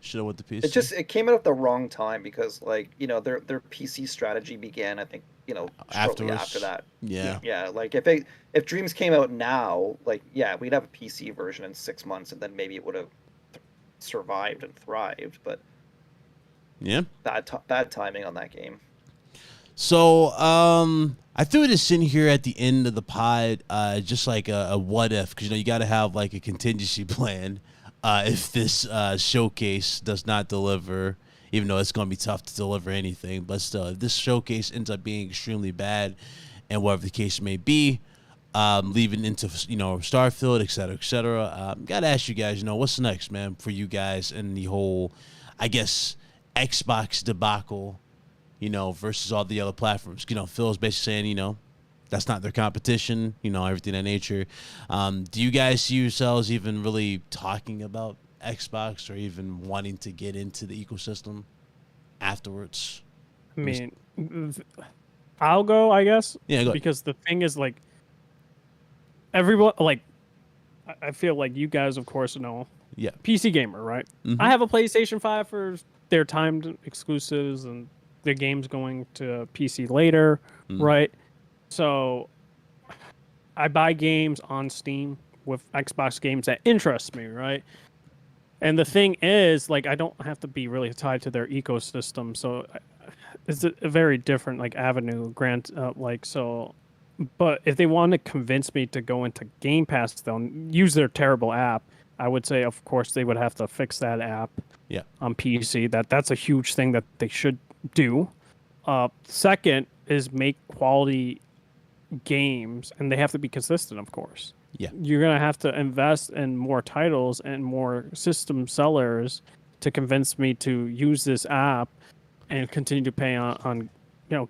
Speaker 2: Should have went to PC.
Speaker 4: It came out at the wrong time, because their PC strategy began, I think, shortly
Speaker 2: Afterwards.
Speaker 4: after that.
Speaker 2: Yeah.
Speaker 4: Yeah, like if Dreams came out now, like yeah, we'd have a PC version in 6 months, and then maybe it would have survived and thrived. But
Speaker 2: Yeah.
Speaker 4: bad timing on that game.
Speaker 2: So, I threw this in here at the end of the pod, just like a what if, because you got to have like a contingency plan if this showcase does not deliver, even though it's going to be tough to deliver anything. But still, if this showcase ends up being extremely bad, and whatever the case may be, leaving into Starfield, et cetera, got to ask you guys, what's next, man, for you guys and the whole, I guess, Xbox debacle. Versus all the other platforms. Phil's basically saying, that's not their competition, everything of that nature. Do you guys see yourselves even really talking about Xbox or even wanting to get into the ecosystem afterwards?
Speaker 1: I mean, I'll go, I guess.
Speaker 2: Yeah, go ahead.
Speaker 1: Because the thing is, like, everyone, like, I feel like you guys, of course, know.
Speaker 2: Yeah.
Speaker 1: PC gamer, right?
Speaker 2: Mhm.
Speaker 1: I have a PlayStation 5 for their timed exclusives and the game's going to PC later, right? So I buy games on Steam with Xbox games that interest me, right? And the thing is, like, I don't have to be really tied to their ecosystem, so it's a very different like avenue. But if they want to convince me to go into Game Pass, they'll use their terrible app. I would say, of course, they would have to fix that app.
Speaker 2: Yeah.
Speaker 1: On PC. That's a huge thing that they should do. Second is make quality games, and they have to be consistent, of course.
Speaker 2: Yeah.
Speaker 1: You're going to have to invest in more titles and more system sellers to convince me to use this app and continue to pay on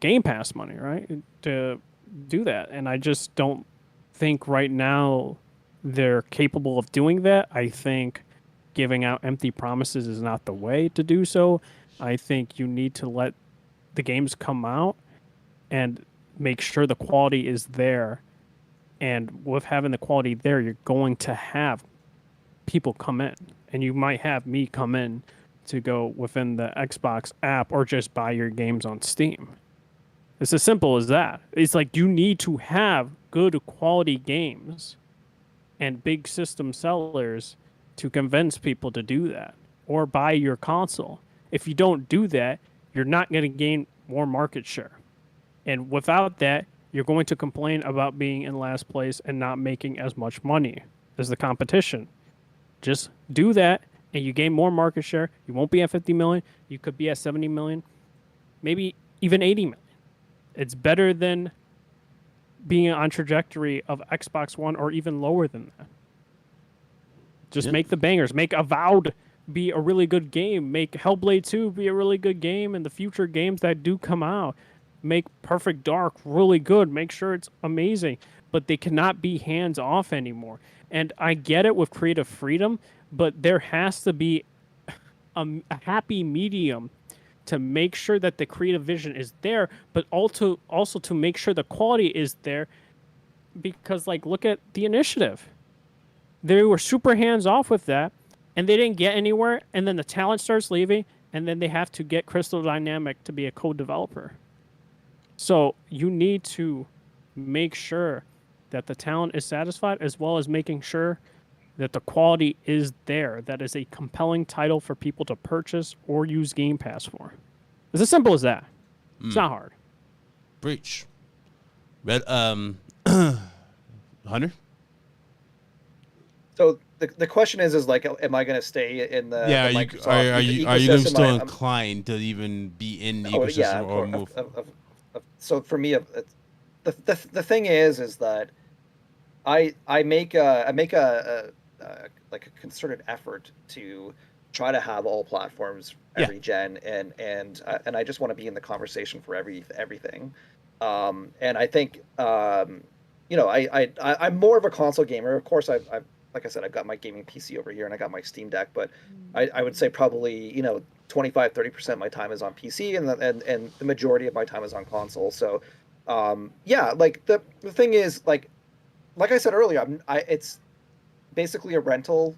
Speaker 1: Game Pass money, right? To do that. And I just don't think right now they're capable of doing that. I think giving out empty promises is not the way to do so. I think you need to let the games come out and make sure the quality is there. And with having the quality there, you're going to have people come in. And you might have me come in to go within the Xbox app or just buy your games on Steam. It's as simple as that. It's like you need to have good quality games and big system sellers to convince people to do that or buy your console. If you don't do that, you're not going to gain more market share. And without that, you're going to complain about being in last place and not making as much money as the competition. Just do that and you gain more market share. You won't be at 50 million. You could be at 70 million, maybe even 80 million. It's better than being on trajectory of Xbox One or even lower than that. Just make the bangers. Make Avowed be a really good game. Make Hellblade 2 be a really good game, and the future games that do come out. Make Perfect Dark really good. Make sure it's amazing. But they cannot be hands-off anymore. And I get it with creative freedom, but there has to be a happy medium to make sure that the creative vision is there, but also to make sure the quality is there. Because, like, look at the Initiative. They were super hands-off with that, and they didn't get anywhere, and then the talent starts leaving, and then they have to get Crystal Dynamic to be a co-developer. So you need to make sure that the talent is satisfied, as well as making sure that the quality is there. That is a compelling title for people to purchase or use Game Pass for. It's as simple as that. It's not hard.
Speaker 2: Breach. Hunter?
Speaker 4: So the question is like, am I going to stay in the
Speaker 2: Yeah,
Speaker 4: the
Speaker 2: are you
Speaker 4: ecosystem?
Speaker 2: going to still inclined to even be in the ecosystem or move?
Speaker 4: So for me, the thing is that I make a like a concerted effort to try to have all platforms every gen, and I just want to be in the conversation for everything. And I think I'm more of a console gamer. Of course, I've like I said, I've got my gaming PC over here and I got my Steam Deck, but I would say probably 25-30% of my time is on PC, and the majority of my time is on console. So like the thing is, like I said earlier, it's basically a rental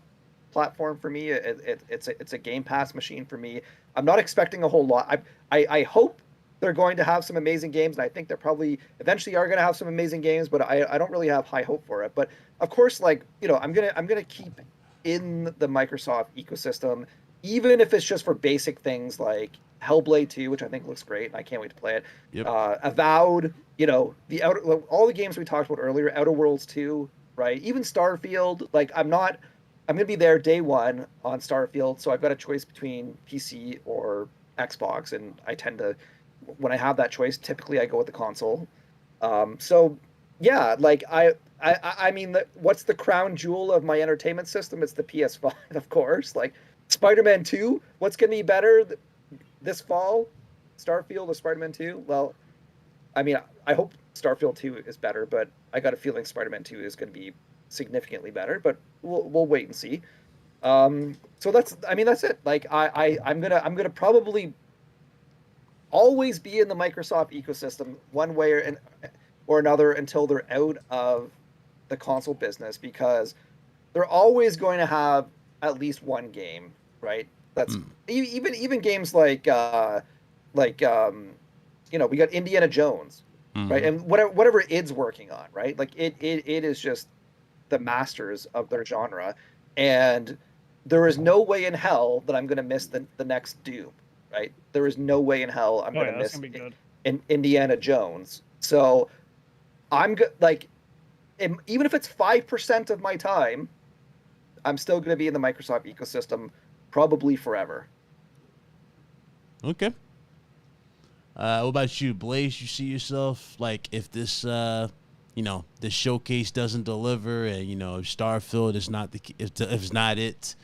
Speaker 4: platform for me. It's a Game Pass machine for me. I'm not expecting a whole lot. I hope they're going to have some amazing games, and I think they're probably eventually are going to have some amazing games, but I don't really have high hope for it. But of course, like, you know, I'm gonna keep in the Microsoft ecosystem, even if it's just for basic things like Hellblade 2, which I think looks great, and I can't wait to play it.
Speaker 2: Yep.
Speaker 4: Avowed, you know, all the games we talked about earlier, Outer Worlds 2, right? Even Starfield. Like, I'm gonna be there day one on Starfield, so I've got a choice between PC or Xbox, and I tend to, when I have that choice, typically I go with the console. So yeah, like I mean, what's the crown jewel of my entertainment system? It's the PS5, of course. Like Spider-Man 2, what's gonna be better this fall? Starfield or Spider-Man 2? Well, I mean, I hope Starfield 2 is better, but I got a feeling Spider-Man 2 is going to be significantly better, but we'll wait and see. So that's it. Like I'm gonna probably always be in the Microsoft ecosystem one way or another until they're out of the console business, because they're always going to have at least one game, right? That's even games like you know, we got Indiana Jones, right? And whatever id's working on, right? Like it is just the masters of their genre, and there is no way in hell that I'm going to miss the next Doom, right? There is no way in hell I'm going to miss Indiana Jones. So I'm like, even if it's 5% of my time, I'm still going to be in the Microsoft ecosystem probably forever.
Speaker 2: Okay. What about you, Blaze? You see yourself, like, if this, you know, the showcase doesn't deliver, and, you know, if Starfield is not if it's not it,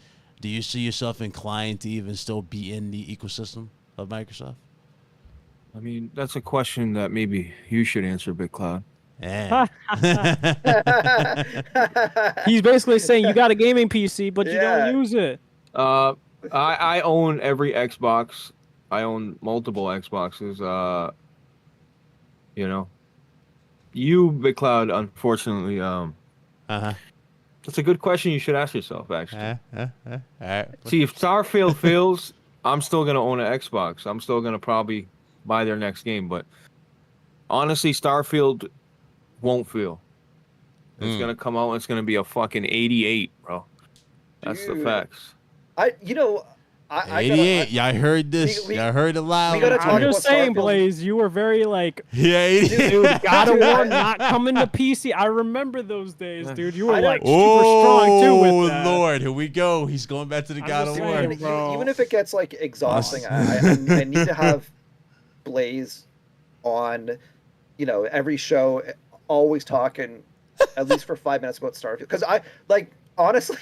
Speaker 2: do you see yourself inclined to even still be in the ecosystem of Microsoft?
Speaker 3: I mean, that's a question that maybe you should answer, Big Cloud.
Speaker 2: Yeah.
Speaker 1: He's basically saying you got a gaming PC, but you don't use it.
Speaker 3: I own every Xbox. I own multiple Xboxes. You know, you, Big Cloud, unfortunately, that's a good question you should ask yourself, actually. See, if Starfield fails, I'm still gonna own an Xbox. I'm still gonna probably buy their next game, but honestly, Starfield won't fail. It's gonna come out and it's gonna be a fucking 88, bro. That's the facts.
Speaker 4: I
Speaker 2: 88. Y'all heard this. Y'all heard it loud.
Speaker 1: I'm just saying, Blaze, you were very like,
Speaker 2: yeah,
Speaker 1: dude, God of War not coming to PC. I remember those days, dude. You were like super strong too with that.
Speaker 2: Oh Lord, here we go. He's going back to the God of War.
Speaker 4: Even if it gets like exhausting, I need to have Blaze on, you know, every show, always talking at least for 5 minutes about Starfield, because I like. Honestly,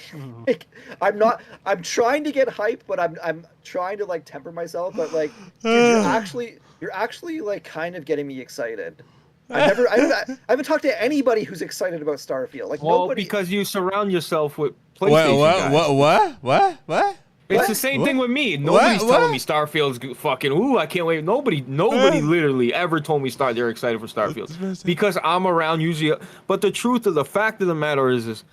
Speaker 4: like, I'm trying to get hype, but I'm trying to like temper myself. But like, dude, you're actually like kind of getting me excited. I haven't talked to anybody who's excited about Starfield. Like, nobody.
Speaker 3: Because you surround yourself with PlayStation guys.
Speaker 2: What?
Speaker 3: It's the same thing with me. Nobody's telling me Starfield's fucking. Ooh, I can't wait. Nobody literally ever told me they're excited for Starfield, because I'm around usually. But the fact of the matter is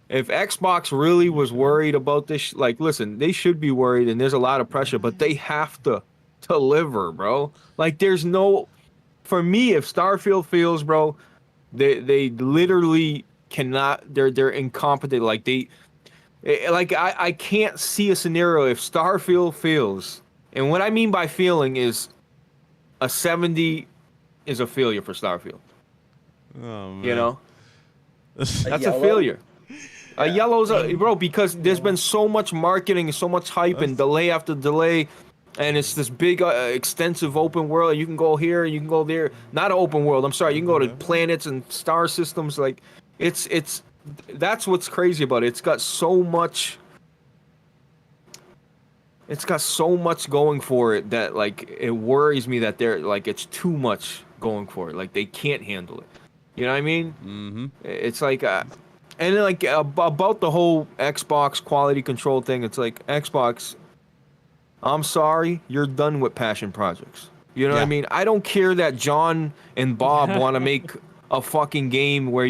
Speaker 3: if Xbox really was worried about this, like, listen, they should be worried, and there's a lot of pressure, but they have to deliver, bro. Like, there's no, for me, if Starfield fails, bro, they literally cannot. They're incompetent. Like I can't see a scenario if Starfield fails, and what I mean by failing is a 70 is a failure for Starfield.
Speaker 2: Oh man.
Speaker 3: You know, that's a failure. A yellow's bro, because there's been so much marketing, so much hype, and delay after delay, and it's this big, extensive open world. You can go here, you can go there. Not an open world. I'm sorry. You can go to planets and star systems. Like, it's that's what's crazy about it. It's got so much. It's got so much going for it that, like, it worries me that they're like, it's too much going for it. Like, they can't handle it. You know what I mean? Mm-hmm. It's like. And then, like, about the whole Xbox quality control thing, it's like, Xbox, I'm sorry, you're done with passion projects. You know what I mean? I don't care that John and Bob want to make a fucking game where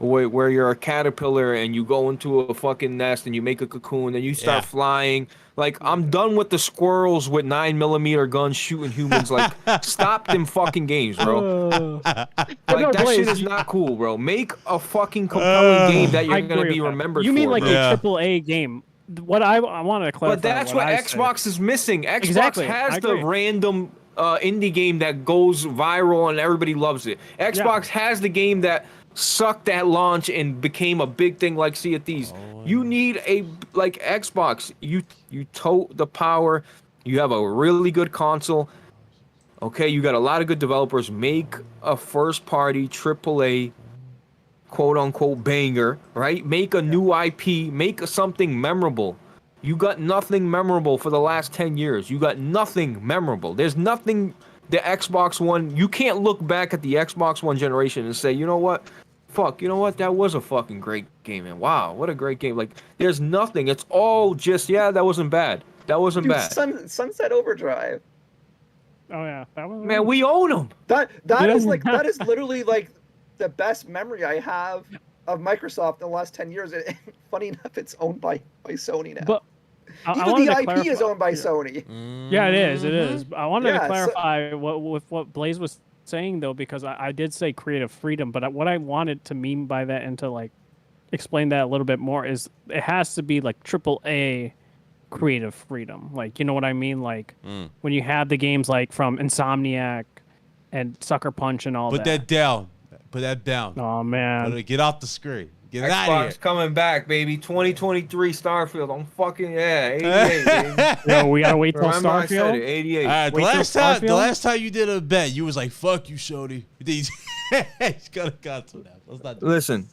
Speaker 3: where you're a caterpillar and you go into a fucking nest and you make a cocoon and you start flying. Like, I'm done with the squirrels with 9mm guns shooting humans. Like, stop them fucking games, bro. Like, that shit is not cool, bro. Make a fucking compelling game that you're gonna be remembered for.
Speaker 1: You mean like
Speaker 3: bro.
Speaker 1: a AAA game? What I want to clarify.
Speaker 3: But that's what Xbox is missing. Xbox
Speaker 1: Exactly,
Speaker 3: has
Speaker 1: I
Speaker 3: the
Speaker 1: agree.
Speaker 3: random indie game that goes viral and everybody loves it. Xbox has the game that sucked at launch and became a big thing like Sea of Thieves. You need a like Xbox. You tote the power. You have a really good console. Okay, you got a lot of good developers. Make a first party AAA quote unquote banger, right? Make a new IP, make something memorable. You got nothing memorable for the last 10 years. You got nothing memorable. There's nothing the Xbox One, you can't look back at the Xbox One generation and say, you know what? Fuck, you know what? That was a fucking great game, man. Wow, what a great game. Like, there's nothing. It's all just, that wasn't bad. That wasn't
Speaker 4: Dude,
Speaker 3: bad.
Speaker 4: Sunset Overdrive.
Speaker 1: Oh yeah, that was.
Speaker 3: Man, we own them.
Speaker 4: That is like that is literally like the best memory I have of Microsoft in the last 10 years. And funny enough, it's owned by Sony now.
Speaker 1: But
Speaker 4: even the IP is owned by Sony.
Speaker 1: Yeah, it is. It is. I wanted to
Speaker 4: Yeah,
Speaker 1: clarify what Blaze was saying though, because I did say creative freedom, but what I wanted to mean by that and to like explain that a little bit more is it has to be like AAA creative freedom. Like, you know what I mean? Like when you have the games like from Insomniac and Sucker Punch and all
Speaker 2: Put
Speaker 1: that.
Speaker 2: that down. Put that down.
Speaker 1: Oh man.
Speaker 2: Get off the screen. Get out of here.
Speaker 3: Xbox coming back, baby. 2023 Starfield. I'm fucking 88, baby.
Speaker 1: Yo, we gotta wait till
Speaker 3: Remember I said
Speaker 1: Starfield.
Speaker 3: it, 88.
Speaker 2: All right,
Speaker 1: Wait till
Speaker 2: the
Speaker 1: Starfield?
Speaker 2: last time you did a bet, you was like, "Fuck you, Shody." He's got a console now. Let's not do
Speaker 3: Listen,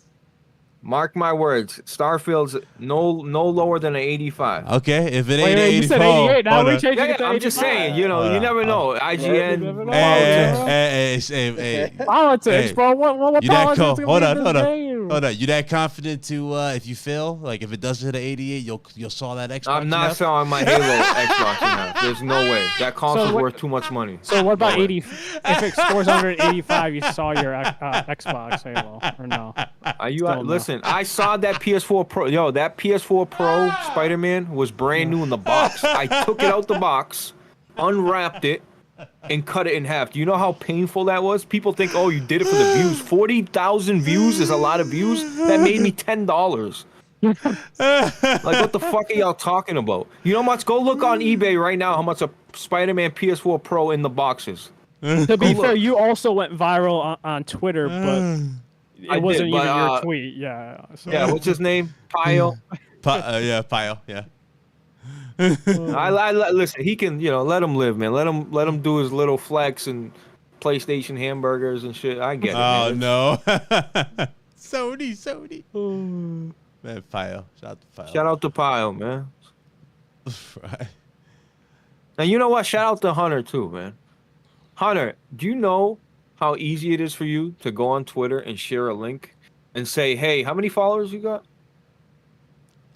Speaker 3: mark my words. Starfield's no lower than an 85.
Speaker 2: Okay, if it ain't
Speaker 1: Wait, you said
Speaker 2: 84,
Speaker 1: 88. Now
Speaker 2: hold
Speaker 1: we
Speaker 2: on.
Speaker 1: changing
Speaker 3: Yeah,
Speaker 1: it to
Speaker 3: I'm just
Speaker 1: 85.
Speaker 3: saying. You know, you never know. IGN.
Speaker 1: never know.
Speaker 2: Hey.
Speaker 1: Politics,
Speaker 2: Hey,
Speaker 1: bro. What
Speaker 2: You that
Speaker 1: politics
Speaker 2: cold?
Speaker 1: gonna
Speaker 2: Hold
Speaker 1: be
Speaker 2: on,
Speaker 1: in
Speaker 2: hold
Speaker 1: this
Speaker 2: on,
Speaker 1: game?
Speaker 2: hold on. You that confident to if you fail, like if it doesn't hit an 88, you'll saw that Xbox?
Speaker 3: I'm not
Speaker 2: enough?
Speaker 3: selling my Halo Xbox now. There's no way. That console's
Speaker 1: what-
Speaker 3: worth too much money.
Speaker 1: So what about
Speaker 3: No way.
Speaker 1: 80? If it scores under 85, you saw your Xbox Halo or no?
Speaker 3: Are you
Speaker 1: Still no.
Speaker 3: listen? I saw that PS4 Pro. Yo, that PS4 Pro Spider-Man was brand new in the box. I took it out the box, unwrapped it, and cut it in half. Do you know how painful that was? People think, oh, you did it for the views. 40,000 views is a lot of views. That made me $10. Like, what the fuck are y'all talking about? You know how much? Go look on eBay right now how much a Spider-Man PS4 Pro in the box is.
Speaker 1: To be
Speaker 3: Go
Speaker 1: fair,
Speaker 3: look.
Speaker 1: you also went viral on Twitter, but
Speaker 3: I
Speaker 1: it wasn't
Speaker 3: did, but,
Speaker 1: even your tweet. Yeah. So.
Speaker 3: Yeah, what's his name? Pyle.
Speaker 2: Yeah, Pyle. Yeah.
Speaker 3: Listen. He can, let him live, man. Let him do his little flex and PlayStation hamburgers and shit. I get it.
Speaker 2: Oh
Speaker 3: man.
Speaker 2: no. Sony. Man, Pyle. Shout out to Pyle.
Speaker 3: Shout out to Pyle, man.
Speaker 2: Right.
Speaker 3: Now you know what? Shout out to Hunter too, man. Hunter, do you know how easy it is for you to go on Twitter and share a link and say, "Hey, how many followers you got?"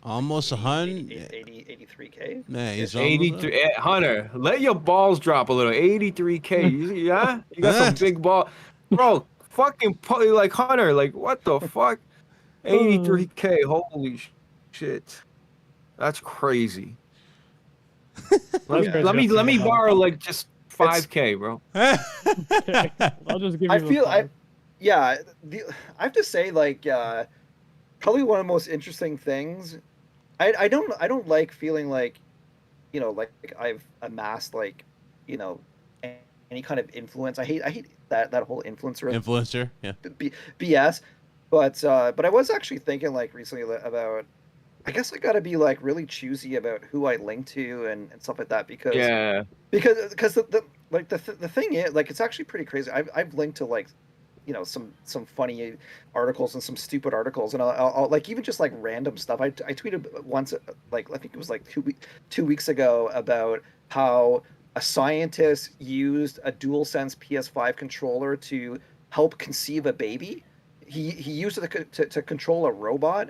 Speaker 2: Almost 100.
Speaker 4: 83K.
Speaker 2: Man, he's
Speaker 3: 83. Hunter, let your balls drop a little. 83K. Yeah, you got some big ball, bro. Fucking like Hunter. Like what the fuck? 83K. Holy shit. That's crazy. Let me borrow like just 5K, bro.
Speaker 1: I'll just give you.
Speaker 4: I have to say, like, probably one of the most interesting things. I don't like feeling like, like I've amassed like, any kind of influence. I hate that whole
Speaker 2: Influencer, yeah.
Speaker 4: BS. But I was actually thinking like recently about, I guess I got to be like really choosy about who I link to and stuff like that because the thing is, like, it's actually pretty crazy. I've linked to like, some funny articles and some stupid articles, and I'll like even just like random stuff. I tweeted once, like I think it was like 2 weeks ago, about how a scientist used a DualSense PS5 controller to help conceive a baby. He used it to control a robot.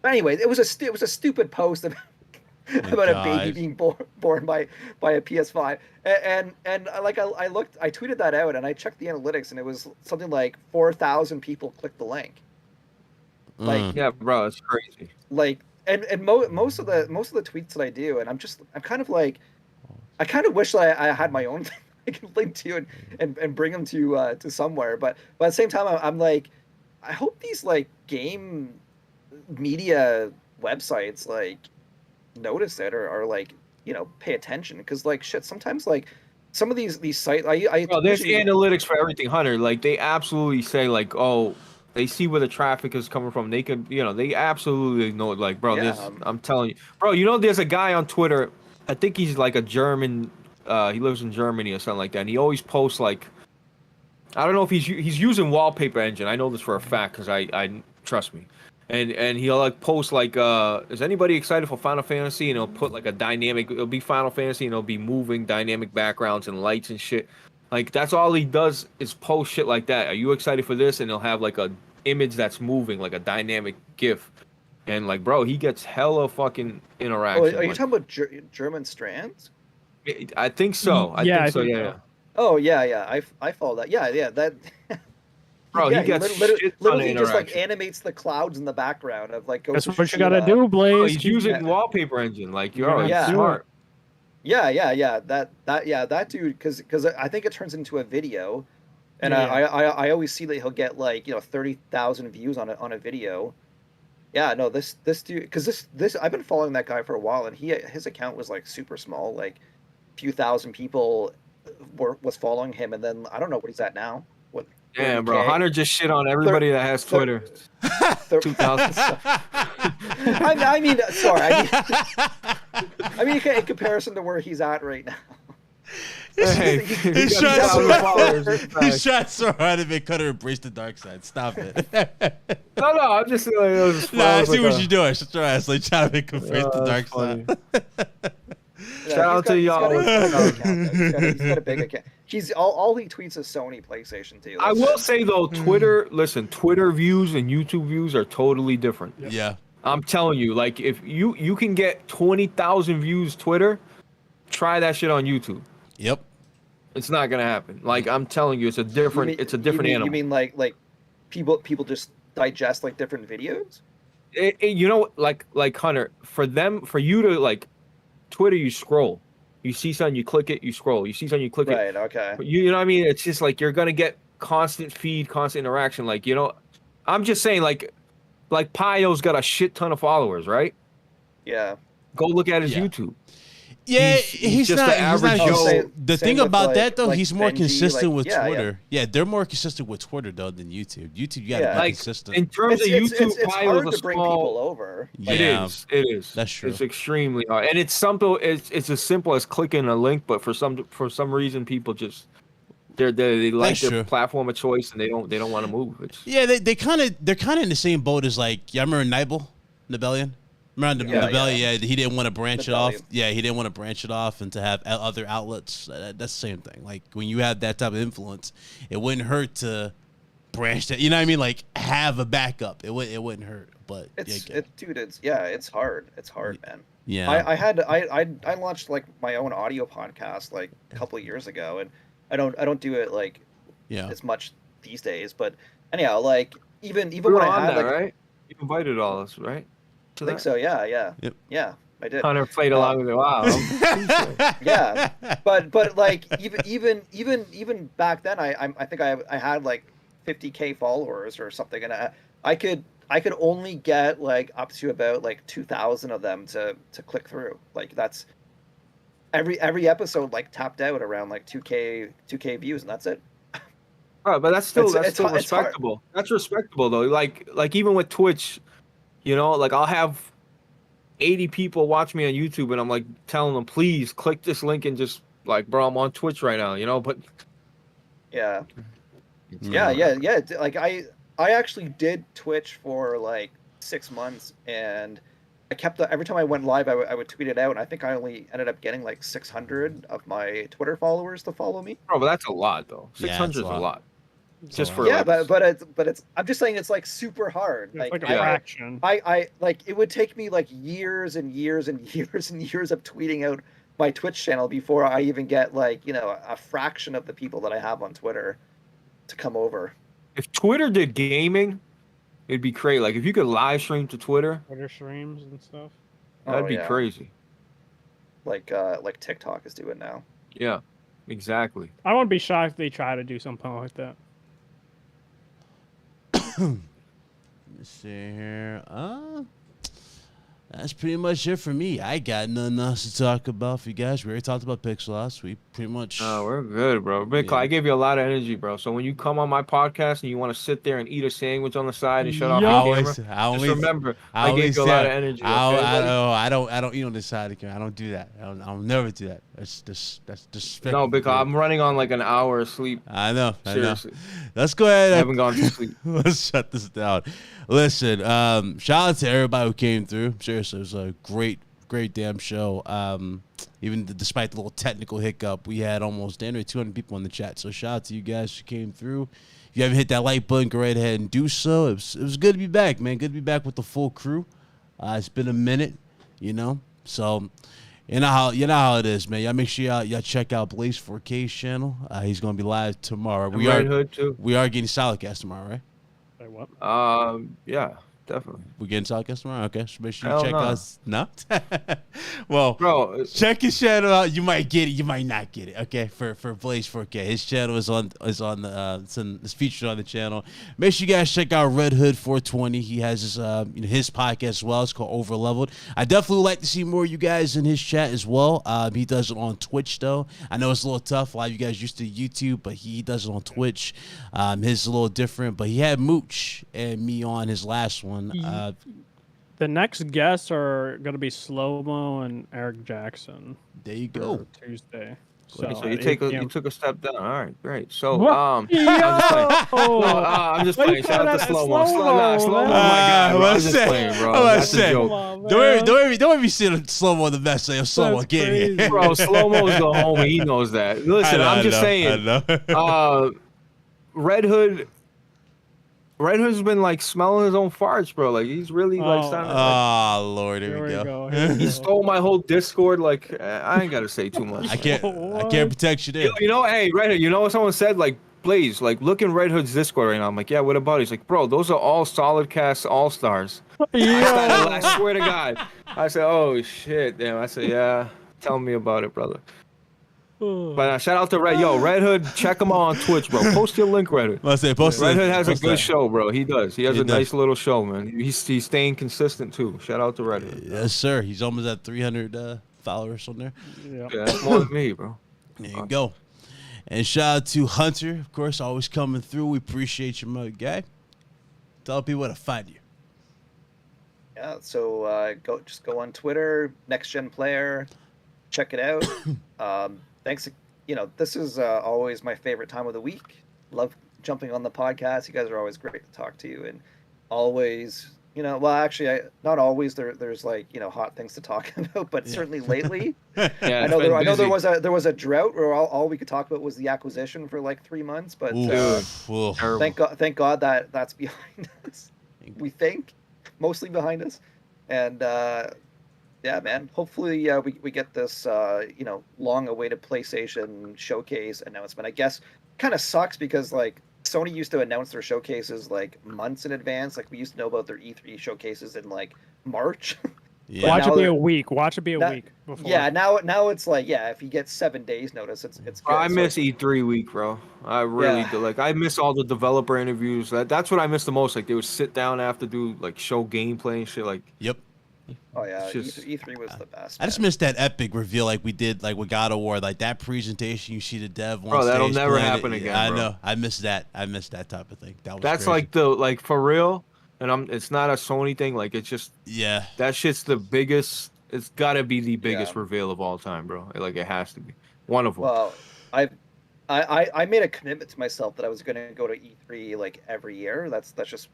Speaker 4: But anyway, it was a stupid post about a baby being born by a PS5, and like I tweeted that out and I checked the analytics and it was something like 4,000 people clicked the link, Like,
Speaker 3: Yeah, bro, it's crazy.
Speaker 4: like, most of the tweets that I do, and I'm kind of like, I kind of wish that I had my own thing I could link to and bring them to somewhere. But at the same time, I'm like, I hope these like game media websites like notice it or like pay attention because like shit sometimes like some of these sites I
Speaker 3: Bro, there's
Speaker 4: usually-
Speaker 3: analytics for everything, Hunter. Like they absolutely say like, oh, they see where the traffic is coming from. They could, they absolutely know it. Like, bro,
Speaker 4: Yeah,
Speaker 3: I'm telling you, bro. There's a guy on Twitter. I think he's like a German. He lives in Germany or something like that. And he always posts like, I don't know if he's using Wallpaper Engine. I know this for a fact because I trust me. And he'll like post like, is anybody excited for Final Fantasy? And he'll put like a dynamic. It'll be Final Fantasy and it'll be moving dynamic backgrounds and lights and shit. Like that's all he does is post shit like that. Are you excited for this? And he'll have like a image that's moving, like a dynamic GIF. And like, bro, he gets hella fucking interaction.
Speaker 4: are you
Speaker 3: like,
Speaker 4: talking about German strands?
Speaker 3: I think so. I think so. Yeah.
Speaker 4: Oh yeah, I follow that. Yeah, that.
Speaker 3: Bro,
Speaker 4: yeah,
Speaker 3: he gets
Speaker 4: literally just like animates the clouds in the background of like.
Speaker 1: That's what you gotta do, Blaze.
Speaker 3: Oh, he's using Wallpaper Engine. Like you're smart.
Speaker 4: Yeah. That dude, because I think it turns into a video, and I always see that he'll get like 30,000 views on a video. Yeah, no, this dude, because this I've been following that guy for a while, and his account was like super small, like a few thousand people was following him, and then I don't know what he's at now. What?
Speaker 3: Damn, bro, Hunter just shit on everybody that has Twitter. 2,000.
Speaker 4: I mean, sorry. I mean, in comparison to where he's at right now.
Speaker 2: Hey, he's trying so hard to make Cutter embrace the dark side. Stop it.
Speaker 3: No, I'm just like,
Speaker 2: I see what you're doing. Shut your ass. Like trying to make him embrace the dark side.
Speaker 3: Shout out to y'all.
Speaker 4: He's got a big account. He's all he tweets is Sony, PlayStation 2.
Speaker 3: I will say though, Twitter views and YouTube views are totally different.
Speaker 2: Yeah.
Speaker 3: I'm telling you, like if you can get 20,000 views Twitter, try that shit on YouTube.
Speaker 2: Yep.
Speaker 3: It's not gonna happen. Like I'm telling you, it's a different animal.
Speaker 4: You mean like people just digest like different videos?
Speaker 3: Like Hunter, for you to like Twitter, you scroll. You see something, you click it, you scroll. You see something, you click it.
Speaker 4: Right, okay.
Speaker 3: You know what I mean? It's just like you're gonna get constant feed, constant interaction. Like, I'm just saying like Pio's got a shit ton of followers, right?
Speaker 4: Yeah.
Speaker 3: Go look at his YouTube.
Speaker 2: Yeah, he's
Speaker 3: just
Speaker 2: not.
Speaker 3: the average Joe.
Speaker 2: The thing about that though,
Speaker 4: like
Speaker 2: he's more
Speaker 4: Benji,
Speaker 2: consistent with
Speaker 4: yeah,
Speaker 2: Twitter. Yeah, they're more consistent with Twitter though than YouTube. YouTube, you gotta be consistent.
Speaker 3: In terms of YouTube,
Speaker 4: it's hard to bring people over.
Speaker 2: Yeah,
Speaker 3: it is.
Speaker 2: That's true.
Speaker 3: It's extremely hard, and it's simple. It's as simple as clicking a link, but for some reason, people just they like their platform of choice, and they don't want to move.
Speaker 2: Yeah, they're kind of in the same boat as like remember Nibelian? Remember Nibelian? Yeah, he didn't want to branch it off. Yeah, he didn't want to branch it off and to have other outlets. That's the same thing. Like when you have that type of influence, it wouldn't hurt to branch that. You know what I mean? Like have a backup. It wouldn't hurt. But
Speaker 4: it's hard. It's hard, man.
Speaker 2: Yeah.
Speaker 4: I launched like my own audio podcast like a couple of years ago, and I don't do it like as much these days. But anyhow, like even when I had
Speaker 3: right, you invited all us, right?
Speaker 4: I think so. Yeah.
Speaker 2: Yep.
Speaker 4: Yeah, I did.
Speaker 3: Hunter played along with it. Wow.
Speaker 4: Yeah, but like even back then, I think I had like 50K followers or something, and I could only get like up to about like 2,000 of them to click through. Like that's every episode like tapped out around like 2K views, and that's it.
Speaker 3: Right, but that's still respectable. That's respectable though. Like even with Twitch. Like I'll have 80 people watch me on YouTube, and I'm like telling them, please click this link and just like, bro, I'm on Twitch right now, but
Speaker 4: yeah. Like I actually did Twitch for like 6 months, and I kept every time I went live, I would tweet it out, and I think I only ended up getting like 600 of my Twitter followers to follow me.
Speaker 3: Bro, but that's a lot though. 600 is a lot. Just for
Speaker 4: but it's I'm just saying it's like super hard.
Speaker 1: It's like a fraction.
Speaker 4: I like it would take me like years and years and years and years of tweeting out my Twitch channel before I even get like a fraction of the people that I have on Twitter to come over.
Speaker 3: If Twitter did gaming, It'd be crazy. Like if you could live stream to Twitter,
Speaker 1: Twitter streams and stuff.
Speaker 3: that'd be
Speaker 4: yeah.
Speaker 3: crazy.
Speaker 4: Like TikTok is doing now.
Speaker 3: Yeah, exactly.
Speaker 1: I wouldn't be shocked if they try to do something like that.
Speaker 2: Let's see here. That's pretty much it for me. I got nothing else to talk about for you guys. We already talked about Pixelots. We pretty much.
Speaker 3: Oh, we're good, bro. Big
Speaker 2: Yeah.
Speaker 3: I gave you a lot of energy, bro. So when you come on my podcast and you want to sit there and eat a sandwich on the side and shut off
Speaker 1: Yo.
Speaker 3: the camera, just remember, I gave you a lot of energy. Okay,
Speaker 2: I don't eat on this side of the camera. I don't do that. I'll never do that. That's just.
Speaker 3: no, because I'm running on like an hour of sleep.
Speaker 2: I know.
Speaker 3: Seriously.
Speaker 2: Let's go ahead.
Speaker 3: I haven't gone to sleep.
Speaker 2: Let's shut this down. Listen, shout out to everybody who came through. Seriously, it was a great damn show. Even despite the little technical hiccup, we had almost 200 people in the chat. So shout out to you guys who came through. If you haven't hit that like button, go right ahead and do so. It was good to be back, man. Good to be back with the full crew. It's been a minute, you know. So you know how it is, man. Y'all make sure y'all check out Blaze 4K's channel. He's gonna be live tomorrow.
Speaker 3: And Red Hood too.
Speaker 2: We are getting Solidcast tomorrow, right?
Speaker 1: Wait, what?
Speaker 3: Yeah, definitely.
Speaker 2: We're getting Solidcast tomorrow. Okay, so make sure you
Speaker 3: Hell
Speaker 2: check
Speaker 3: no.
Speaker 2: us. No. Well,
Speaker 3: Bro,
Speaker 2: check his channel out. You might get it. You might not get it. Okay, for Blaze 4K, his channel is it's featured on the channel. Make sure you guys check out Red Hood 420. He has his podcast as well. It's called Overleveled. I definitely would like to see more of you guys in his chat as well. He does it on Twitch though. I know it's a little tough. A lot of you guys used to YouTube, but he does it on Twitch. His is a little different, but he had Mooch and me on his last one.
Speaker 1: The next guests are going to be Slow-Mo and Eric Jackson.
Speaker 2: There you go.
Speaker 1: For Tuesday.
Speaker 3: so
Speaker 1: at
Speaker 3: you
Speaker 1: 8 p.m.
Speaker 3: you took a step down. All right, great. So
Speaker 1: What?
Speaker 3: I'm just playing. I'm just
Speaker 1: Why you
Speaker 3: playing. Shout out to
Speaker 1: calling
Speaker 3: Slow-Mo.
Speaker 1: that Slow-Mo,
Speaker 3: Slow-Mo,
Speaker 1: man?
Speaker 3: my guy, bro. I'm
Speaker 2: let's
Speaker 3: just
Speaker 2: say-
Speaker 3: playing, bro.
Speaker 2: let's
Speaker 3: That's a
Speaker 2: say-
Speaker 3: joke.
Speaker 2: Don't ever be seeing Slow-Mo the best. Say Slow-Mo,
Speaker 1: That's
Speaker 2: get here.
Speaker 1: crazy.
Speaker 3: Bro, Slow-Mo's the homie. He knows that. Listen, I'm just saying. Red Hood's been like smelling his own farts, bro. Like he's really like starting to, like,
Speaker 2: Oh Lord, here we go.
Speaker 1: Here we
Speaker 3: he
Speaker 1: go.
Speaker 3: stole my whole Discord. Like I ain't gotta say too much.
Speaker 2: I can't protect you there.
Speaker 3: You know, hey, Red Hood, you know what someone said? Like, Blaze, like, look in Red Hood's Discord right now. I'm like, yeah, what about? He's like, bro, those are all solid cast all-stars. I swear to God. I said, oh, shit, damn. I said, yeah, tell me about it, brother. But shout out to Red. Yo, Red Hood, check him out on Twitch, bro. Post your link, Red Hood.
Speaker 2: Let's say post
Speaker 3: Red
Speaker 2: it.
Speaker 3: Hood has a
Speaker 2: Post
Speaker 3: good
Speaker 2: that.
Speaker 3: show, bro. He does. He has
Speaker 2: He
Speaker 3: a
Speaker 2: does.
Speaker 3: nice little show, man. He's staying consistent, too. Shout out to Red Hood.
Speaker 2: Yes, sir. He's almost at 300 followers on there.
Speaker 1: Yeah.
Speaker 3: Yeah, that's more than me, bro.
Speaker 2: There you go. And shout out to Hunter, of course, always coming through. We appreciate you, my guy. Tell people where to find you.
Speaker 4: Yeah, so go on Twitter, Next Gen Player, check it out. Thanks. You know, this is always my favorite time of the week. Love jumping on the podcast. You guys are always great to talk to, and always, you know, well, actually, not always. There's like, you know, hot things to talk about, but certainly lately,
Speaker 3: Yeah,
Speaker 4: I know there was a drought where all we could talk about was the acquisition for like 3 months, but
Speaker 2: Oof.
Speaker 3: Terrible.
Speaker 4: thank God that that's behind us. We think mostly behind us, and yeah, man. Hopefully, we get this you know, long-awaited PlayStation showcase announcement. I guess kind of sucks because like Sony used to announce their showcases like months in advance. Like we used to know about their E3 showcases in like March.
Speaker 2: Yeah.
Speaker 1: Watch
Speaker 4: now
Speaker 1: it be
Speaker 4: they're-
Speaker 1: a week. Watch it be a
Speaker 4: Now-
Speaker 1: week before.
Speaker 4: Yeah, now it's like, yeah, if you get 7 days notice, it's good.
Speaker 3: Bro, I
Speaker 4: So-
Speaker 3: miss E3 week, bro. I really
Speaker 4: Yeah.
Speaker 3: do. Like, I miss all the developer interviews. That's what I miss the most. Like, they would sit down after do like show gameplay and shit. Like,
Speaker 2: Yep.
Speaker 4: Oh yeah,
Speaker 3: It's just-
Speaker 4: E3 was the best.
Speaker 2: I just
Speaker 4: man.
Speaker 2: missed that epic reveal like we did like with God of War. Like that presentation, you see the dev on
Speaker 3: Bro, that'll
Speaker 2: stage
Speaker 3: never
Speaker 2: playing it.
Speaker 3: happen again,
Speaker 2: I
Speaker 3: bro.
Speaker 2: know. I missed that. I missed that type of thing. That was
Speaker 3: that's
Speaker 2: crazy.
Speaker 3: like for real. And it's not a Sony thing. Like, it's just
Speaker 2: Yeah.
Speaker 3: that shit's the biggest. It's gotta be the biggest
Speaker 4: Yeah.
Speaker 3: reveal of all time, bro. Like, it has to be one of them.
Speaker 4: Well, I made a commitment to myself that I was going to go to E3 like every year. That's just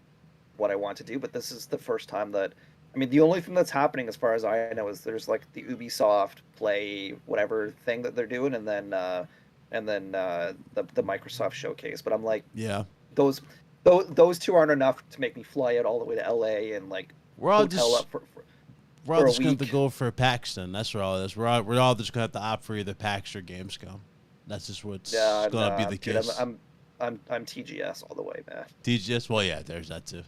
Speaker 4: what I want to do. But this is the first time that, I mean, the only thing that's happening as far as I know is there's like the Ubisoft Play whatever thing that they're doing, and then the Microsoft showcase. But I'm like,
Speaker 2: Yeah.
Speaker 4: those two aren't enough to make me fly out all the way to LA and like
Speaker 2: We're all
Speaker 4: hotel
Speaker 2: just
Speaker 4: up for
Speaker 2: we're all
Speaker 4: for a
Speaker 2: just gonna have to
Speaker 4: week.
Speaker 2: go for Paxton. That's where all this. We're all just gonna have to opt for either PAX or Gamescom. That's just what's
Speaker 4: yeah.
Speaker 2: gonna be the
Speaker 4: dude,
Speaker 2: case.
Speaker 4: I'm I'm TGS all the way, man.
Speaker 2: TGS. Well, yeah, there's that too.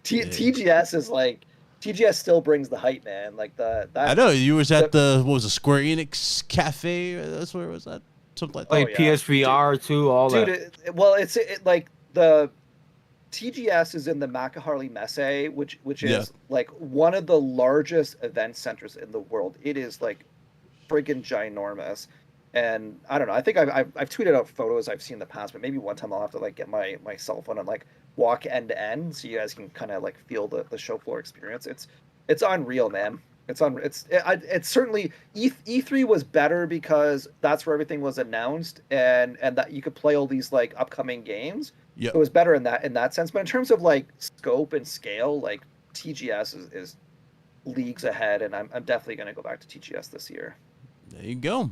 Speaker 4: TGS is like TGS still brings the hype, man. Like that.
Speaker 2: I know you was at the what was it, Square Enix Cafe? That's where it was at. Something like that.
Speaker 3: Played PSVR too, all that.
Speaker 4: Well, it's like the TGS is in the Makahari Messe, which is like one of the largest event centers in the world. It is like friggin' ginormous. And I don't know. I think I've tweeted out photos I've seen in the past, but maybe one time I'll have to like get my cell phone and like walk end to end so you guys can kind of like feel the show floor experience. It's unreal, man. It's certainly E3 was better because that's where everything was announced and that you could play all these like upcoming games.
Speaker 2: Yep.
Speaker 4: It was better in that sense. But in terms of like scope and scale, like TGS is leagues ahead, and I'm definitely going to go back to TGS this year.
Speaker 2: There you go.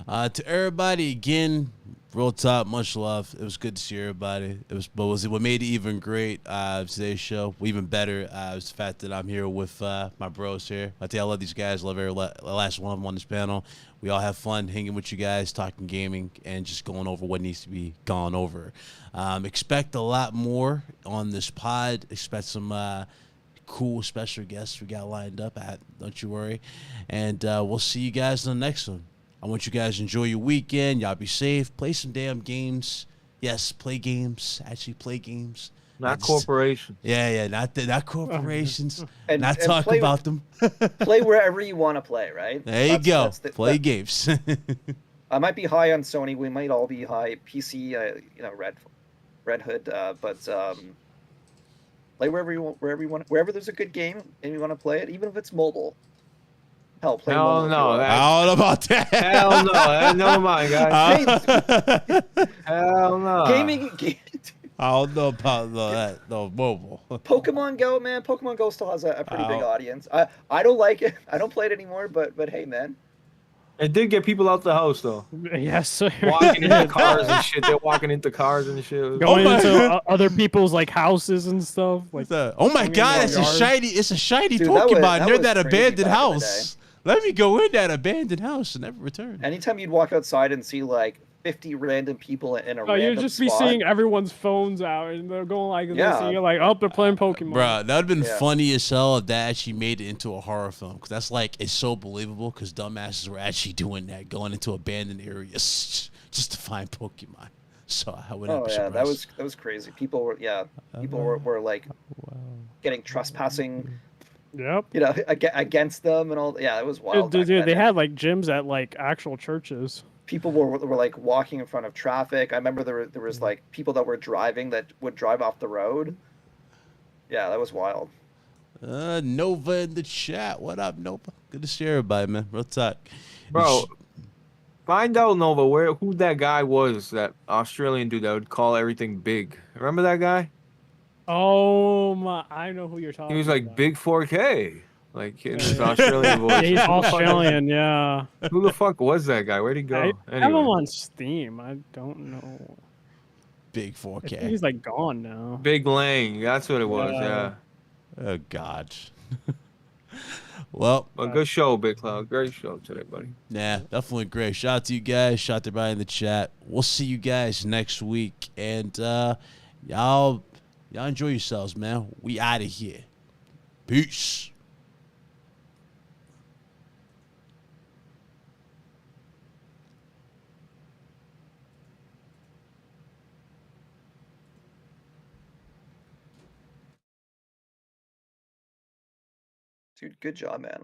Speaker 2: To everybody again, real talk, much love. It was good to see everybody. What made it even great today's show, even better, is the fact that I'm here with my bros here. I love these guys. Love every last one of them on this panel. We all have fun hanging with you guys, talking gaming, and just going over what needs to be gone over. Expect a lot more on this pod. Expect some cool special guests we got lined up. Don't you worry. And we'll see you guys in the next one. I want you guys to enjoy your weekend. Y'all be safe. Play some damn games. Yes, play games. Actually play games.
Speaker 3: Not corporations.
Speaker 2: Yeah, not corporations.
Speaker 4: And
Speaker 2: not talk about them.
Speaker 4: Play wherever you want to play, right?
Speaker 2: There you go. Play games.
Speaker 4: I might be high on Sony. We might all be high PC. Red Hood. But play wherever you want. Wherever there's a good game and you want to play it, even if it's mobile. Hell, play
Speaker 3: Hell
Speaker 4: mobile.
Speaker 3: no.
Speaker 2: I don't know about that.
Speaker 3: Hell no. Never mind, guys. Hell no.
Speaker 4: Gaming.
Speaker 2: I don't know about that. No, mobile.
Speaker 4: Pokemon Go, man. Pokemon Go still has a pretty big audience. I don't like it. I don't play it anymore. But hey, man.
Speaker 3: It did get people out the house though.
Speaker 1: Yes, sir.
Speaker 3: Walking into cars and shit. They're walking into cars and shit.
Speaker 1: Going into other people's like houses and stuff. Like,
Speaker 2: oh my god, it's a shiny
Speaker 4: Dude,
Speaker 2: Pokemon near
Speaker 4: was
Speaker 2: that
Speaker 4: crazy
Speaker 2: abandoned
Speaker 4: back in the
Speaker 2: house. Let me go in that abandoned house and never return.
Speaker 4: Anytime you'd walk outside and see like 50 random people in a
Speaker 1: oh,
Speaker 4: random
Speaker 1: you'd just be
Speaker 4: spot,
Speaker 1: seeing everyone's phones out and they're going like this.
Speaker 4: Yeah.
Speaker 1: And you're like, oh, they're playing Pokemon.
Speaker 2: Bro, that would have been funny as hell if that actually made it into a horror film. Because that's like, it's so believable because dumbasses were actually doing that, going into abandoned areas just to find Pokemon. So I wouldn't be surprised.
Speaker 4: that was crazy. People were like getting trespassing.
Speaker 1: Yep.
Speaker 4: Against them and all. Yeah, it was wild.
Speaker 1: Dude, they had like gyms at like actual churches.
Speaker 4: People were like walking in front of traffic. I remember there was like people that were driving that would drive off the road. Yeah, that was wild.
Speaker 2: Nova in the chat. What up, Nova? Good to see everybody, man. Real talk.
Speaker 3: Bro, find out, Nova, who that guy was, that Australian dude that would call everything big. Remember that guy?
Speaker 1: Oh my! I know who you're talking about.
Speaker 3: He was like big 4K, like in his Australian voice.
Speaker 1: Yeah, he's Australian, yeah.
Speaker 3: Who the fuck was that guy? Where'd he go?
Speaker 1: I have him on Steam. I don't know.
Speaker 2: Big 4K.
Speaker 1: I think he's like gone now.
Speaker 3: Big Lang, that's what it was. Yeah.
Speaker 2: Oh God. Well,
Speaker 3: a good show, Big Cloud. Great show today, buddy.
Speaker 2: Yeah, definitely great. Shout out to you guys. Shout out to everybody in the chat. We'll see you guys next week, and y'all enjoy yourselves, man. We out of here. Peace.
Speaker 4: Dude, good job, man.